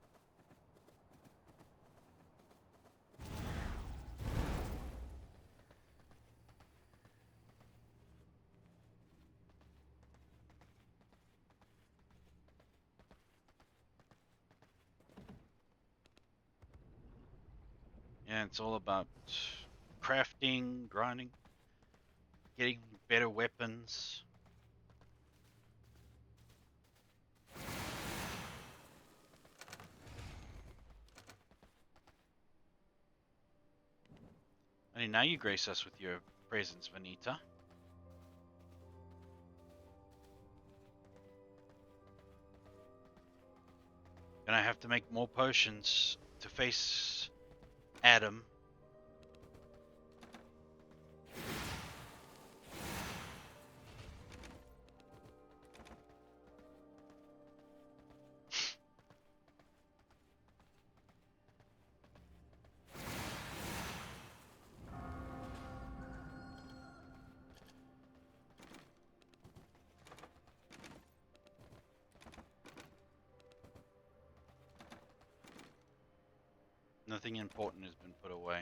Yeah, it's all about crafting, grinding, getting better weapons. I mean, now you grace us with your presence, Vanita. And I have to make more potions to face Adam. Nothing important has been put away.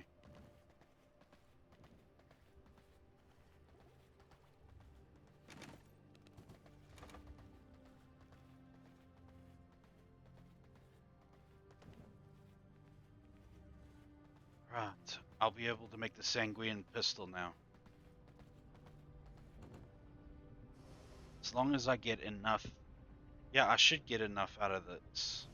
Right, I'll be able to make the Sanguine pistol now. As long as I get enough. Yeah, I should get enough out of this.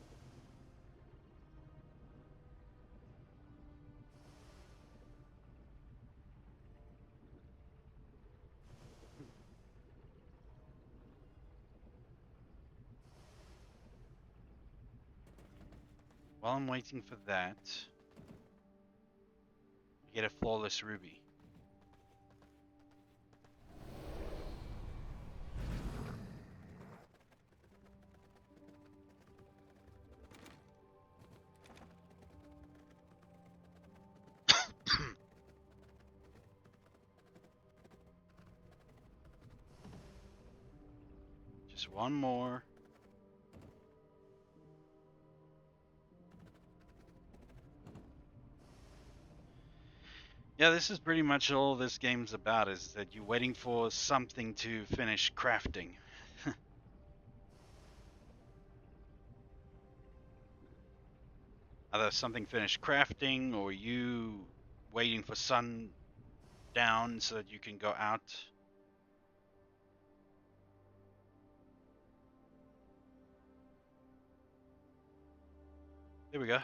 While I'm waiting for that, I get a flawless ruby. Just one more. Yeah, this is pretty much all this game's about, is that you're waiting for something to finish crafting. Either something finished crafting, or you waiting for sun down so that you can go out. There we go.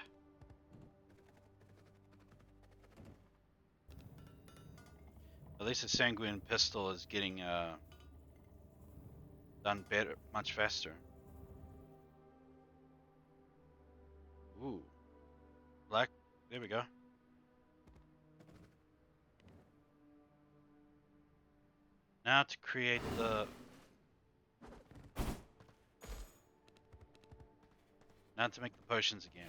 At least the Sanguine pistol is getting done better, much faster. Ooh. Black. There we go. Now to create the... Now to make the potions again.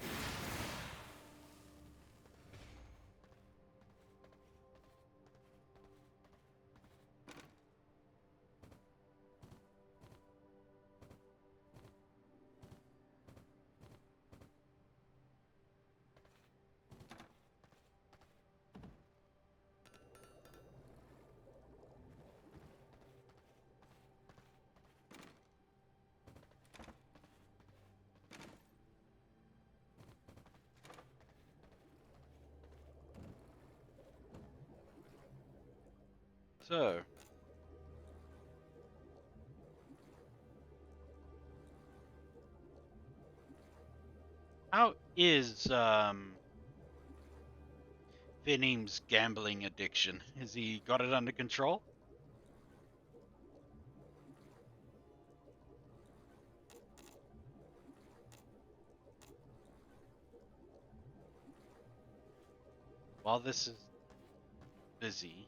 So, how is Vinim's gambling addiction? Has he got it under control? While this is busy,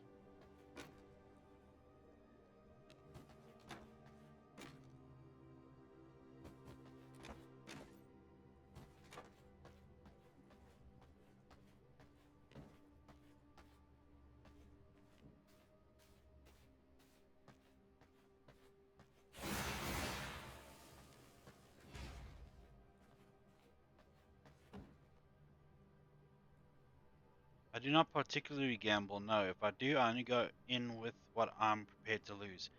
I do not particularly gamble, no. If I do, I only go in with what I'm prepared to lose.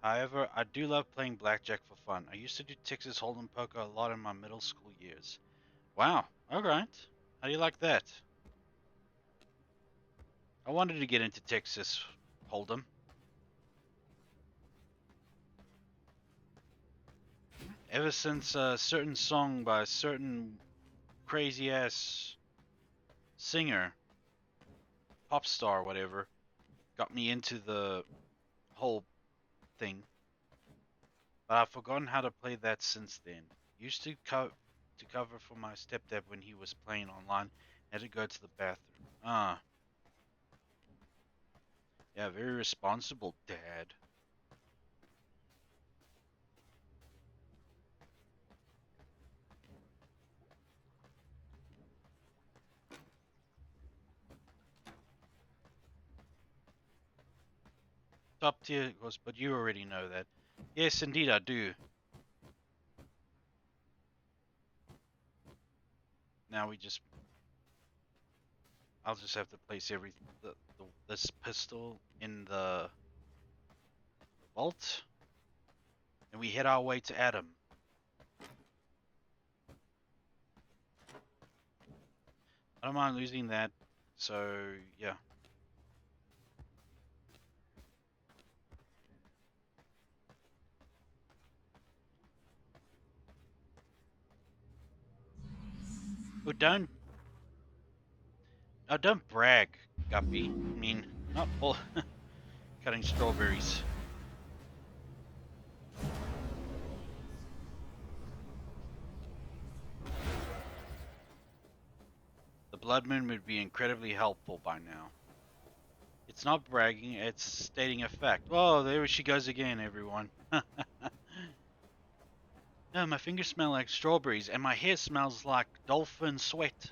However, I do love playing blackjack for fun. I used to do Texas Hold'em poker a lot in my middle school years. Wow, alright. How do you like that? I wanted to get into Texas Hold'em. Ever since a certain song by a certain crazy ass singer, pop star, whatever, got me into the whole thing. But I've forgotten how to play that since then. Used to cover for my stepdad when he was playing online. Had to go to the bathroom. Ah. Yeah, very responsible dad. Top tier, of course, but you already know that. Yes, indeed, I do. Now I'll just have to place this pistol in the vault, and we head our way to Adam. I don't mind losing that, so yeah. Oh, don't brag, Guppy. I mean, not all cutting strawberries. The blood moon would be incredibly helpful by now. It's not bragging, it's stating a fact. Oh, there she goes again, everyone. No, my fingers smell like strawberries, and my hair smells like dolphin sweat.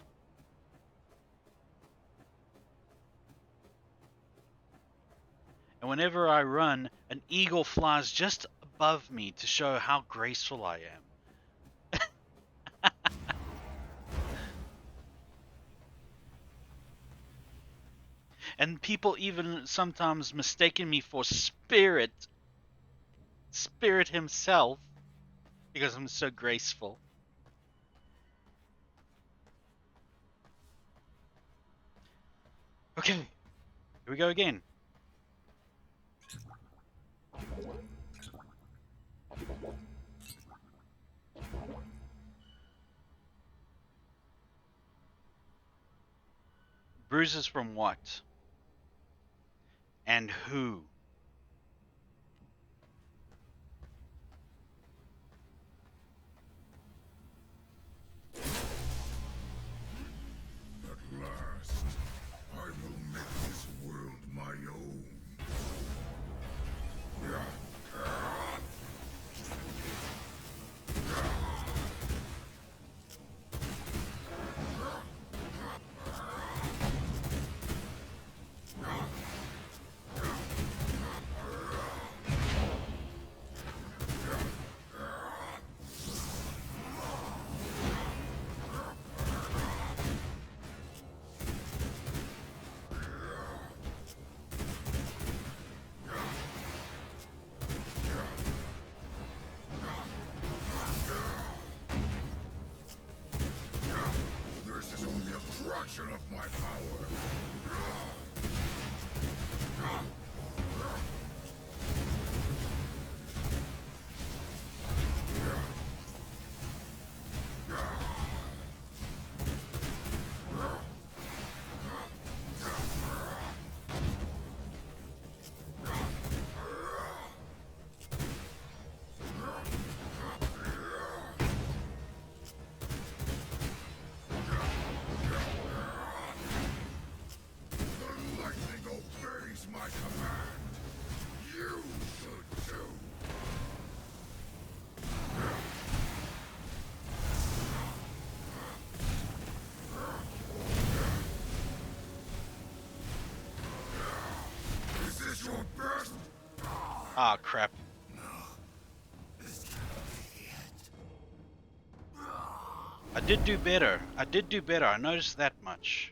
And whenever I run, an eagle flies just above me to show how graceful I am. And people even sometimes mistaken me for Spirit himself, because I'm so graceful. Okay, here we go again. Bruises from what? And who?
At last, I will make this world my own. This is only a fraction of my power. The lightning obeys my command. You should too. Is this your best?
Ah, crap. I did do better. I noticed that much.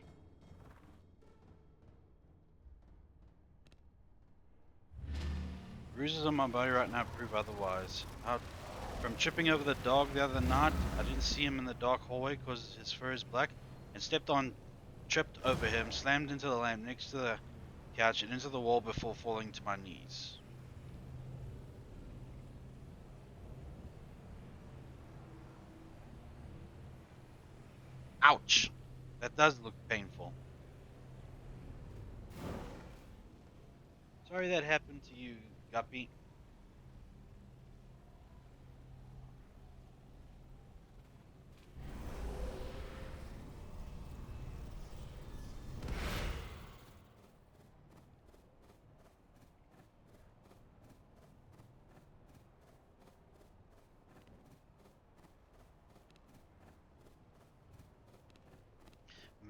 Bruises on my body right now prove otherwise. From tripping over the dog the other night, I didn't see him in the dark hallway because his fur is black, and tripped over him, slammed into the lamp next to the Couch it into the wall before falling to my knees. Ouch! That does look painful. Sorry that happened to you, Guppy.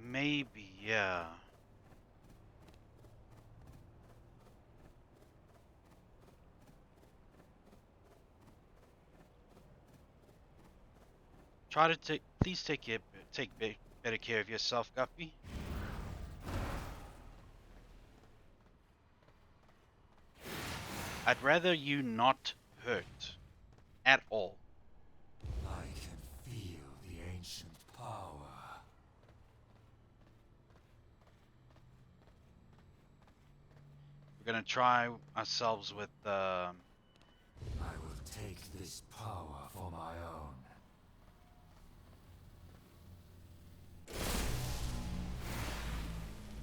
Maybe, yeah. Try to please take better care of yourself, Guppy. I'd rather you not hurt at all.
I can feel the ancient power.
We're gonna try ourselves with
I will take this power for my own.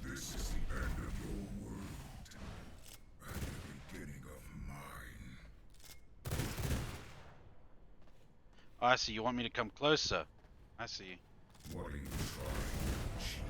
This is the end of your world, and the beginning of mine.
Oh, I see. You want me to come closer? I see.
What are you trying to achieve?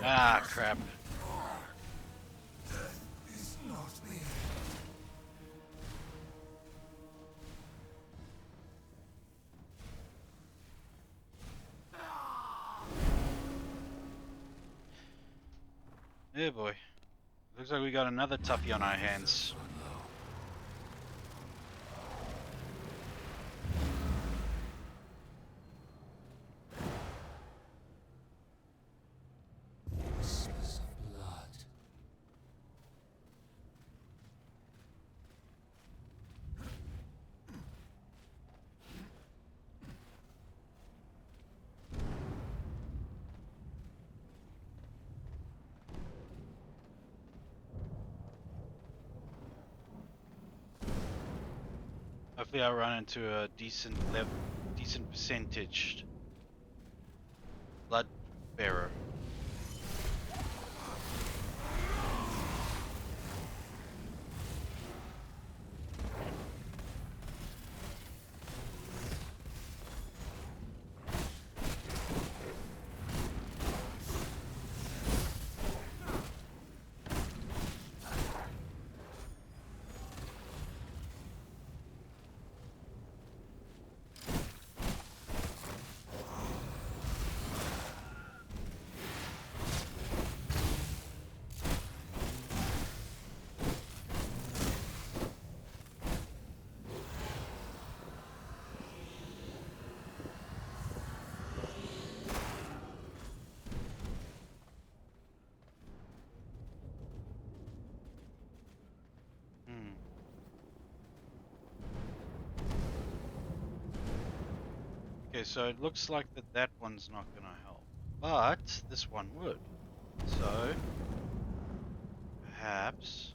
Ah, crap.
It's not me.
Yeah, boy. Looks like we got another toughie on our hands.
Whispers of blood.
Hopefully I run into a decent percentage blood bearer. Okay, so it looks like that one's not gonna help, but this one would. So perhaps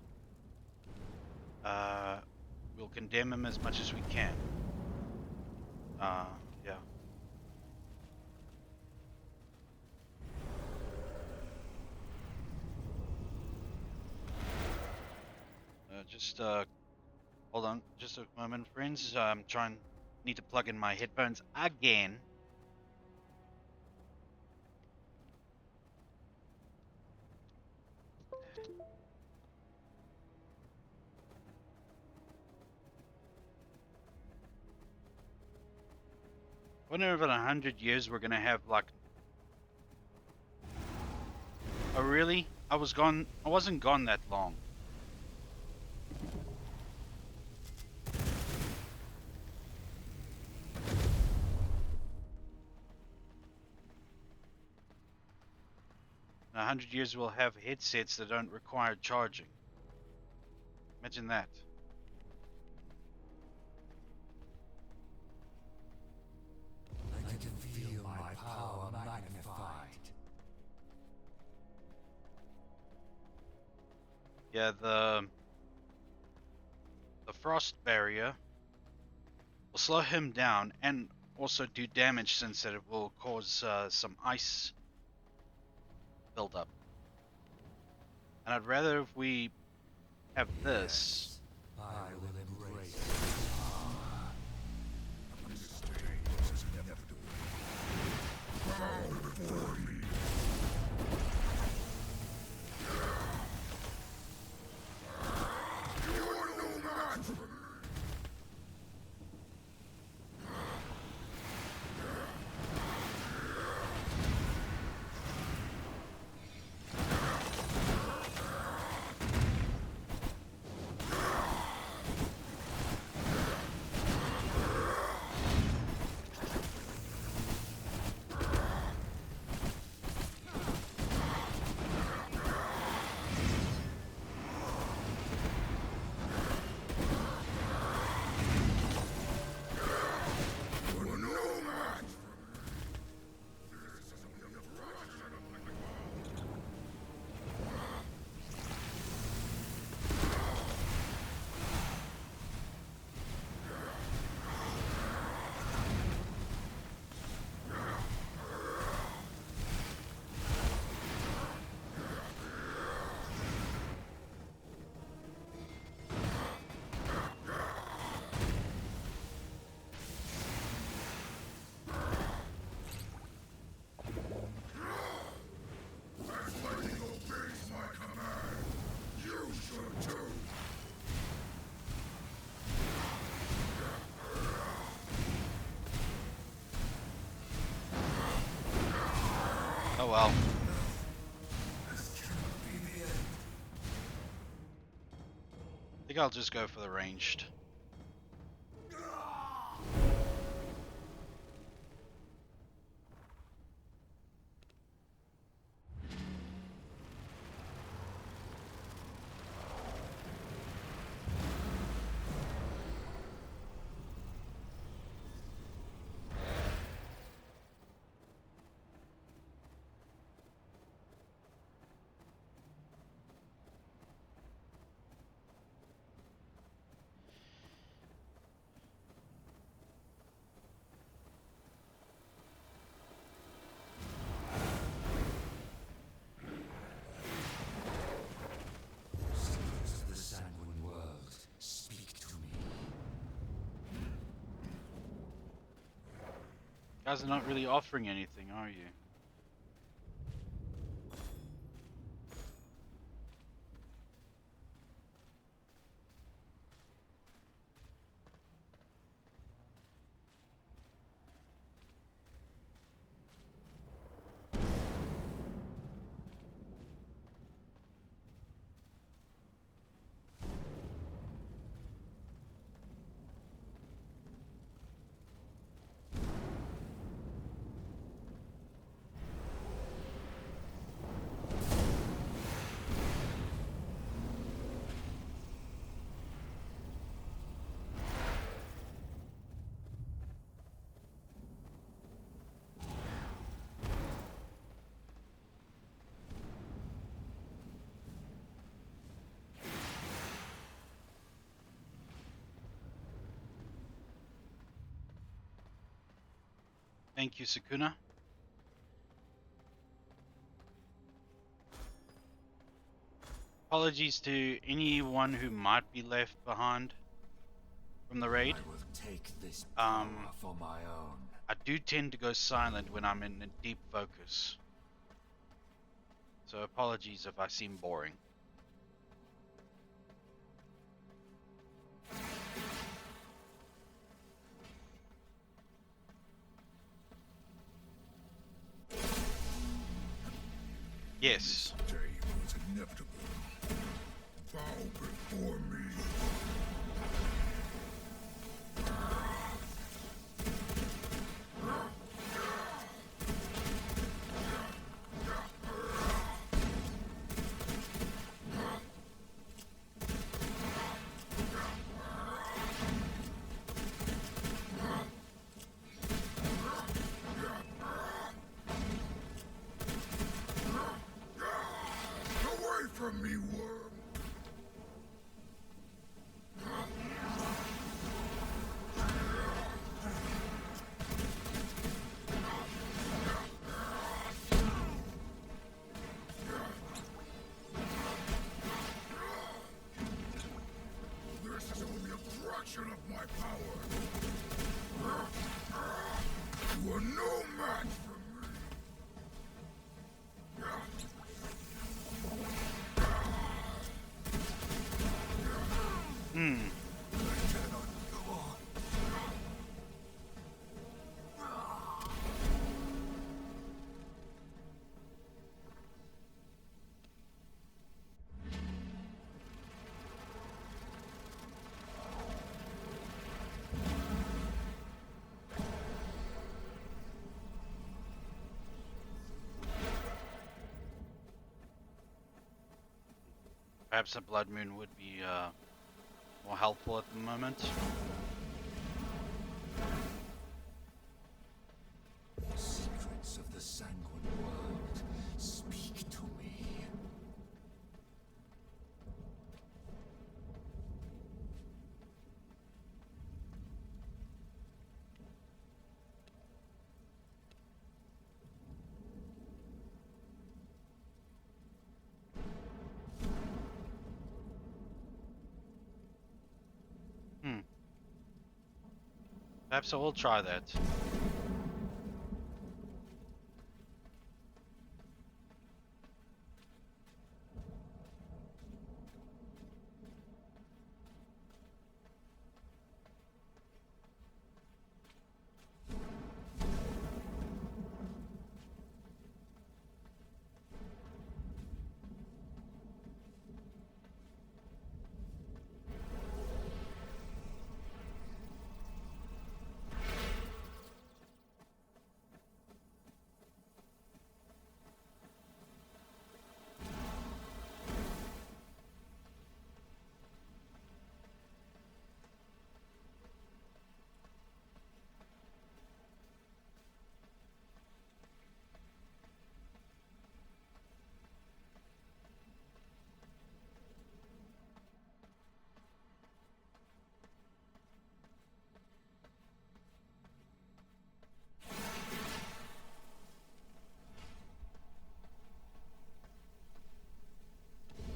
we'll condemn him as much as we can. Yeah. Just hold on, just a moment, friends. Need to plug in my headphones again. Wonder if in 100 years we're gonna have like. Oh really? I was gone. I wasn't gone that long. In 100 years we'll have headsets that don't require charging. Imagine that.
I can feel my power magnified.
Yeah, the frost barrier will slow him down and also do damage since it will cause some ice buildup. And I'd rather if we have this.
I will embrace power. This stage is inevitable. Bow before me. You are no match for me. You are no match for me. There is only a fraction of my power. As lightning obeys my command, you should too.
Oh well.
This cannot be the end.
I think I'll just go for the ranged.
Secrets of the sanguine world, speak to me.
Guys are not really offering anything, are you? Thank you, Sakuna. Apologies to anyone who might be left behind from the raid.
I will take this power for my own.
I do tend to go silent when I'm in a deep focus. So apologies if I seem boring. Yes.
This day was inevitable. Bow before me. Away from me, worm! This is only a fraction of my power. You are no match for me.
Hmm.
I cannot go on.
Perhaps a blood moon would be more helpful at the moment.
Secrets of the Sanguine world, speak to me.
Perhaps I will try that.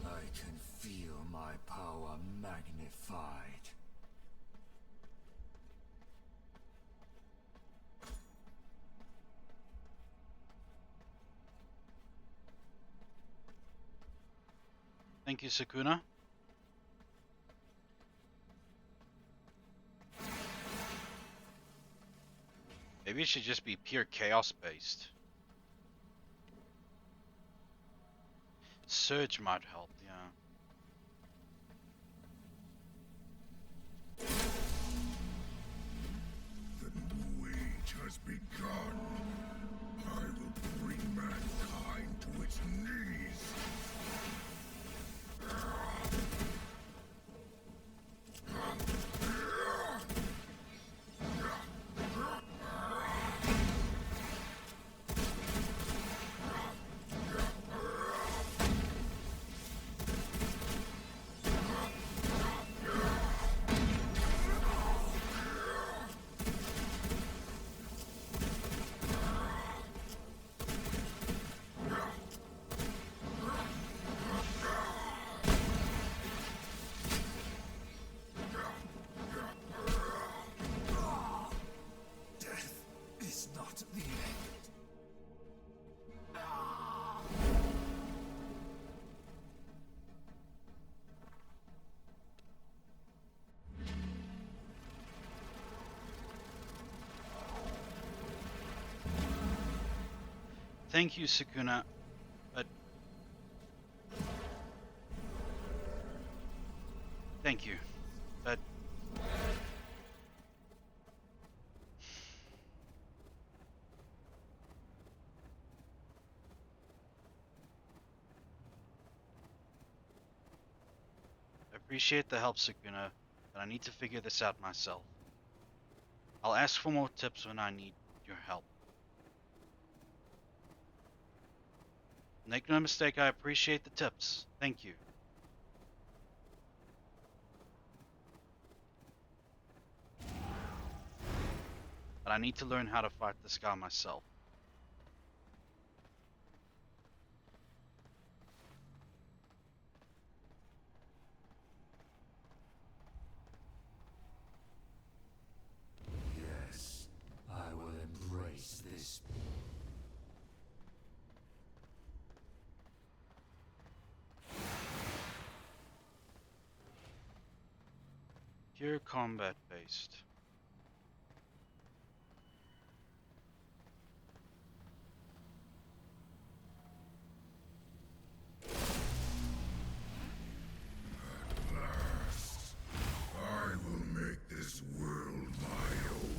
I can feel my power magnified.
Thank you, Sakuna. Maybe it should just be pure chaos based. Surge might help, yeah.
The new age has begun. I will bring mankind to its knees.
Thank you, Sukuna. But thank you. But I appreciate the help, Sukuna, but I need to figure this out myself. I'll ask for more tips when I need your help. Make no mistake, I appreciate the tips. Thank you. But I need to learn how to fight this guy myself.
Yes, I will embrace this.
Pure combat based.
Last, I will make this world my own.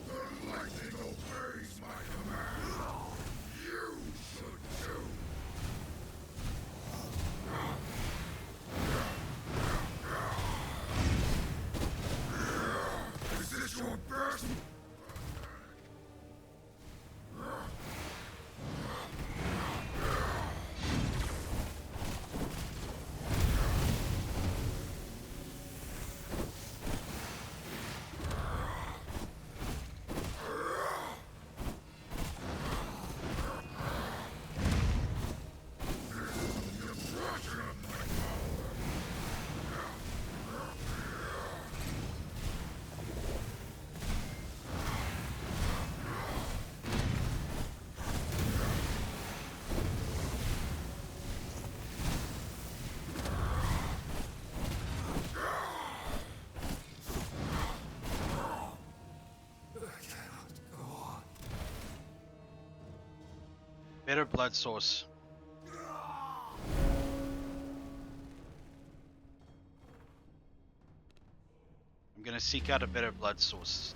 The lightning obeys my command. You should too. Is this your best? The impression of my power.
Better blood source. I'm gonna seek out a better blood source.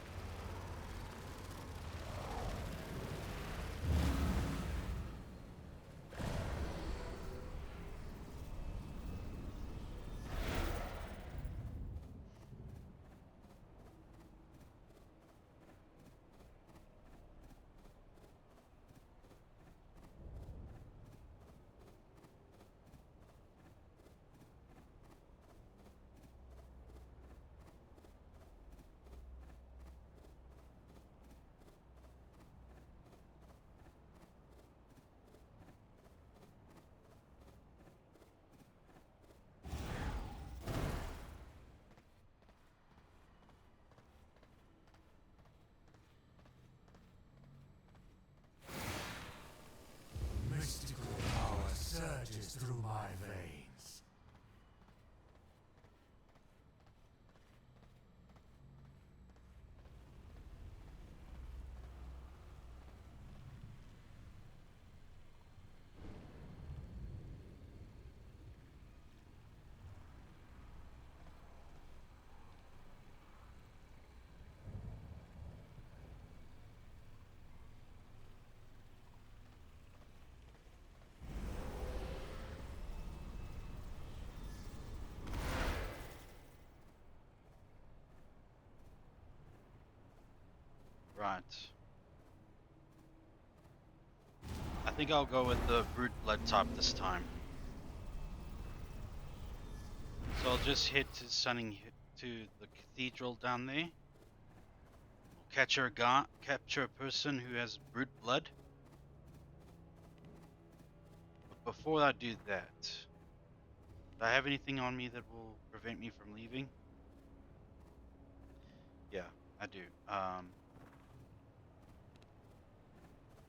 Mystical power surges through my veins.
Right. I think I'll go with the brute blood type this time. So I'll just head to to the cathedral down there. Capture a person who has brute blood. But before I do that, Do I have anything on me that will prevent me from leaving? Yeah, I do.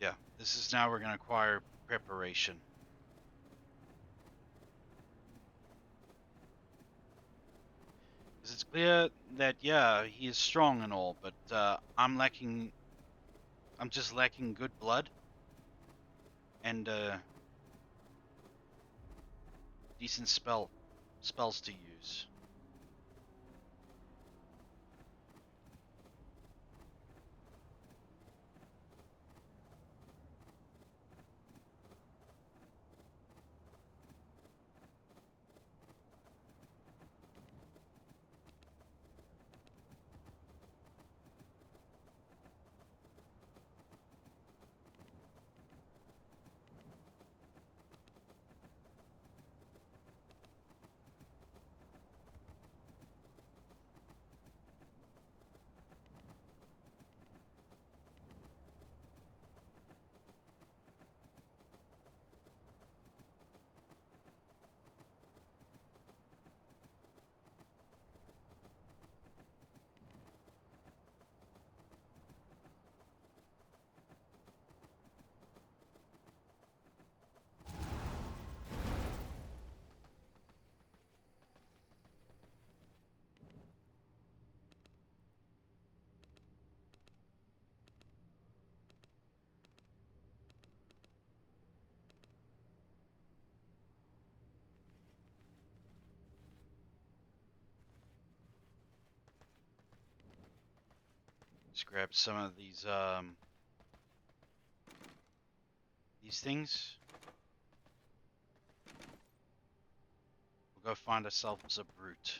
Yeah, this is now we're going to acquire preparation. Because it's clear that, yeah, he is strong and all, but I'm just lacking good blood and decent spells to use. Just grab some of these things. We'll go find ourselves a brute.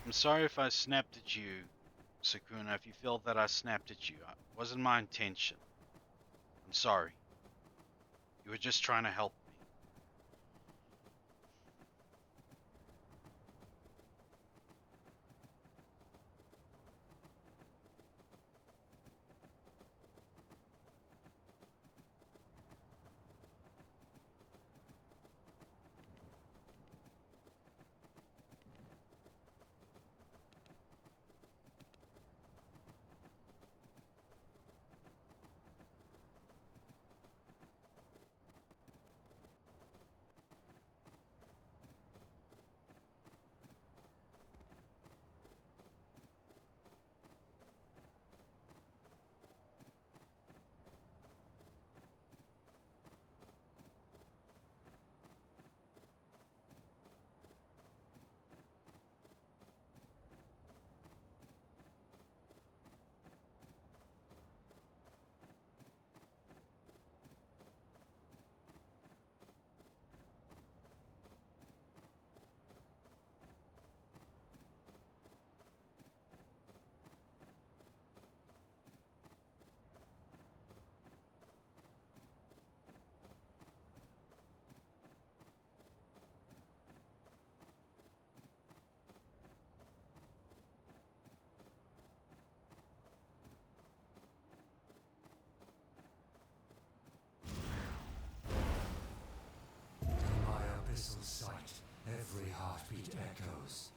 I'm sorry if I snapped at you, Sakuna, if you feel that I snapped at you. It wasn't my intention. I'm sorry. You were just trying to help me.
In my abyssal sight, every heartbeat echoes.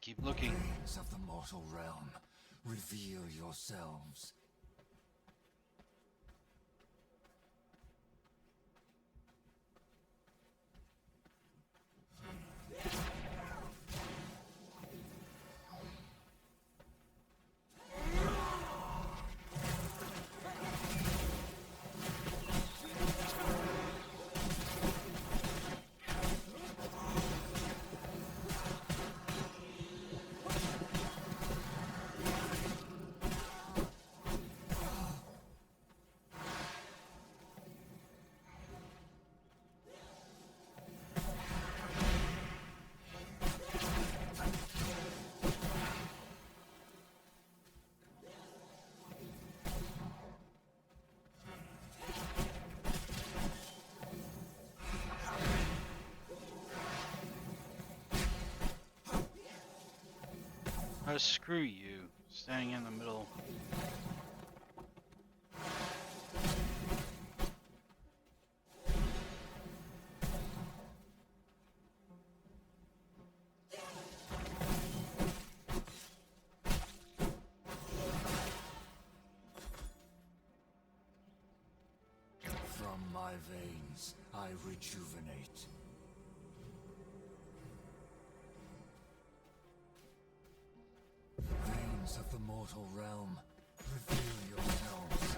keep looking.
Veins of the mortal realm, reveal yourselves.
Oh, screw you. Standing in the middle.
From my veins, I rejuvenate. Veins of the mortal realm, reveal yourselves.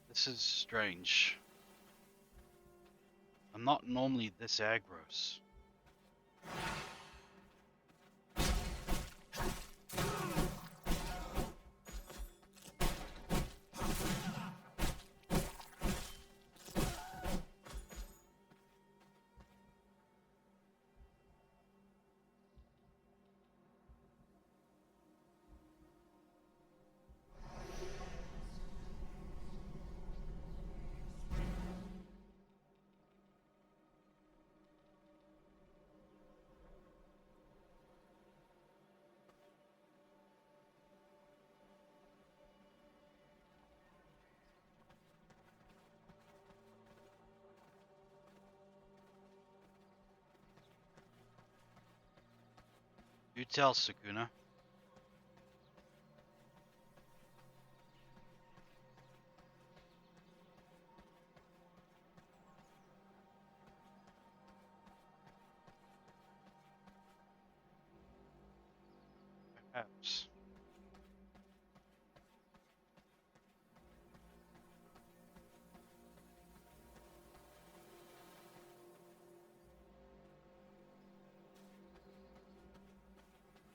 This is strange. I'm not normally this aggros. You tell, Sukuna. Perhaps.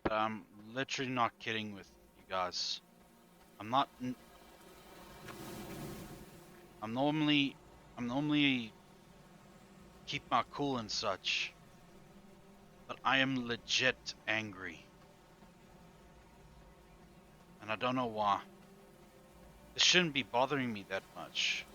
But I'm literally not kidding with you guys. I'm not. I'm normally keep my cool and such, but I am legit angry, and I don't know why. This shouldn't be bothering me that much.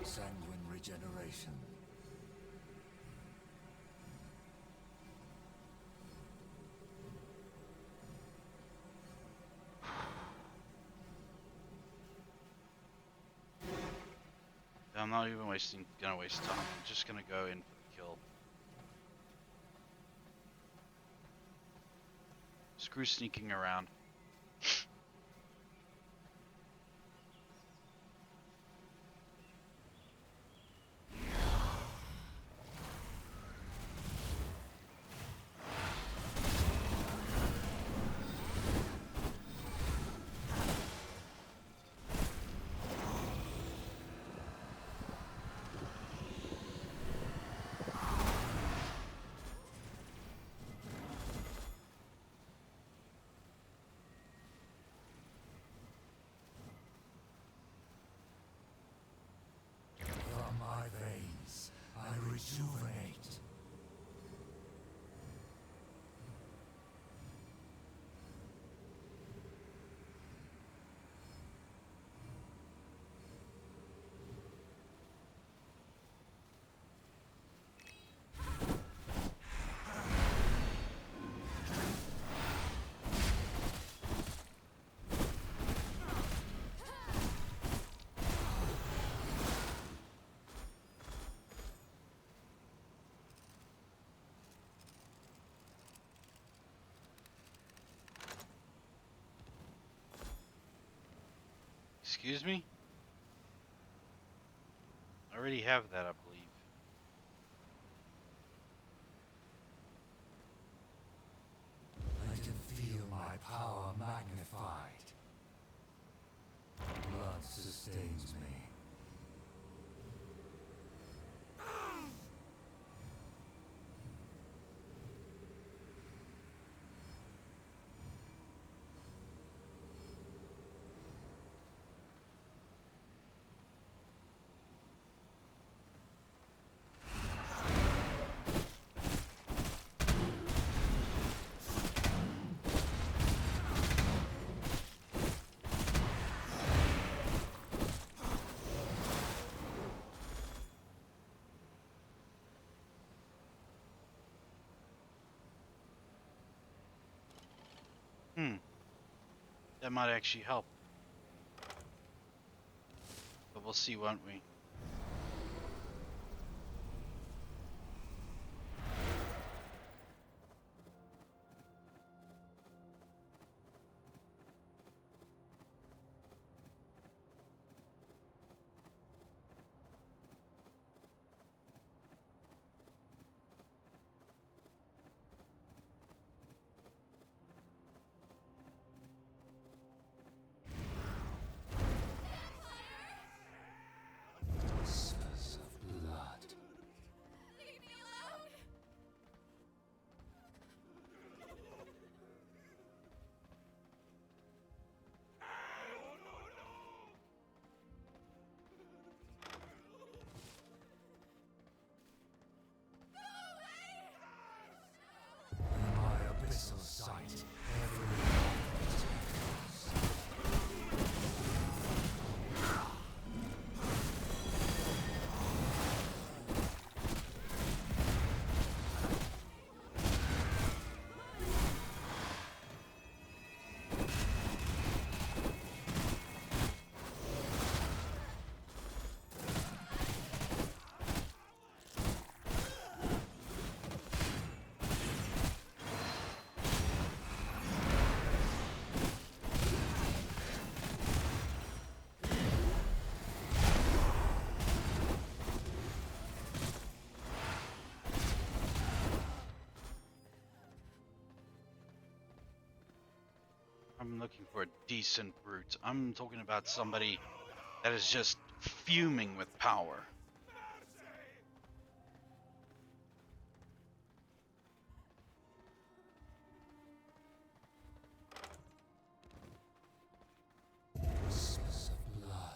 Sanguine regeneration.
I'm not even gonna waste time. I'm just gonna go in for the kill. Screw sneaking around. Excuse me? I already have that, I believe.
I can feel my power magnified. Blood sustains me.
That might actually help. But we'll see, won't we?
Whispers of blood.
Leave me alone!
In my abyssal sight, every life is
I'm looking for a decent brute. I'm talking about somebody that is just fuming with power.
whispers of blood.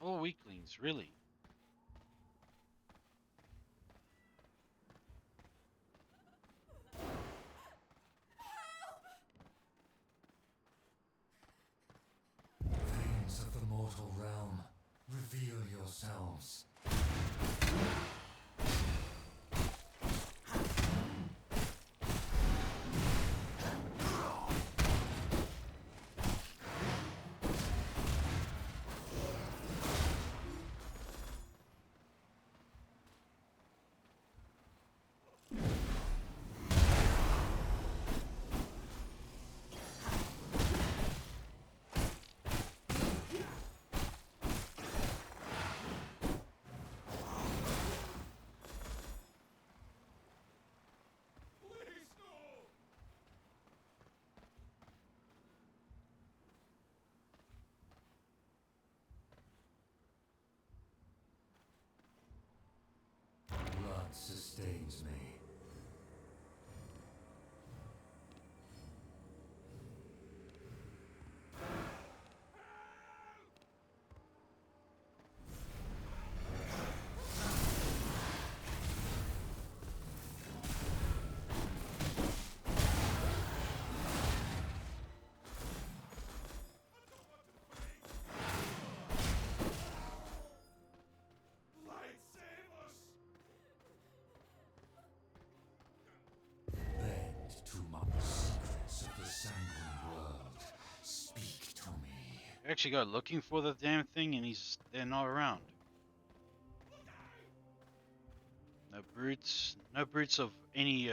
Oh, weaklings, really?
Veins of the mortal realm, reveal yourselves. Blood sustains me. Bend to my secrets of the sanguine world. Speak to me.
I actually go looking for the damn thing and they're not around. No brutes, no brutes of any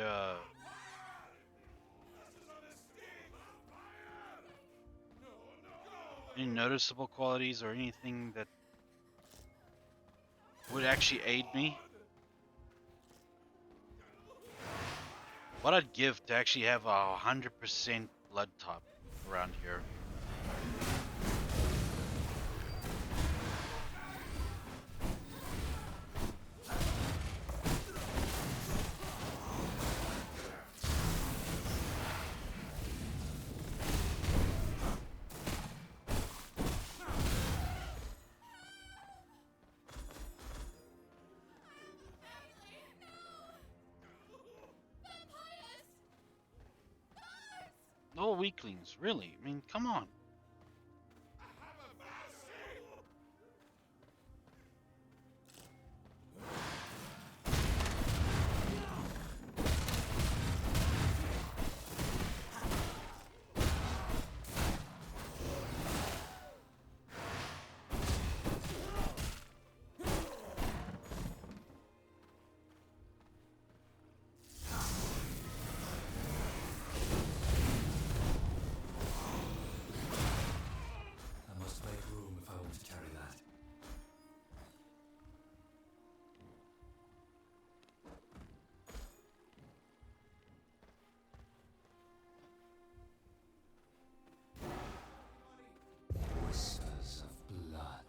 noticeable qualities or anything that would actually aid me. What I'd give to actually have a 100% blood type around here. No weaklings, really? I mean, come on.
I must make room if I want to carry that. Whispers of blood.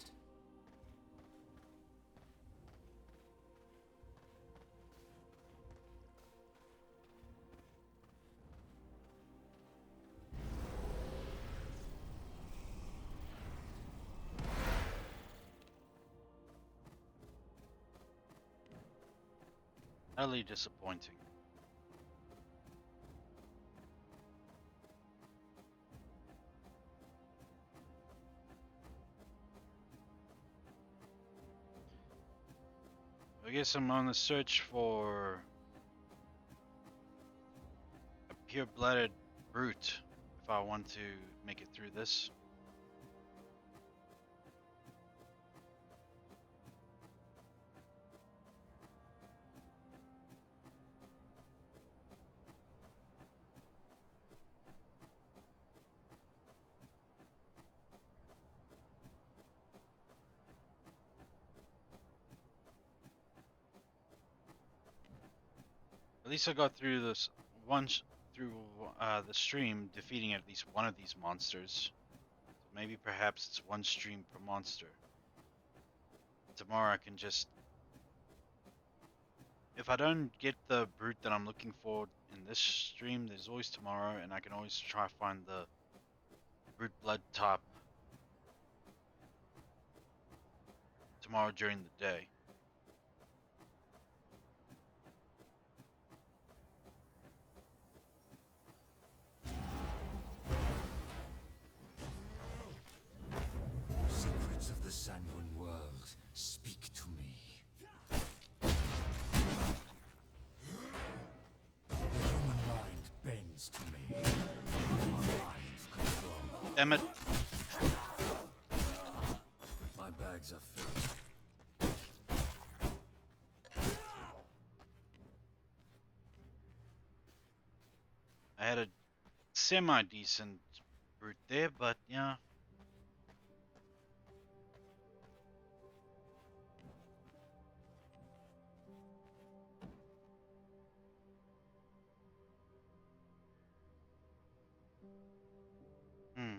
Utterly disappointing. I guess I'm on the search for a pure-blooded brute if I want to make it through this. At least I got through this through the stream, defeating at least one of these monsters. So maybe perhaps it's one stream per monster. Tomorrow I can just, if I don't get the brute that I'm looking for in this stream, there's always tomorrow, and I can always try to find the brute blood type tomorrow during the day.
Secrets of the Sanguine world, speak to me. The human mind bends to me. My mind controls.
Damn it.
My bags are filled.
I had a semi-decent route there, but yeah. Hmm.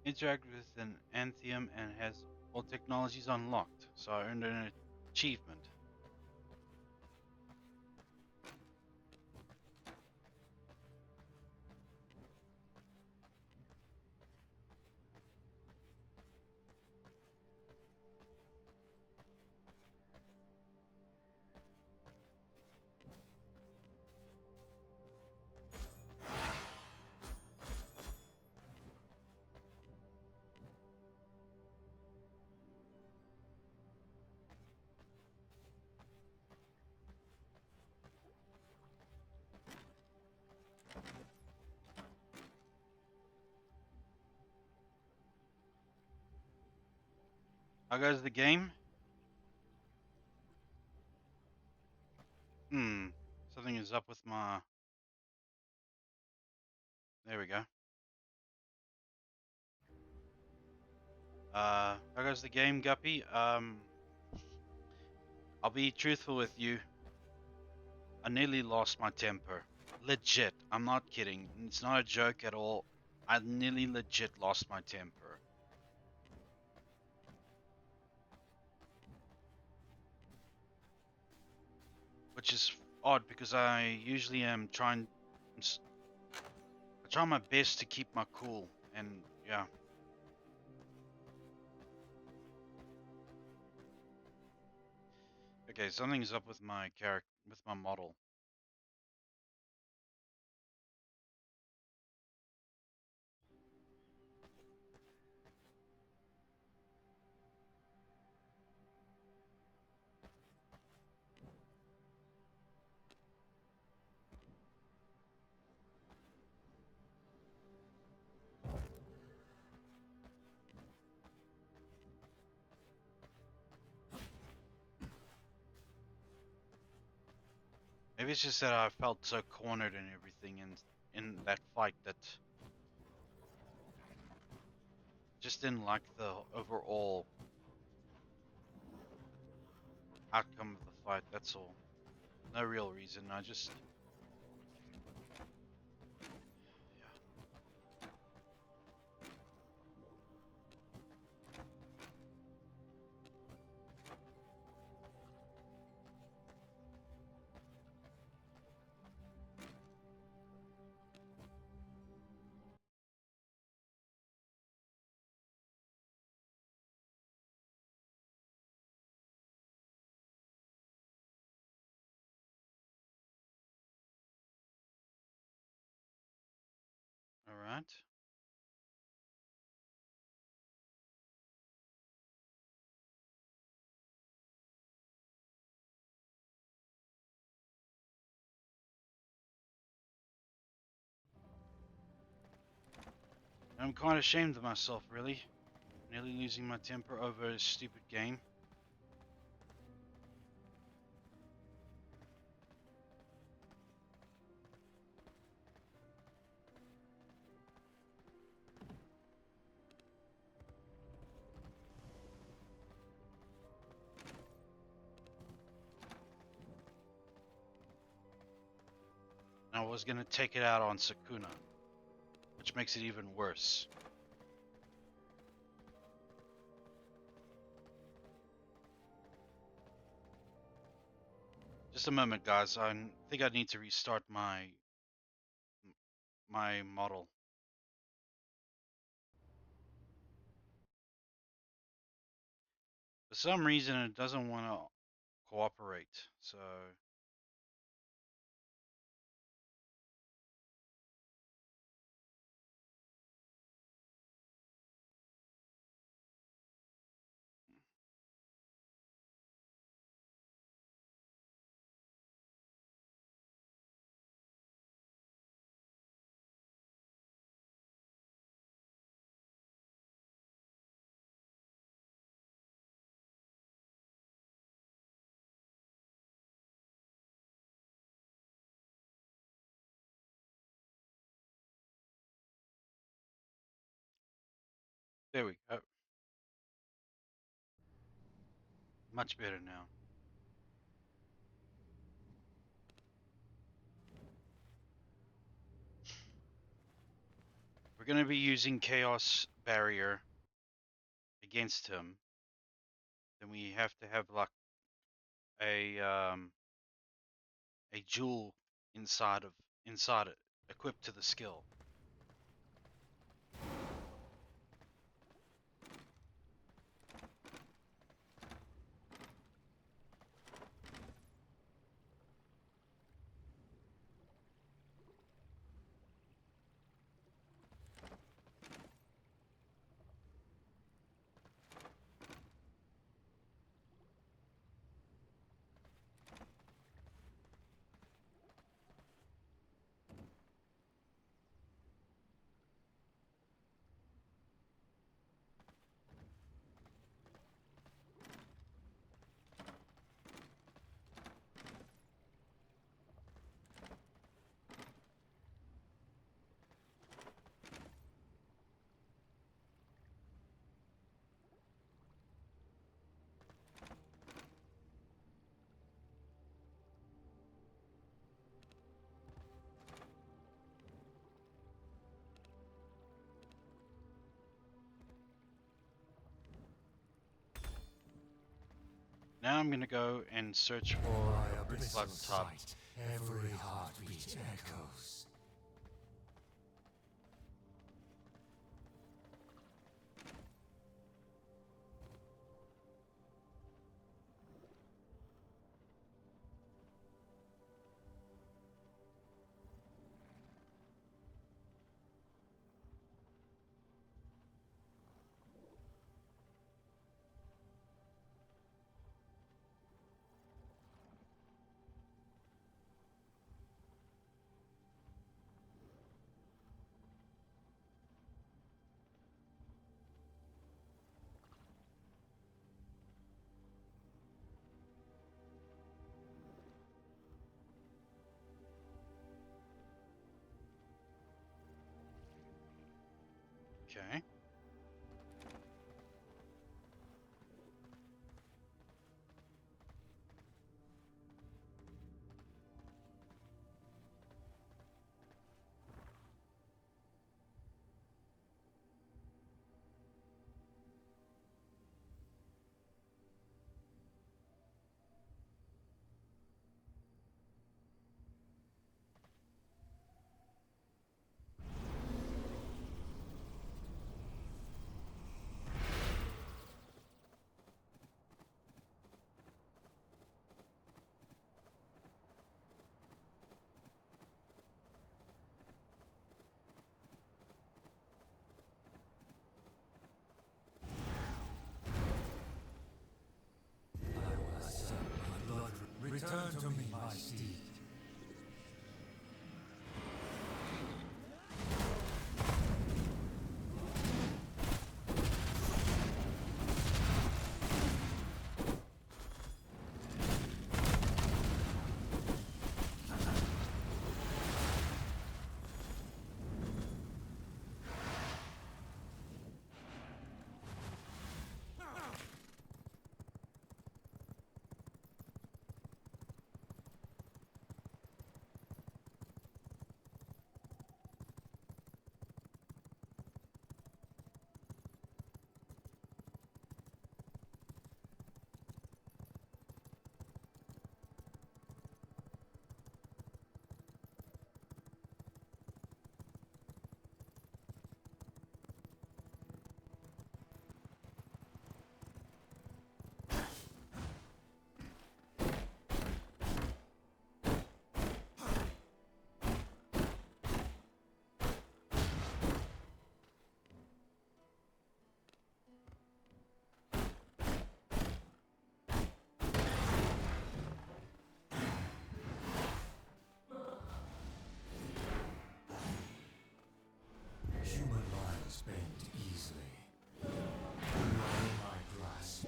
Interact with an Anthium and has all technologies unlocked, so I earned an achievement. How goes the game? Something is up with my... There we go. How goes the game, Guppy? I'll be truthful with you. I nearly lost my temper. Legit. I'm not kidding. It's not a joke at all. I nearly legit lost my temper. Which is odd because I usually am trying... I try my best to keep my cool, and yeah. Okay, something's up with my character, with my model. Maybe it's just that I felt so cornered and everything in that fight that just didn't like the overall outcome of the fight, that's all. No real reason, I just... Alright. I'm quite ashamed of myself, really. Nearly losing my temper over a stupid game. And I was gonna take it out on Sukuna, which makes it even worse. Just a moment, guys. I think I need to restart my model. For some reason, it doesn't want to cooperate. So there we go. Much better now. We're going to be using Chaos Barrier against him. Then we have to have like a jewel inside it equipped to the skill. Now I'm gonna go and search for
My
a
abyssal
blood tub.
sight, every heartbeat echoes.
Okay.
I will accept my blood. Return to me, my steed. powers bend easily. You are in my grasp.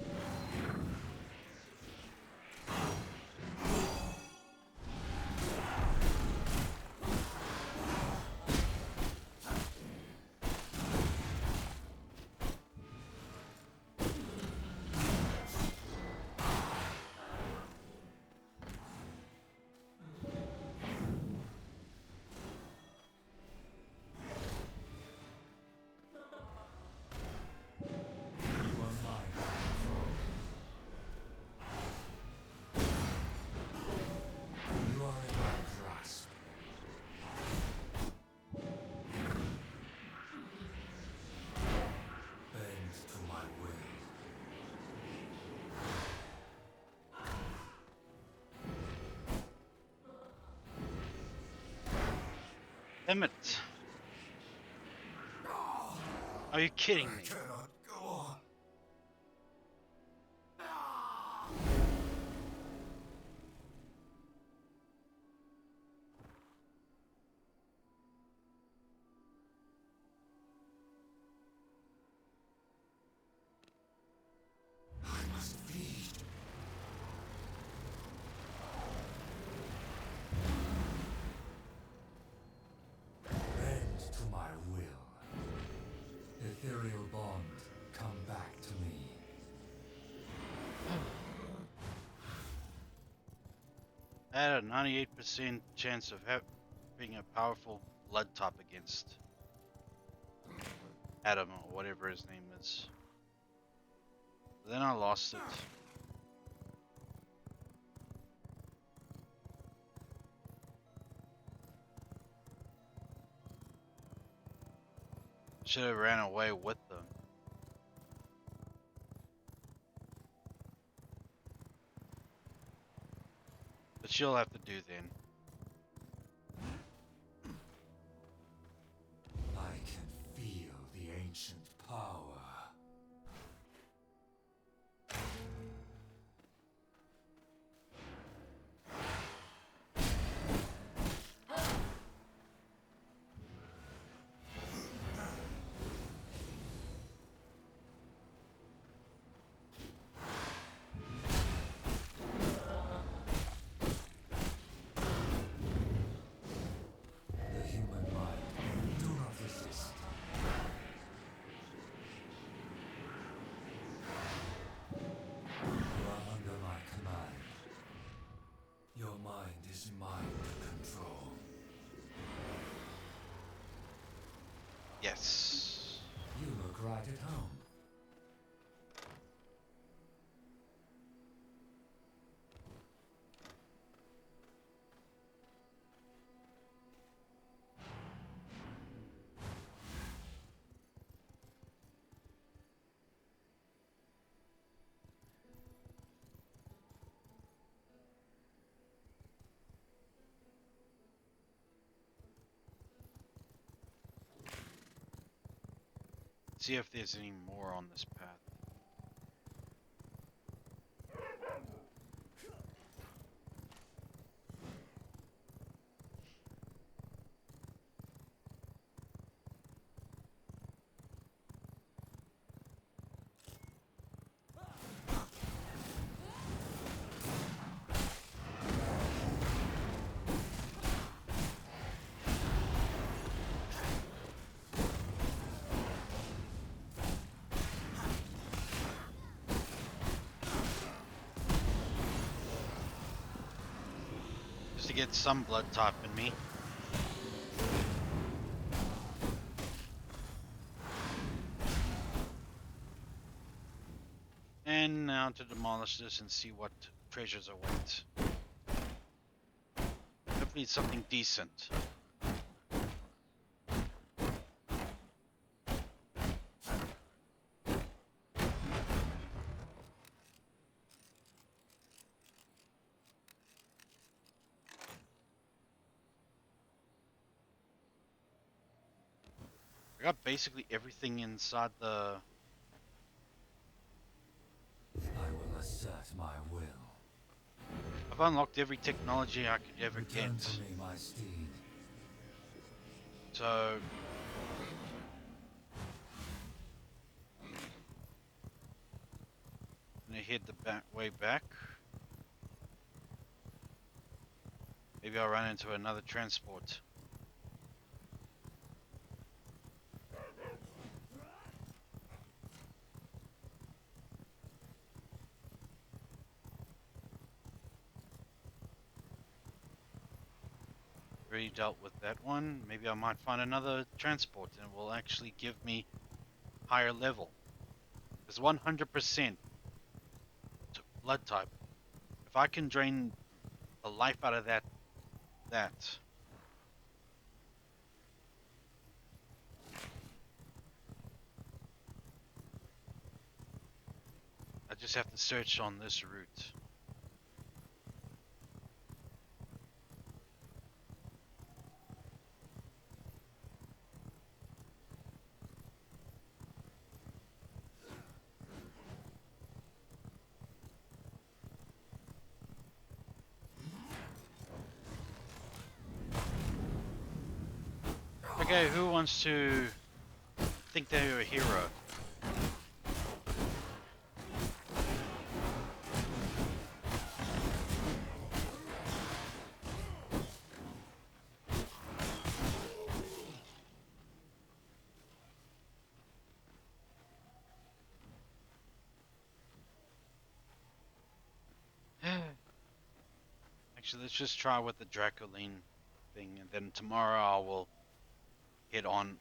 You are mine to control. You are in my grasp. Bend to my will.
Damn it. Are you kidding me?
Cannot go on. I must flee. Bend to my will. Ethereal bond, come back to me.
I had a 98% chance of having a powerful blood top against Adam or whatever his name is. Then I lost it. Should have ran away with them. But she'll have to do then.
I can feel the ancient power. The human mind. Do not resist. You are under my command. Your mind is mine to control.
Yes.
You look right at home.
See if there's any more on this path. Just to get some blood top in me. And now to demolish this and see what treasures await. Hopefully it's something decent. I got basically everything inside the...
I will assert my will.
I've unlocked every technology I could ever
Return
get.
to me, my steed.
So gonna head the way back. Maybe I'll run into another transport. Already dealt with that one. Maybe I might find another transport and it will actually give me higher level. It's 100% blood type. If I can drain the life out of that. I just have to search on this route. Okay, who wants to think they're a hero? Actually, let's just try with the Dracoline thing, and then tomorrow I will head on.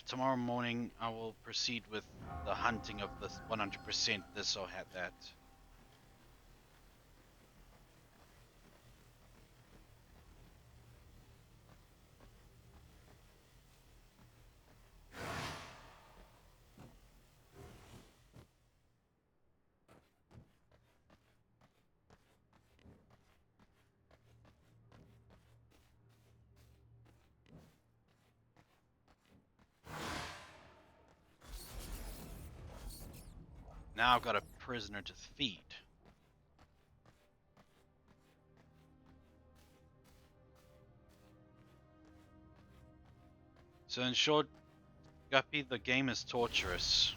Tomorrow morning I will proceed with the hunting of the 100% this or that. Now I've got a prisoner to feed. So in short, Guppy, the game is torturous.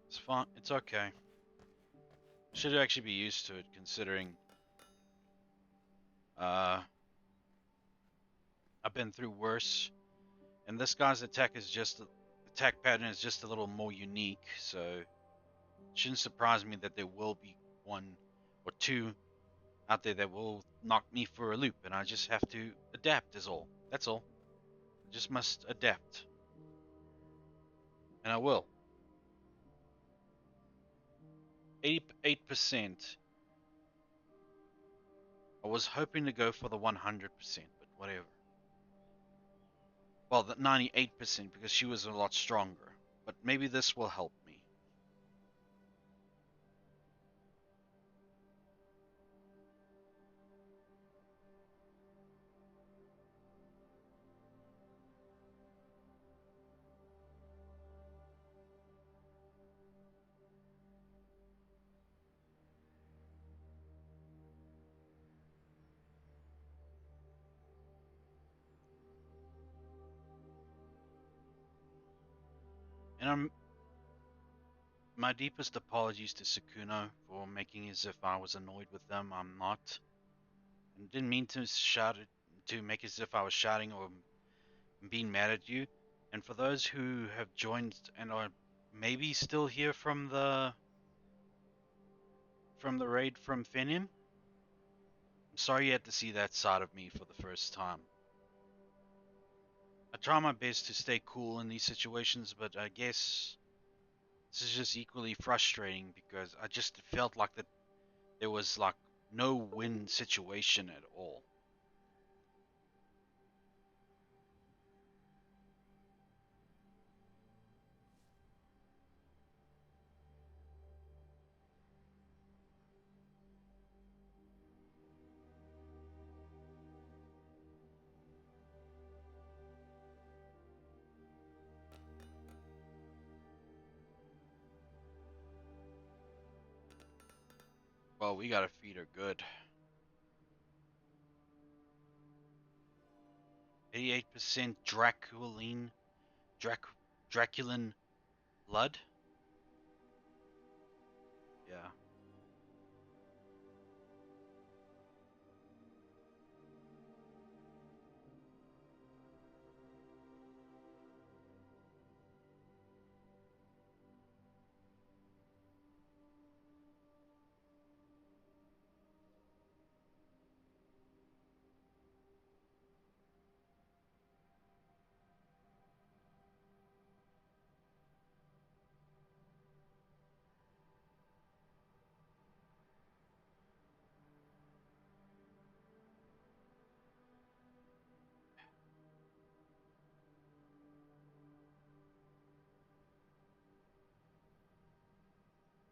It's fine. It's okay. Should actually be used to it, considering I've been through worse, and this guy's attack pattern is just a little more unique. So it shouldn't surprise me that there will be one or two out there that will knock me for a loop, and I just have to adapt. Is all. That's all. I just must adapt, and I will. 88%. I was hoping to go for the 100%, but whatever. Well, the 98% because she was a lot stronger. But maybe this will help me. And my deepest apologies to Sukuno for making as if I was annoyed with them. I'm not. And didn't mean to make as if I was shouting or being mad at you. And for those who have joined and are maybe still here from the raid from Fenium, I'm sorry you had to see that side of me for the first time. I try my best to stay cool in these situations, but I guess this is just equally frustrating because I just felt like that there was like no win situation at all. Well, we gotta feed her good. 88% Draculan blood? Yeah.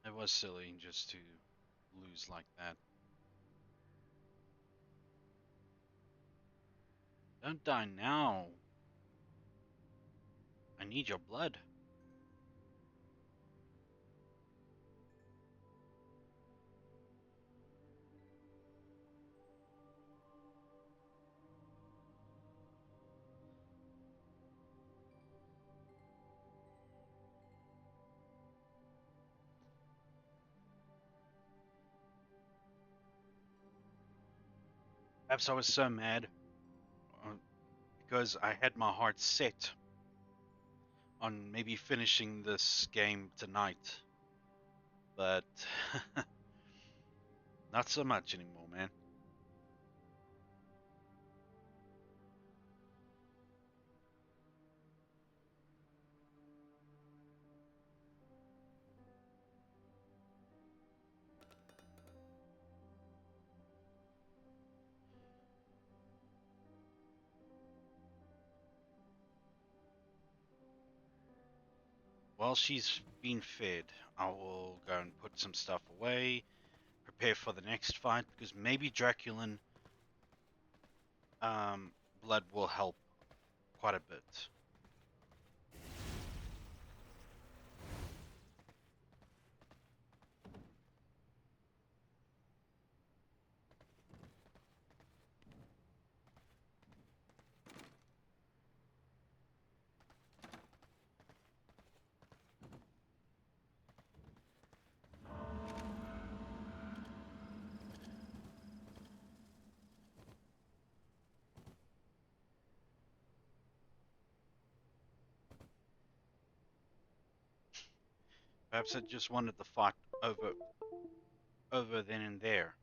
It was silly just to lose like that. Don't die now. I need your blood. Perhaps I was so mad uh, because I had my heart set on maybe finishing this game tonight. But not so much anymore, man. While she's been fed, I will go and put some stuff away, prepare for the next fight, because maybe Draculan blood will help quite a bit. Perhaps I just wanted the fight over then and there.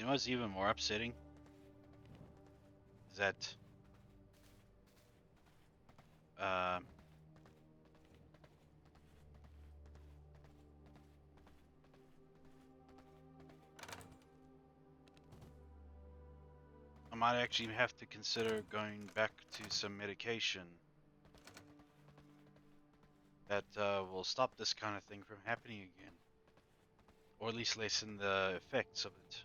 You know what's even more upsetting? Is that uh, might actually have to consider going back to some medication that will stop this kind of thing from happening again, or at least lessen the effects of it.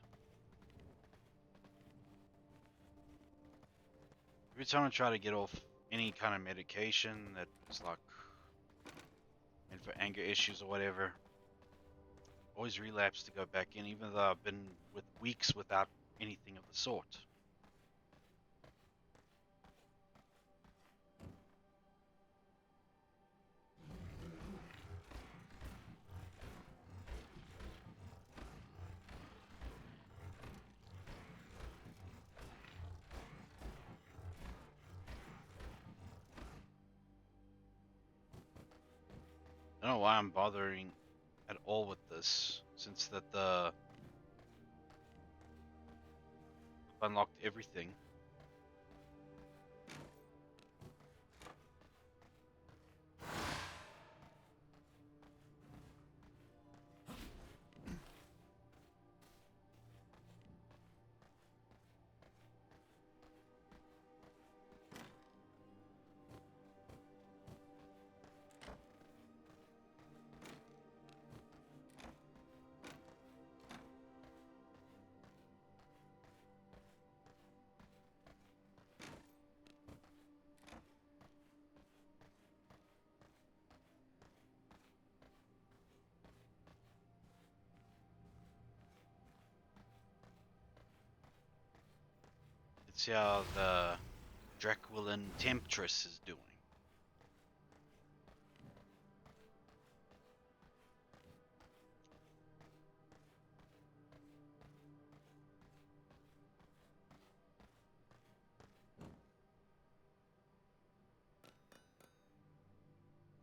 Every time I try to get off any kind of medication that is like and for anger issues or whatever, always relapse to go back in, even though I've been with weeks without anything of the sort. I don't know why I'm bothering at all with this, since that the unlocked everything. Let's see how the Draculin Temptress is doing.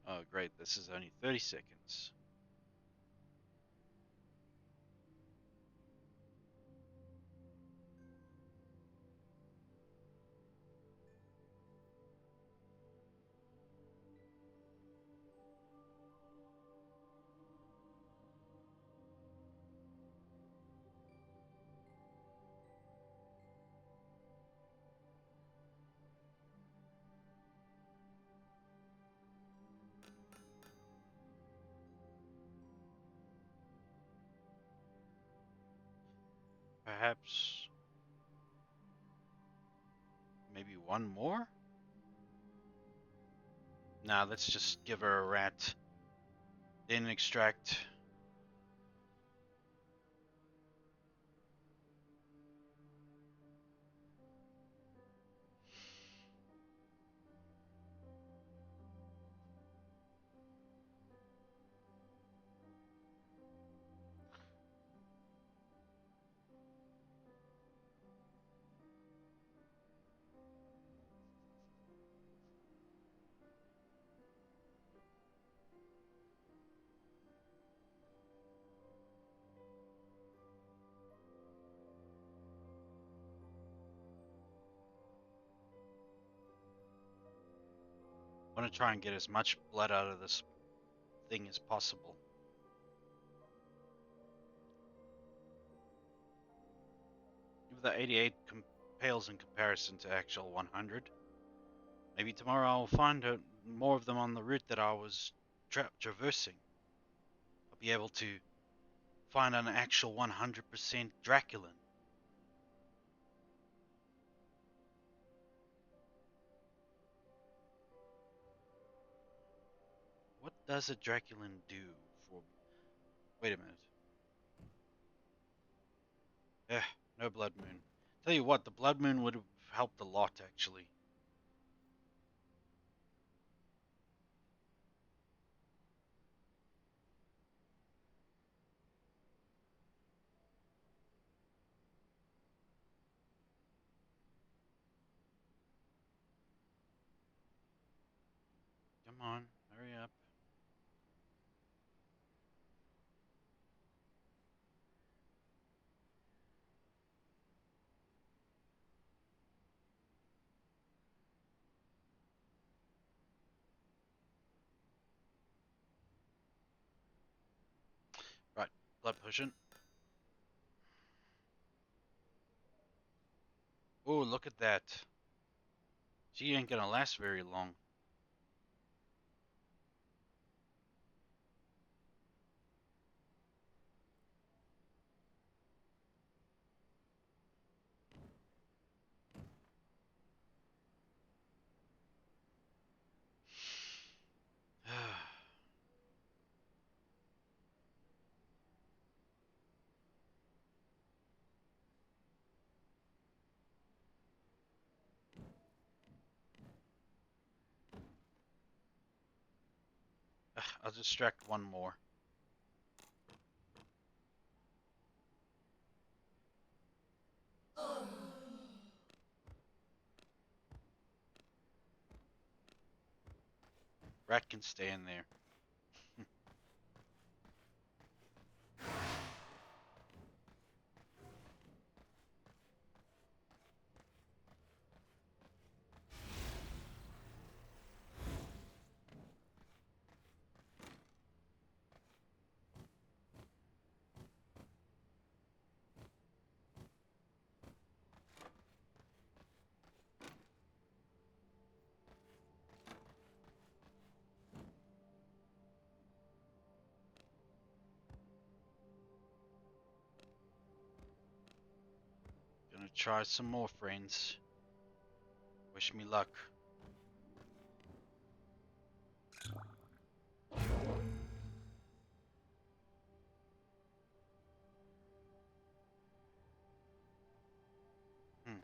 Oh great, this is only 30 seconds. Perhaps maybe one more? Nah, let's just give her a rat. Then extract. I want to try and get as much blood out of this thing as possible. If the 88 pales in comparison to actual 100. Maybe tomorrow I'll find more of them on the route that I was traversing. I'll be able to find an actual 100% Draculin. What does a Draculin do for... Wait a minute. No Blood Moon. Tell you what, the Blood Moon would have helped a lot, actually. Come on, hurry up. Right, blood potion. Oh, look at that. She ain't gonna last very long. I'll distract one more. Rat can stay in there. Gonna try some more, friends. Wish me luck. Hmm.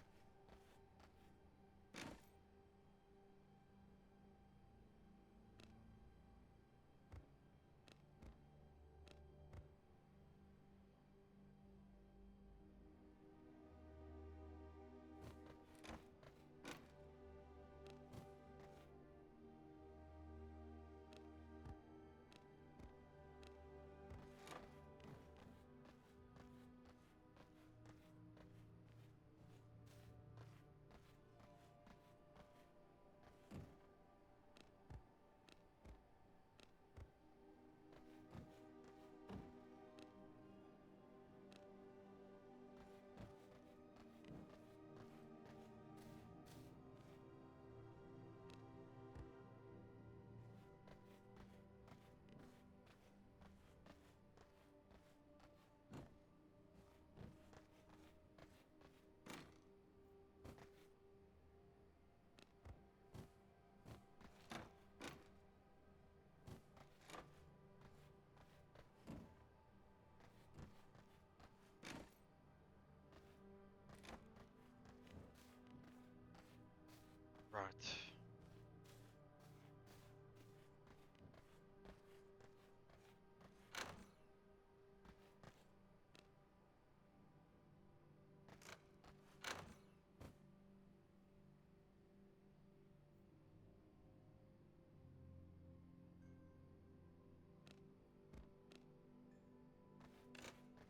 Right.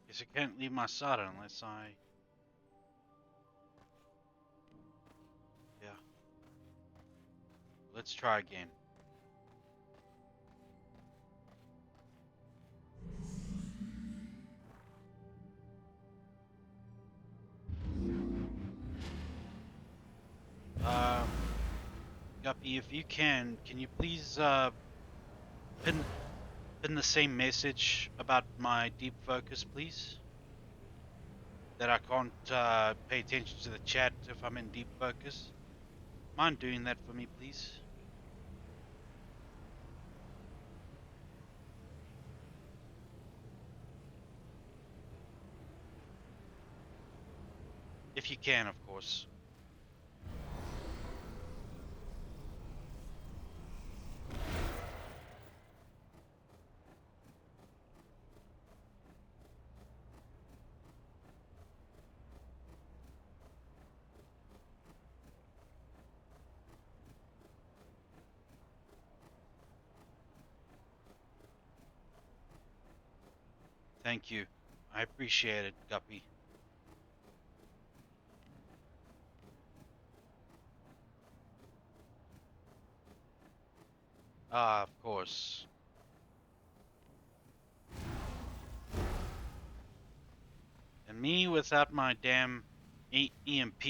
Guess I can't leave my side unless I... Yeah. Let's try again. Uh, Guppy, if you can you please pin the same message about my deep focus, please? That I can't pay attention to the chat if I'm in deep focus. Mind doing that for me, please? If you can, of course. Thank you. I appreciate it, Guppy. Ah, of course. And me without my damn EMP.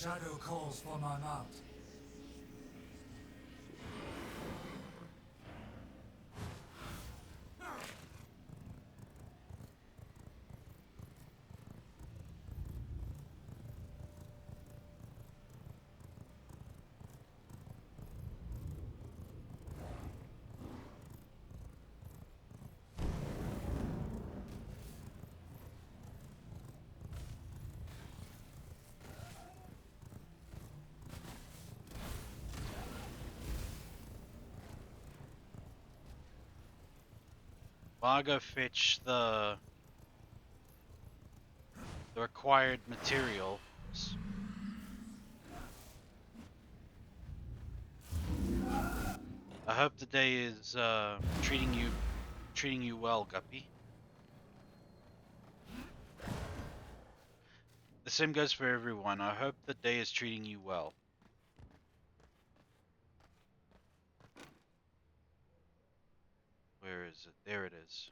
Shadow calls for my mount.
Well, I'll go fetch the required materials. I hope the day is treating you well, Guppy. The same goes for everyone. I hope the day is treating you well. Where is it? There it is.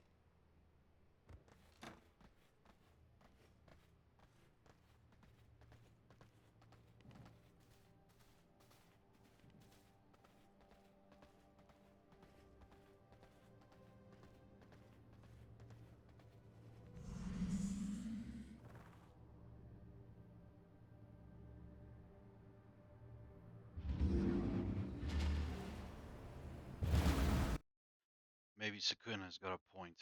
Maybe Sukuna's got a point.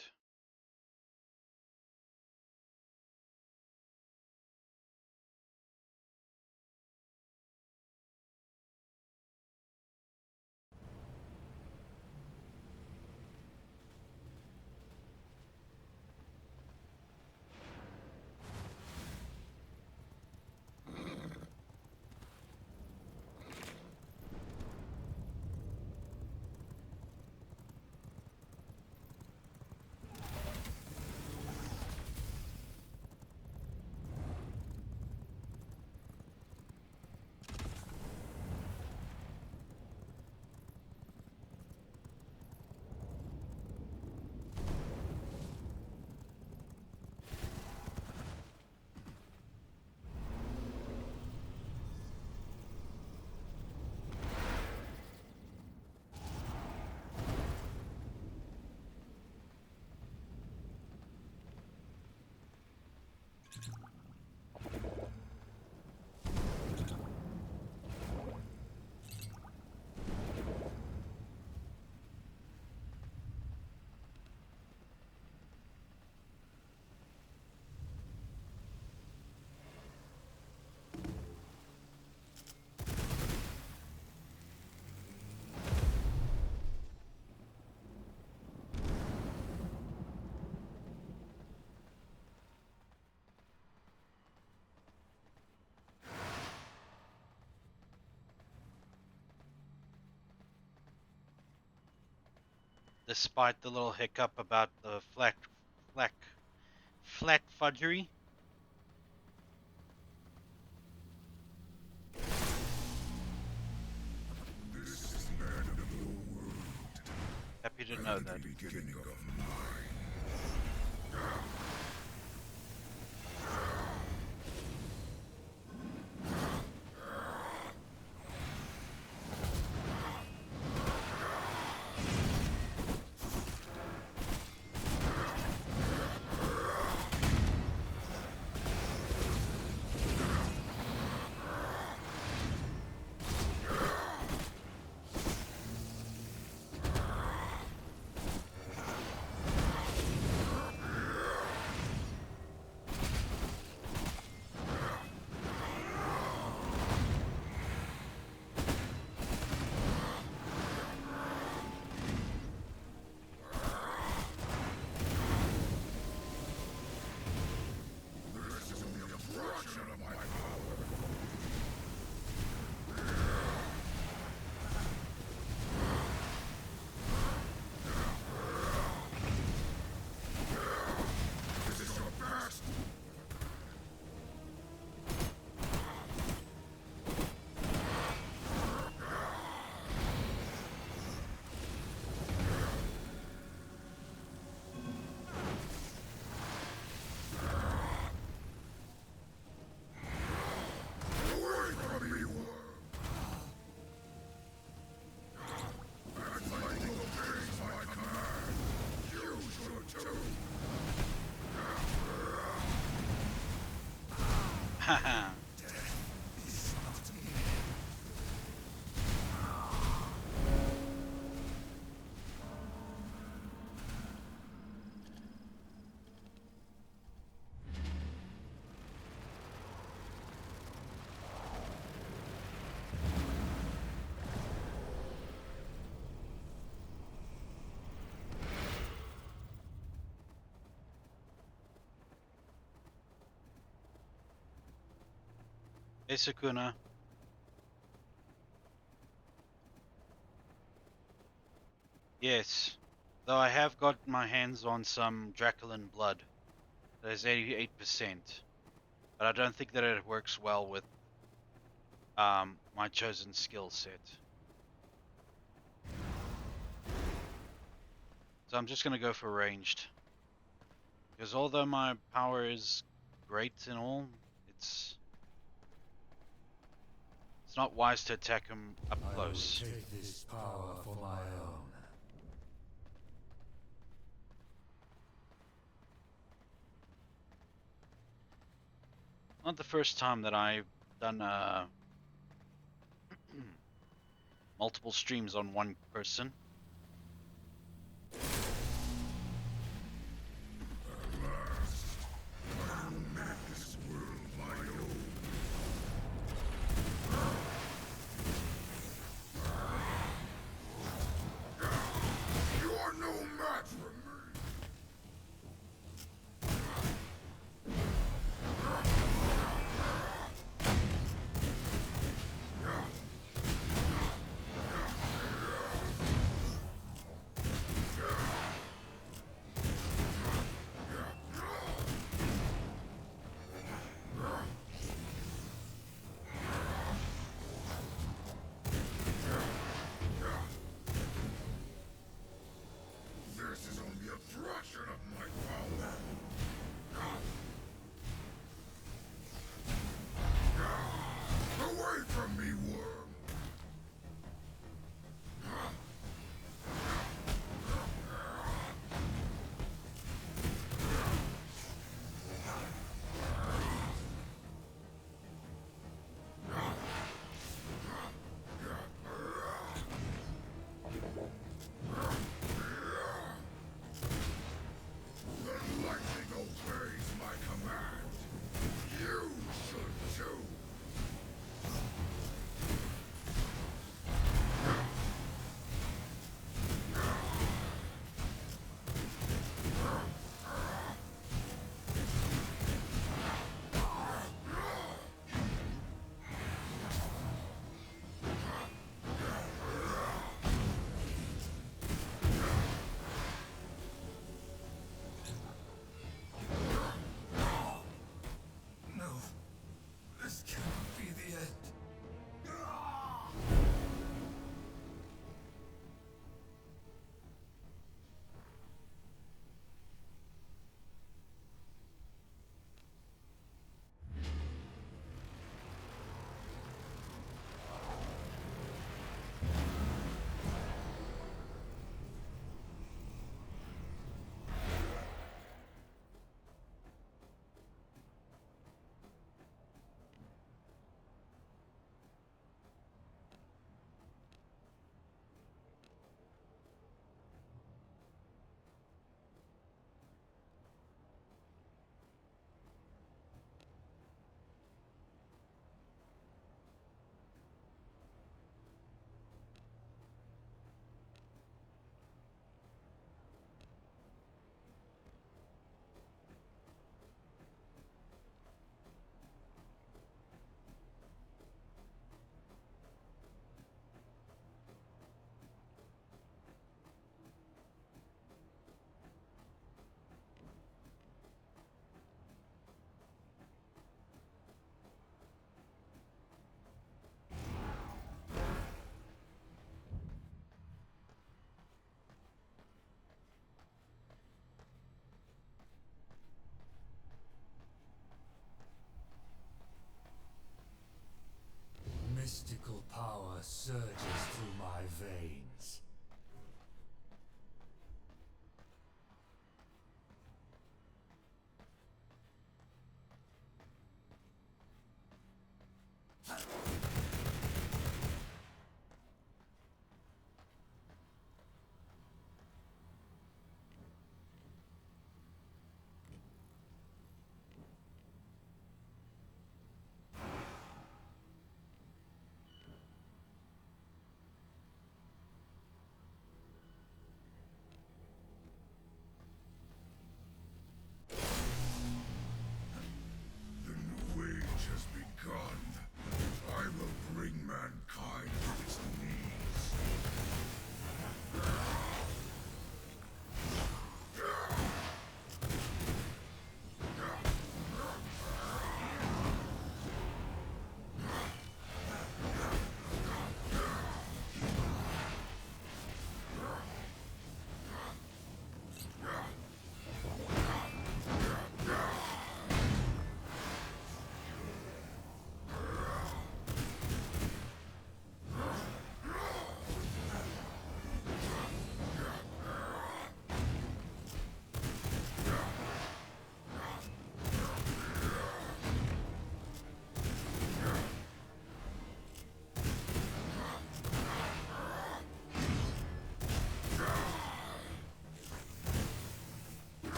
Despite the little hiccup about the flat fudgery.
This is the end of the world.
Happy to know that.
The beginning of mine.
Haha. Hey, Sukuna. Yes, though I have got my hands on some Draculan blood. There's 88%, but I don't think that it works well with my chosen skill set. So I'm just gonna go for ranged. Because although my power is great and all, it's not wise to attack him up
I will
close.
take this power for my own.
Not the first time that I've done multiple streams on one person.
This world my own. You are no match for me.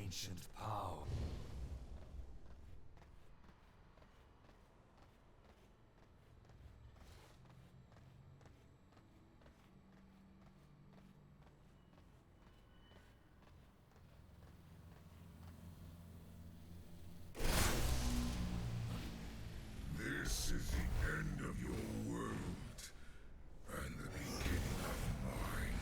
ancient power.
This is the end of your world, and the beginning of mine.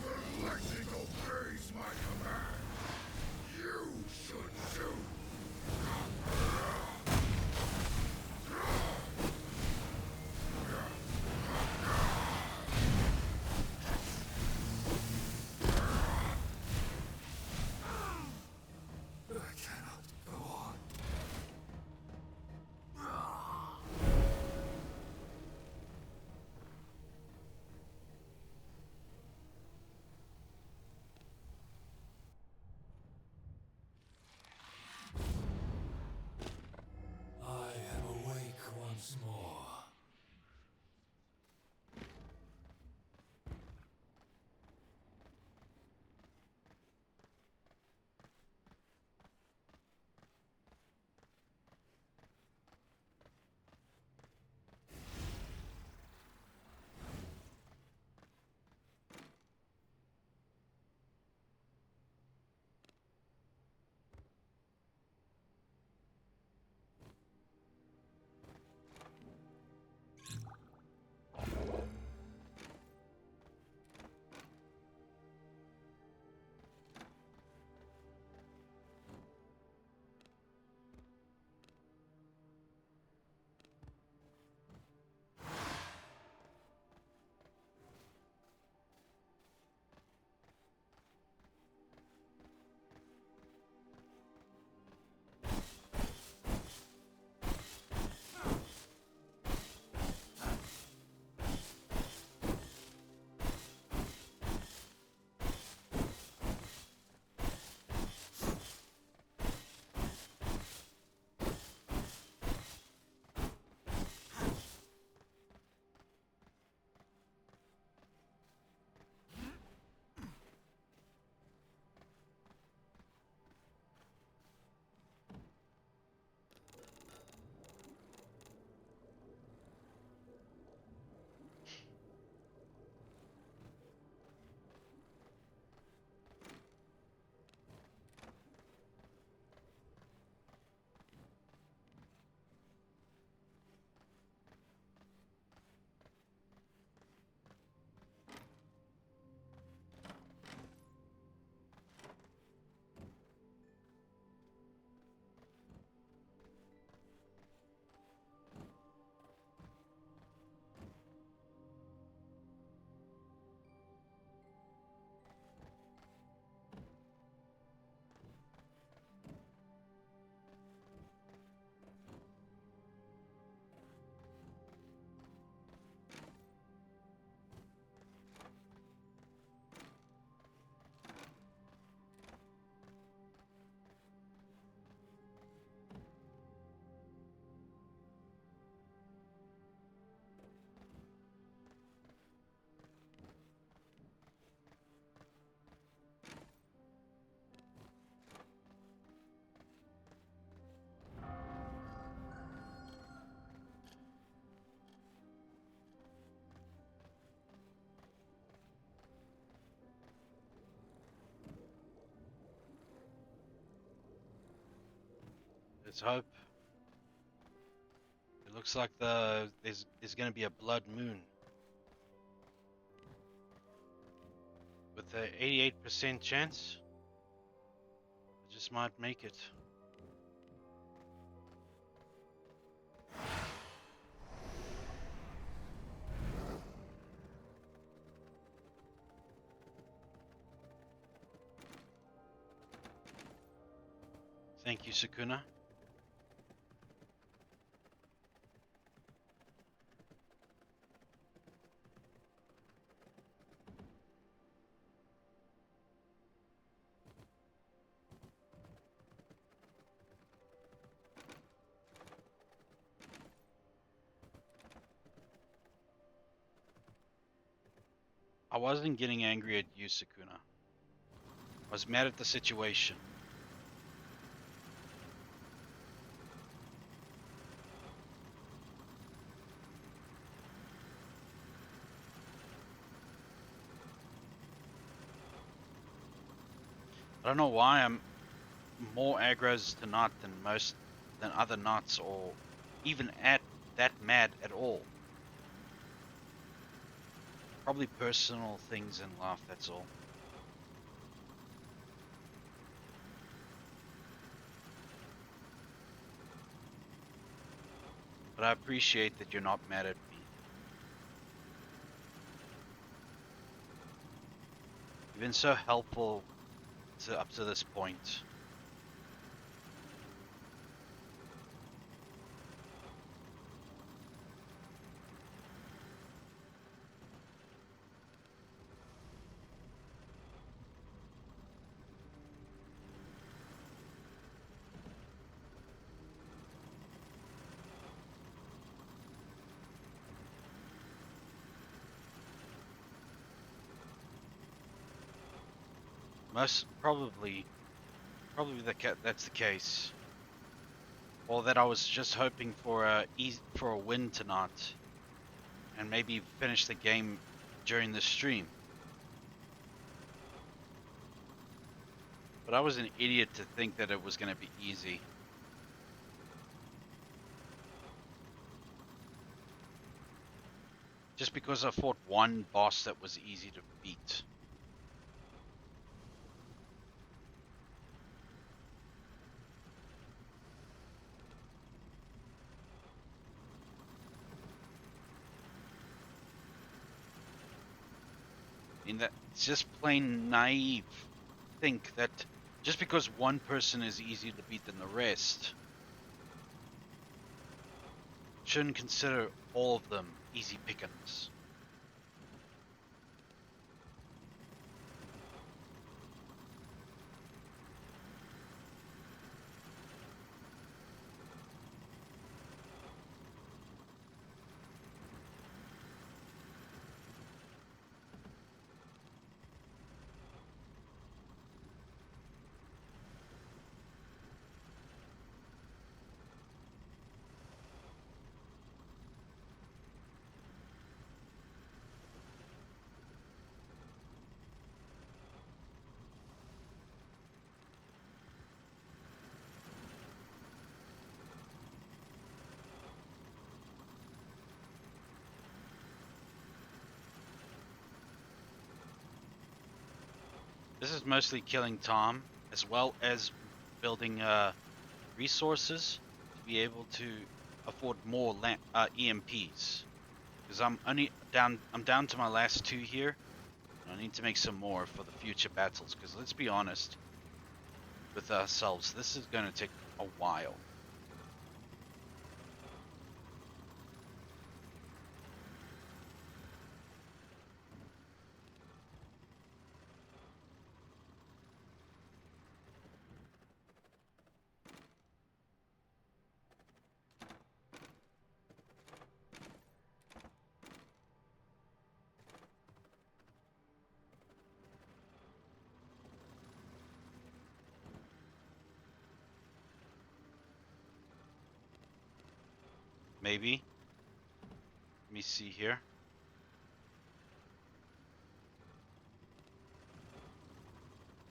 The lightning obeys my command. You should too.
I cannot go on. I am awake once more.
Let's hope. It looks like there's going to be a blood moon with a 88% chance. I just might make it. Thank you, Sukuna. I wasn't getting angry at you, Sukuna. I was mad at the situation. I don't know why I'm more aggros to Nut than other Nuts, or even at that mad at all. Probably personal things in life, that's all. But I appreciate that you're not mad at me. You've been so helpful up to this point. Most probably that's the case. Or that I was just hoping for a win tonight, and maybe finish the game during the stream. But I was an idiot to think that it was going to be easy. Just because I fought one boss that was easy to beat. I mean, that's just plain naive. Think that just because one person is easier to beat than the rest, shouldn't consider all of them easy pickings. This is mostly killing Tom, as well as building resources to be able to afford more EMPs. Because I'm down to my last 2 here, and I need to make some more for the future battles. Because let's be honest with ourselves, this is going to take a while. Maybe. Let me see here.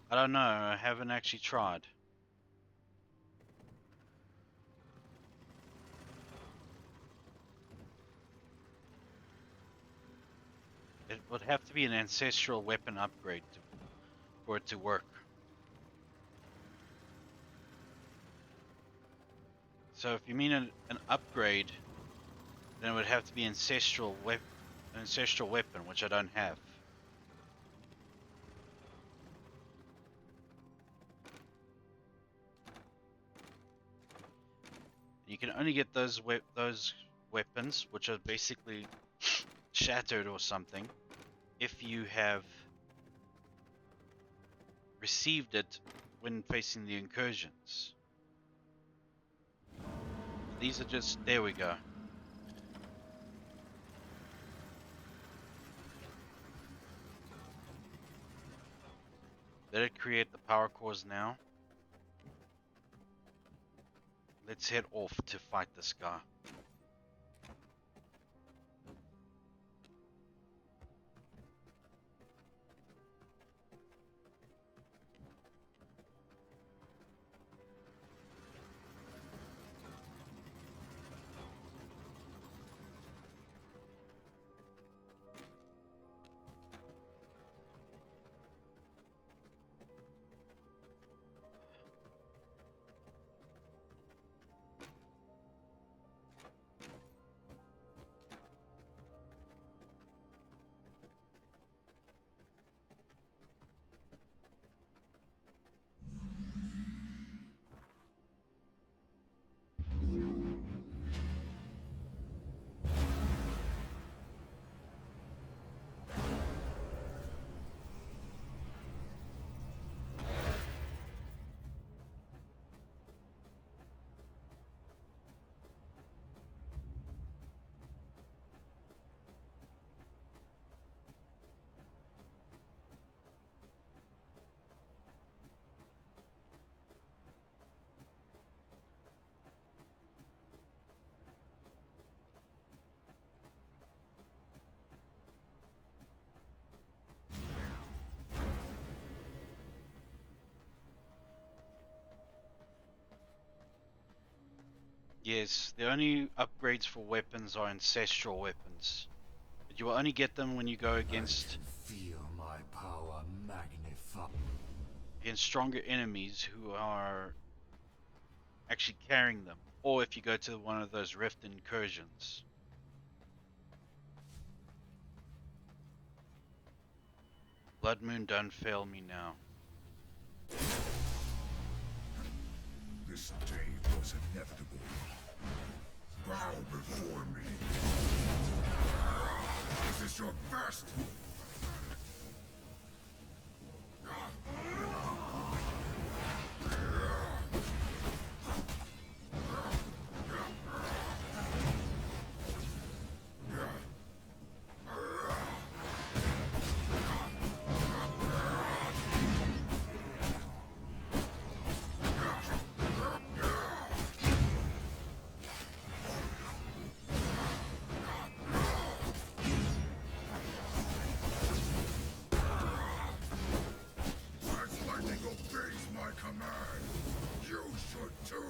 I don't know, I haven't actually tried. It would have to be an ancestral weapon upgrade for it to work. So if you mean an upgrade, then it would have to be an ancestral weapon, which I don't have. You can only get those weapons, which are basically shattered or something, if you have received it when facing the incursions. These are just, there we go. Let it create the power cores now. Let's head off to fight this guy. Yes, the only upgrades for weapons are ancestral weapons. But you will only get them when you go against
Feel my power magnify.
stronger enemies who are actually carrying them. Or if you go to one of those rift incursions. Blood Moon, don't fail me now.
This day was inevitable. Bow before me. This is your best. As lightning obeys my command, you should too.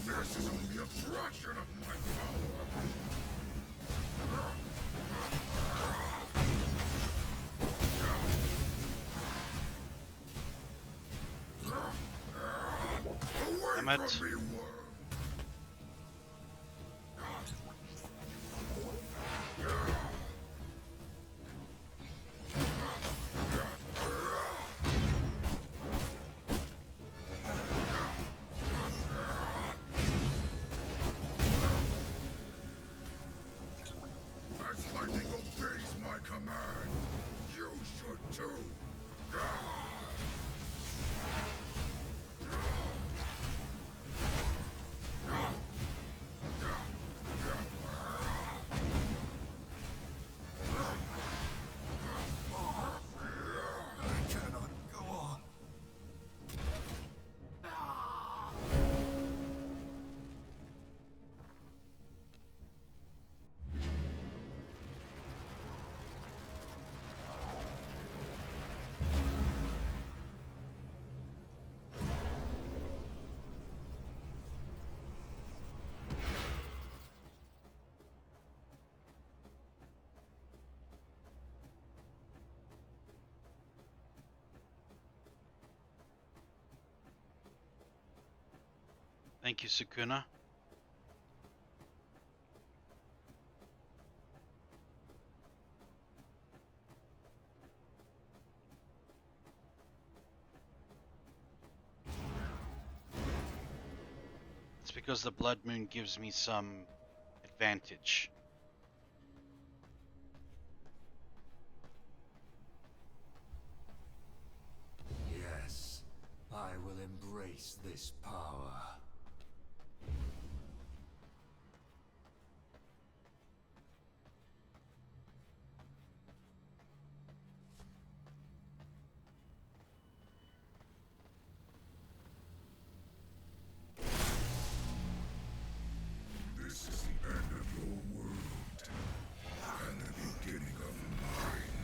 This is only a fraction of my power. Away
Damn it.
from me, worm. As lightning obeys my command, you should too.
I cannot go on.
Thank you, Sukuna. It's because the Blood Moon gives me some advantage.
Yes, I will embrace this power.
This is the end of your world, and the beginning of mine.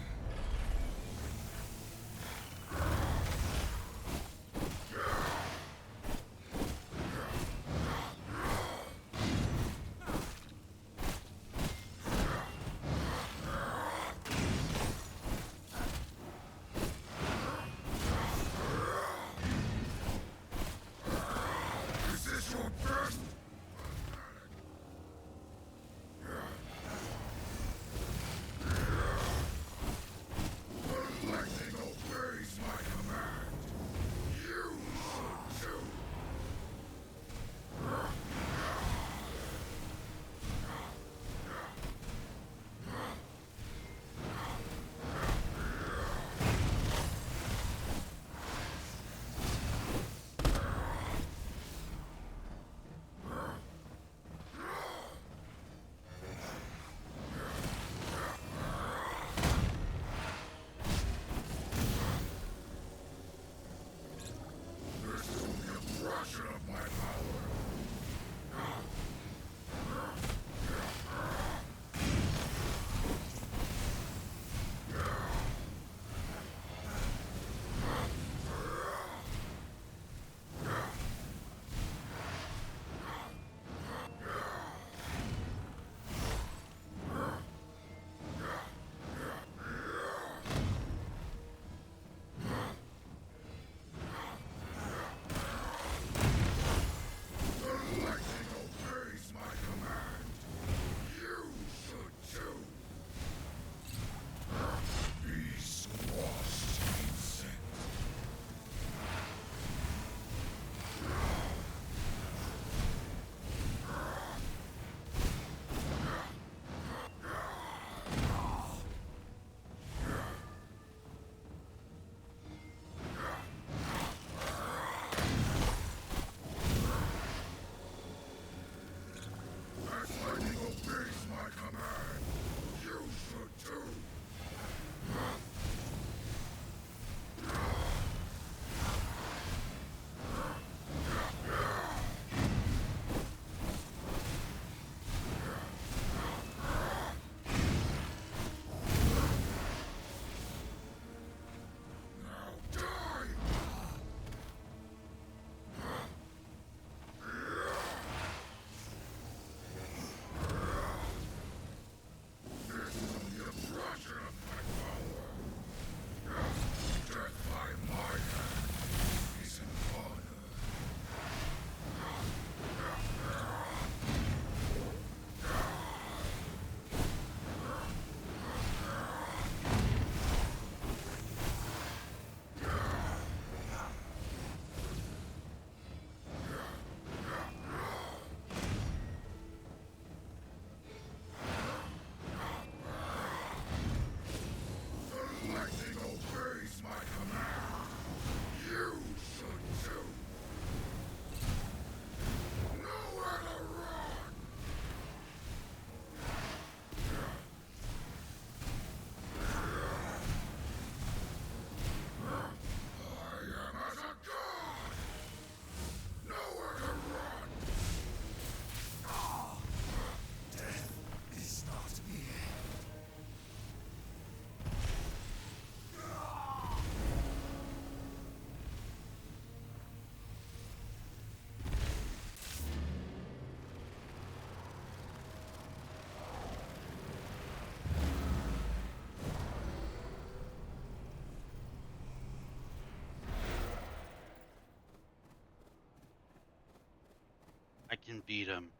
can beat him.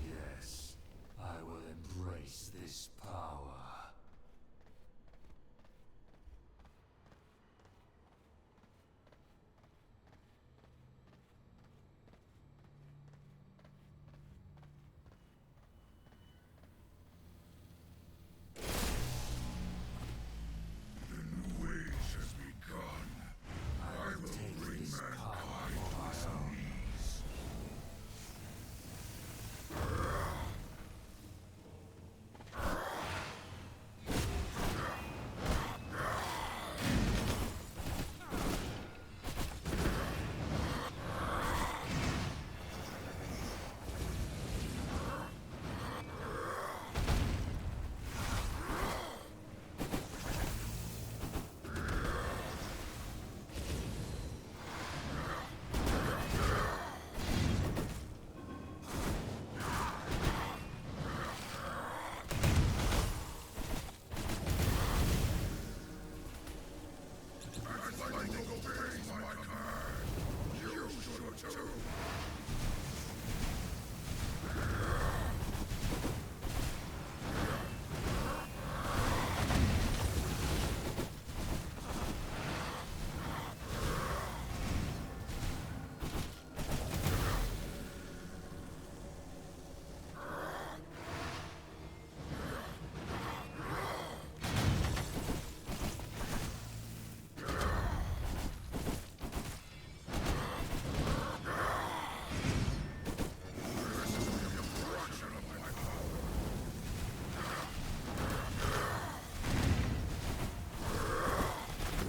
Yes, I will embrace this power.
The new age has begun. I will
Take
bring
this power
mankind
for
to
my
its
own.
knees. As lightning obeys my command, you should too.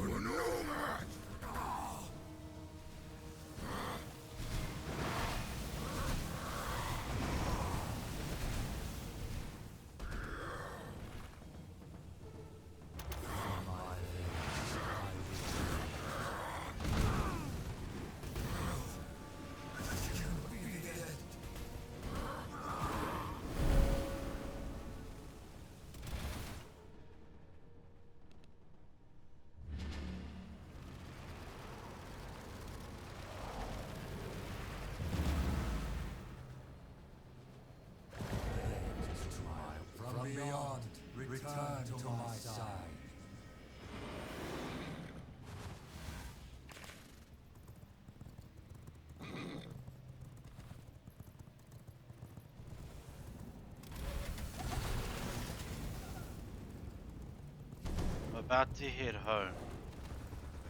You are no match.
From my veins, I will be the end. From beyond, return to my side.
I'm about to head home.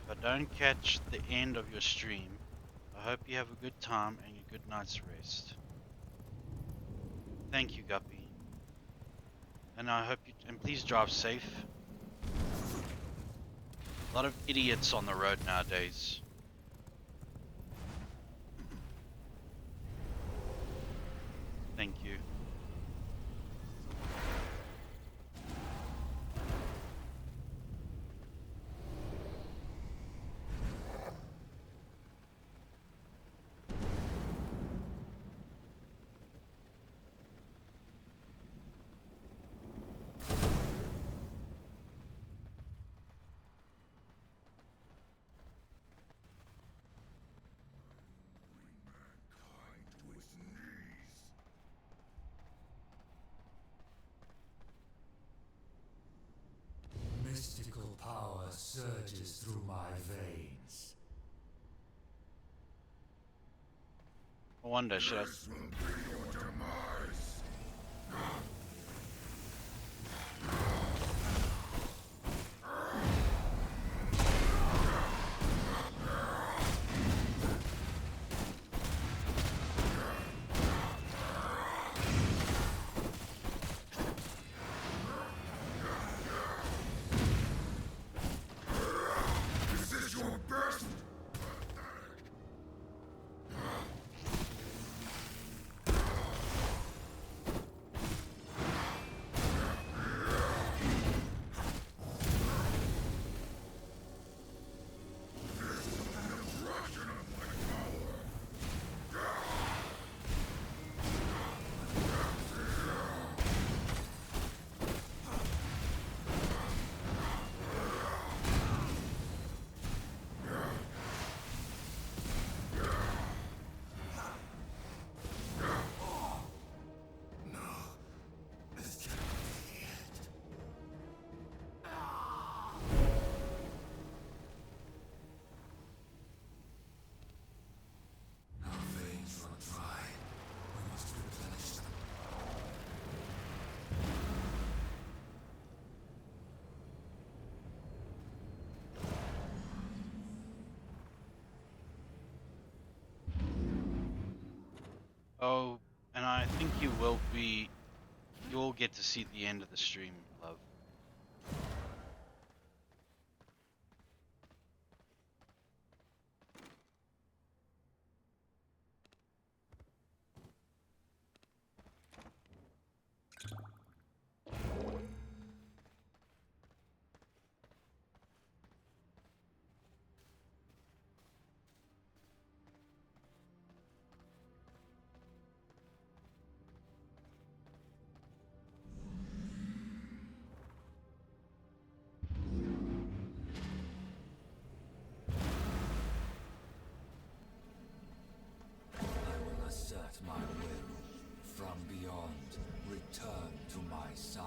If I don't catch the end of your stream, I hope you have a good time and a good night's rest. Thank you, Guppy. And I hope you and please drive safe. A lot of idiots on the road nowadays. Thank you.
Mankind to its knees.
Mystical power surges through my veins.
I wonder, should I
This will be your demise. Is this your best?
think you will get to see the end of the stream, love.
I will assert my will. From beyond, return to my side.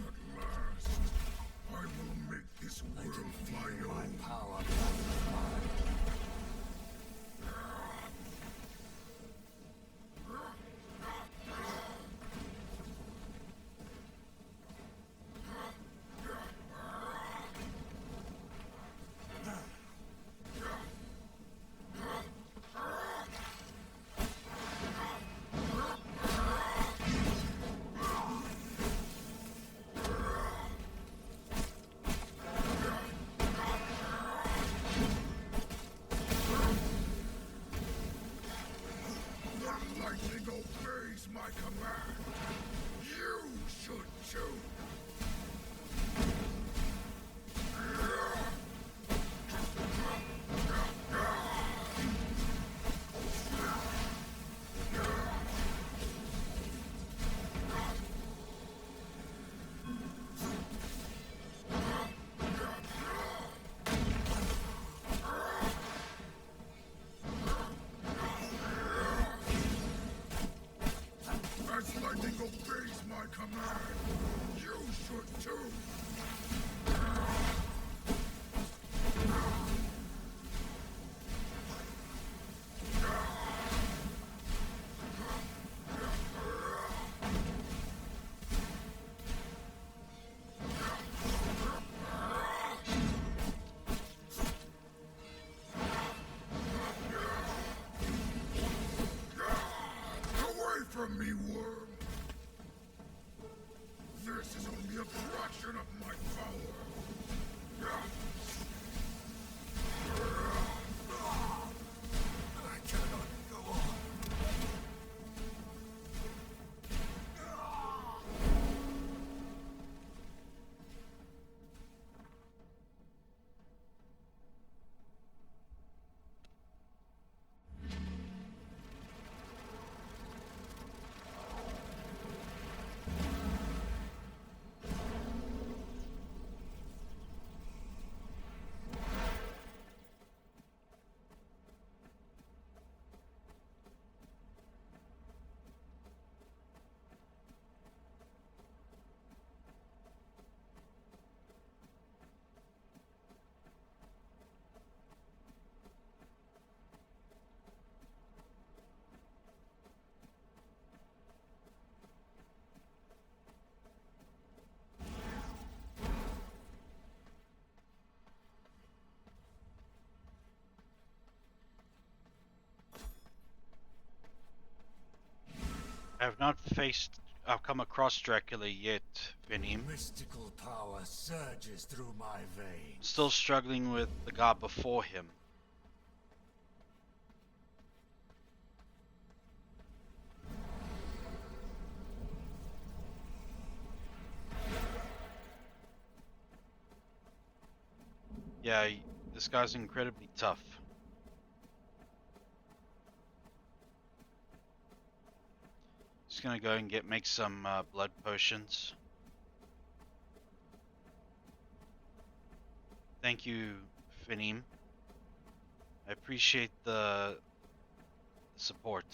At last, I will make this
I
world
can
my
feel my
own.
power back in mine.
The lightning obeys my command. You should too. As lightning obeys my command, you should too. Away from me, worm! This is only a fraction of my power. I cannot go on.
I have not come across Dracula yet, Finim.
Mystical power surges through my veins.
Still struggling with the guy before him. Yeah, this guy's incredibly tough. Just gonna go and make some blood potions. Thank you, Finim. I appreciate the support.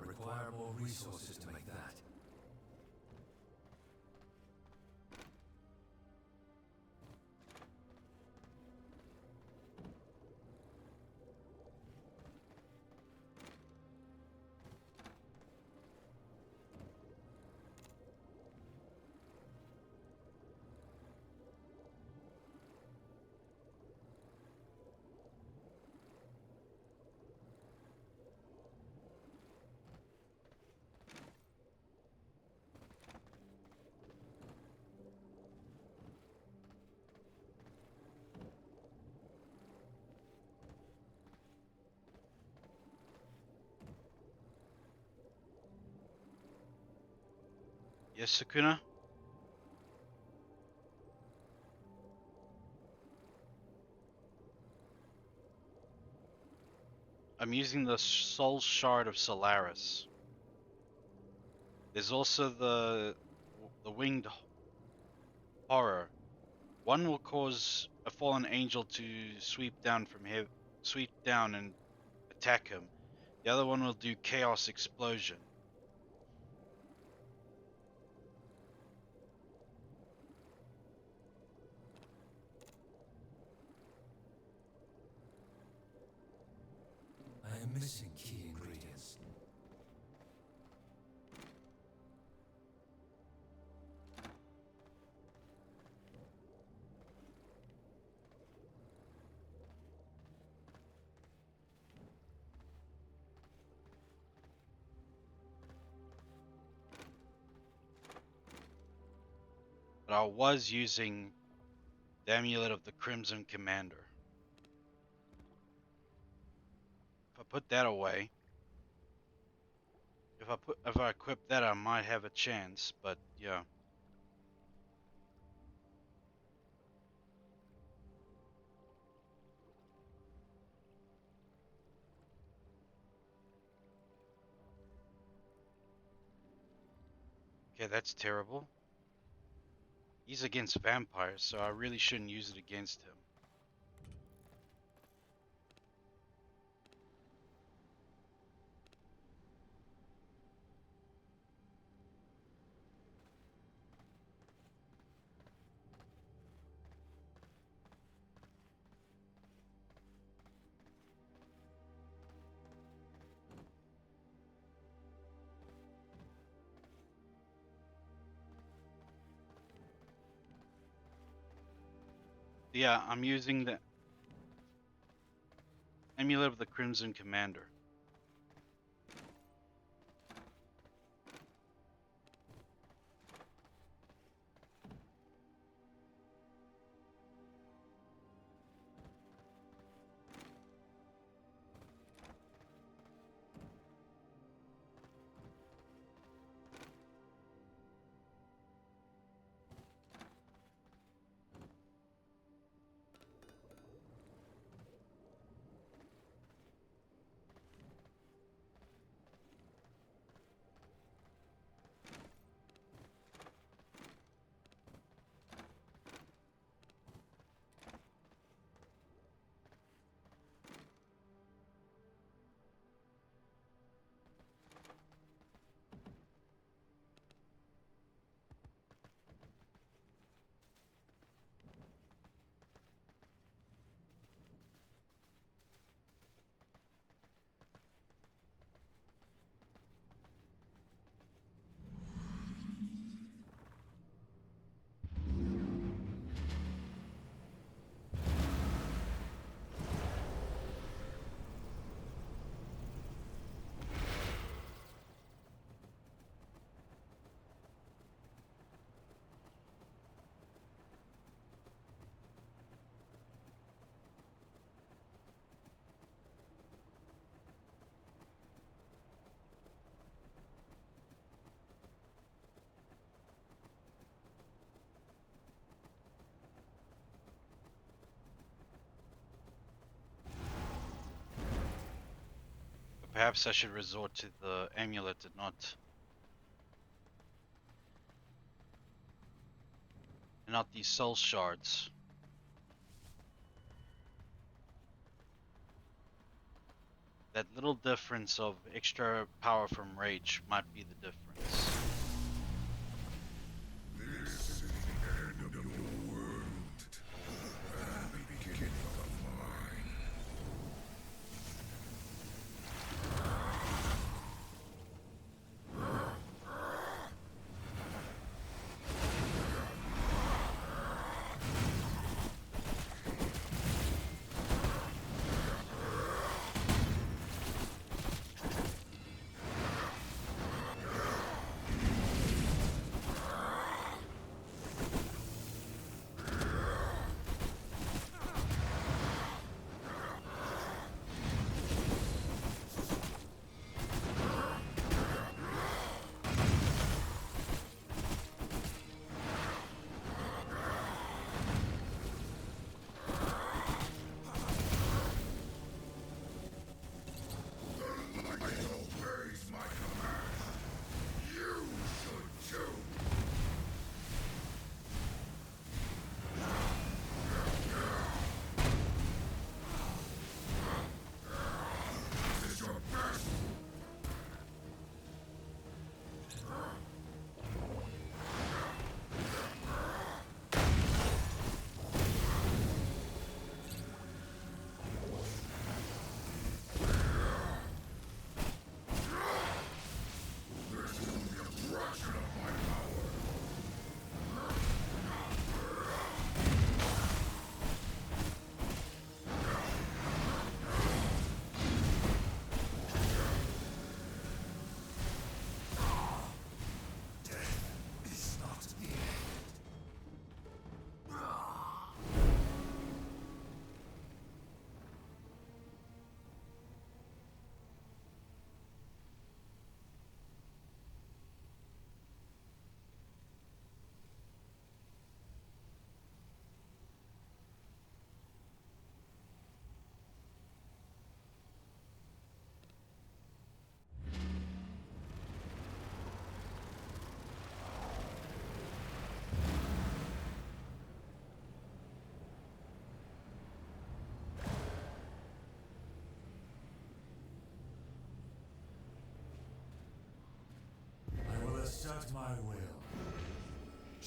I require more resources to make that.
Yes, Sakuna? I'm using the Soul Shard of Solaris. There's also the Winged Horror. One will cause a fallen angel to sweep down and attack him. The other one will do Chaos Explosion.
I am missing key ingredients.
But I was using the Amulet of the Crimson Commander. If I put that away, if I equip that, I might have a chance. But yeah. Okay, that's terrible. He's against vampires, so I really shouldn't use it against him. Yeah, I'm using the Amulet of the Crimson Commander. Perhaps I should resort to the amulet and not these soul shards. That little difference of extra power from rage might be the difference.
This is the end of your world, and the beginning of mine.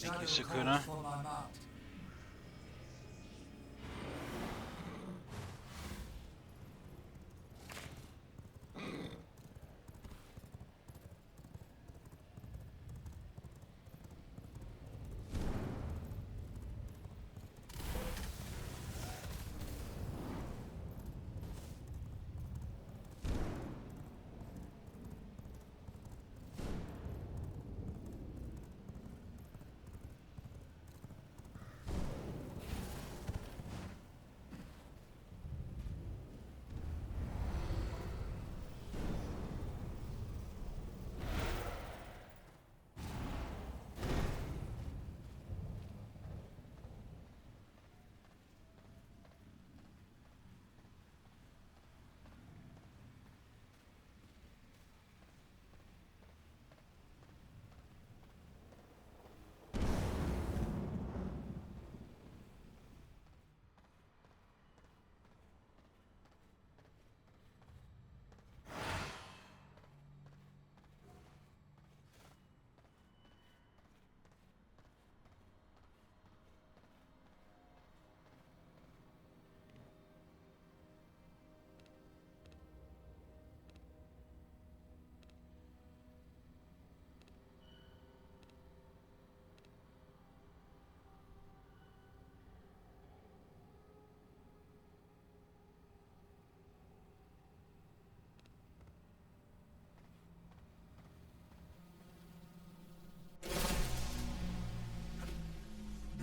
Thank you,
Shadow
Sukuna.
calls for my mount.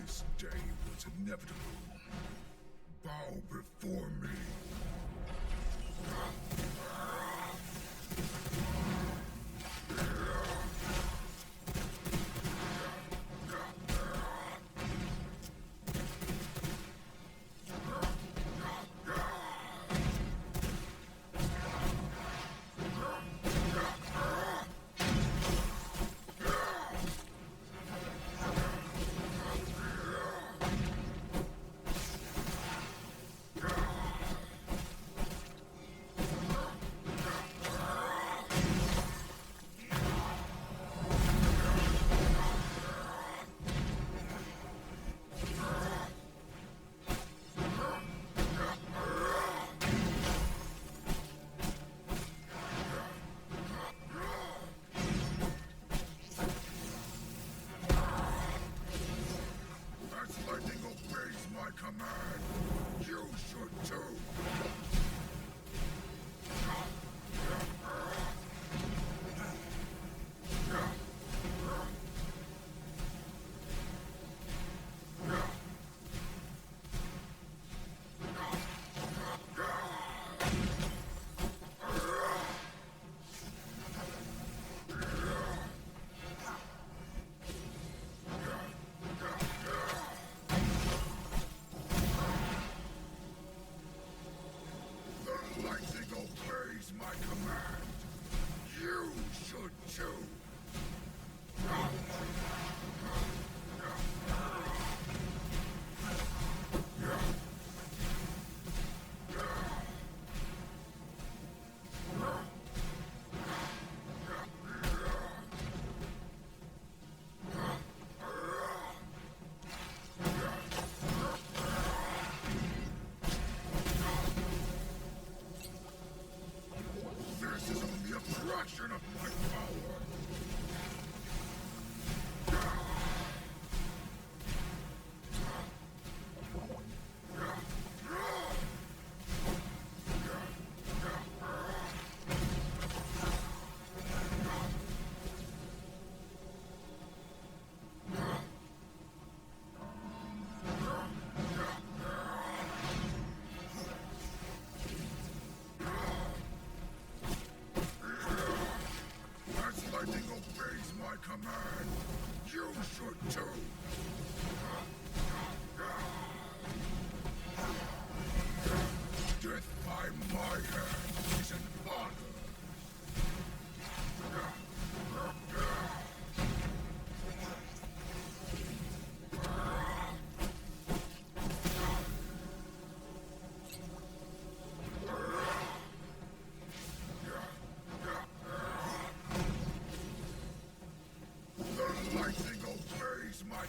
This day was inevitable. Bow before me. As lightning obeys my command, you should too. The lightning obeys my command. You should too. This is only a fraction of my power. As lightning obeys my command, you should too. Death by my hand is an honor. The lightning obeys my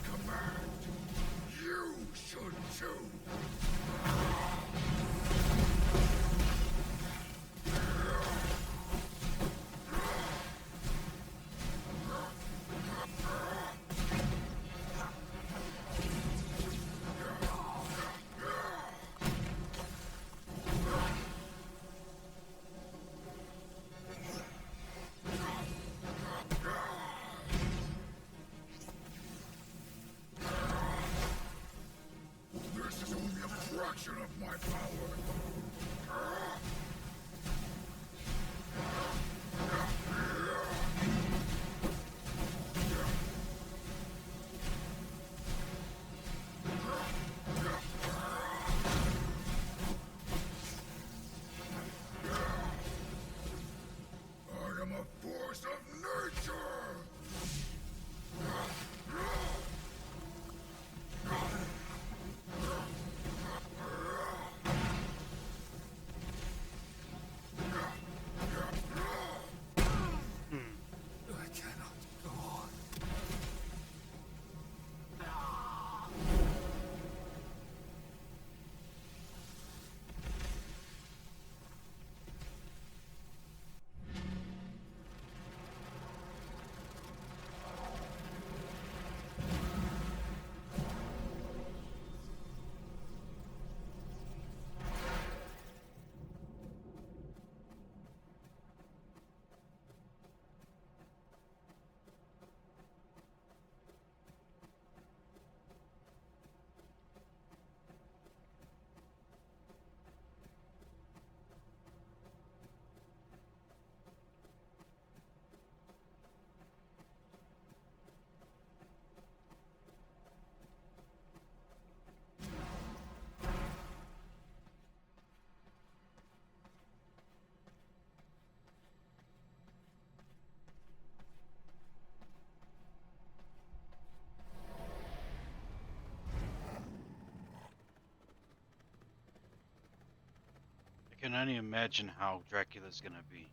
can only imagine how Dracula's gonna be.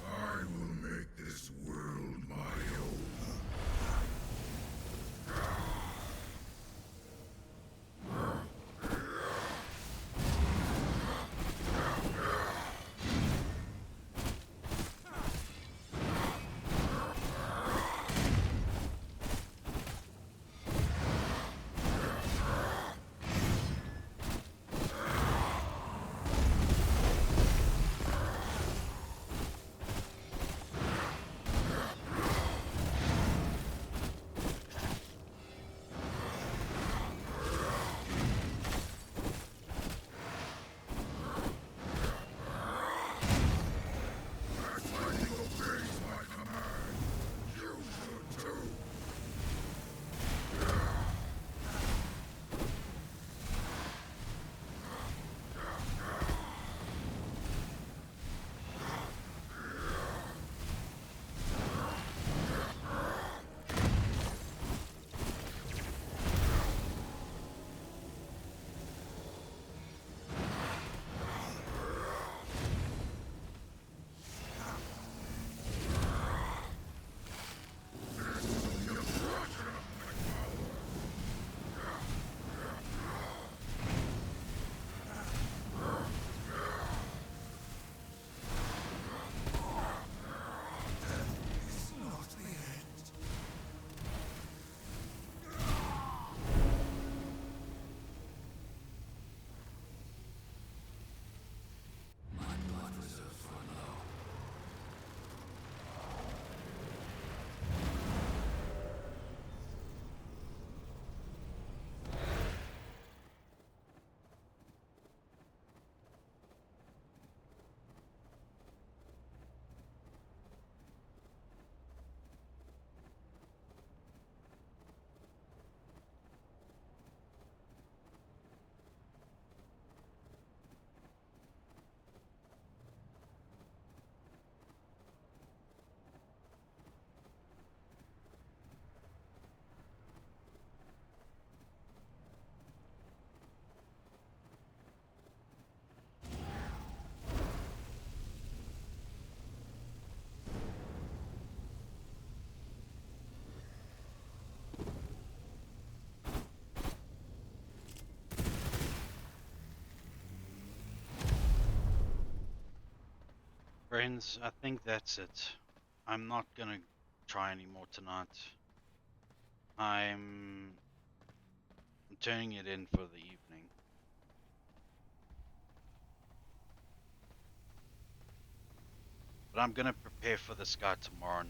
I will make this world my own. Lightning obeys my command. You should too.
My blood reserves run low.
Friends, I think that's it. I'm not gonna try anymore tonight. I'm turning it in for the evening. But I'm gonna prepare for this guy tomorrow.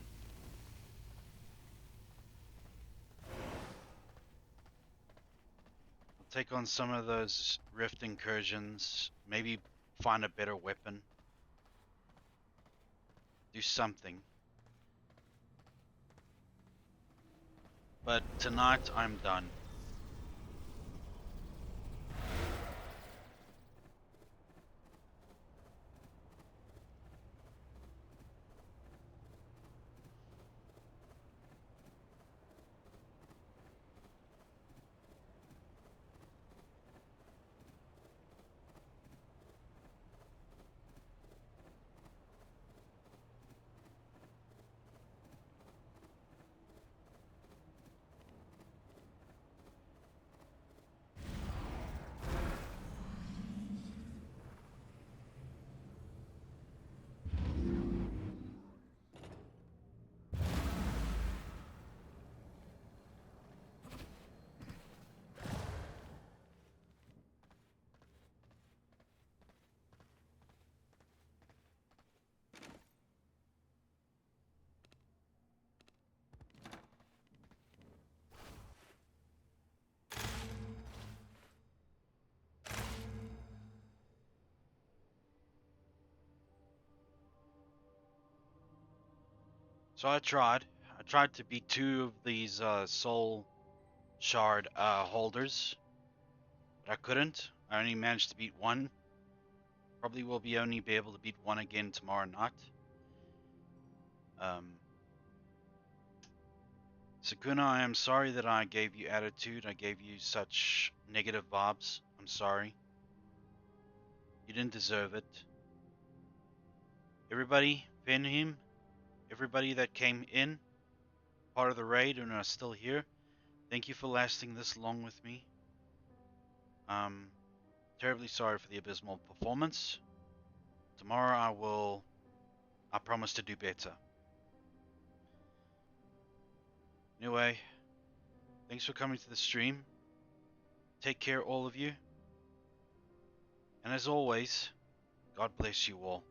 I'll take on some of those rift incursions, maybe find a better weapon. Do something. But tonight I'm done. So I tried. I tried to beat two of these soul shard holders, but I couldn't. I only managed to beat one. Probably will be only be able to beat one again tomorrow night. Um, Sakuna, I am sorry that I gave you attitude. I gave you such negative vibes. I'm sorry. You didn't deserve it. Everybody, Venhim, everybody that came in, part of the raid and are still here, thank you for lasting this long with me. Terribly sorry for the abysmal performance. Tomorrow I promise to do better. Anyway, thanks for coming to the stream. Take care, all of you. And as always, God bless you all.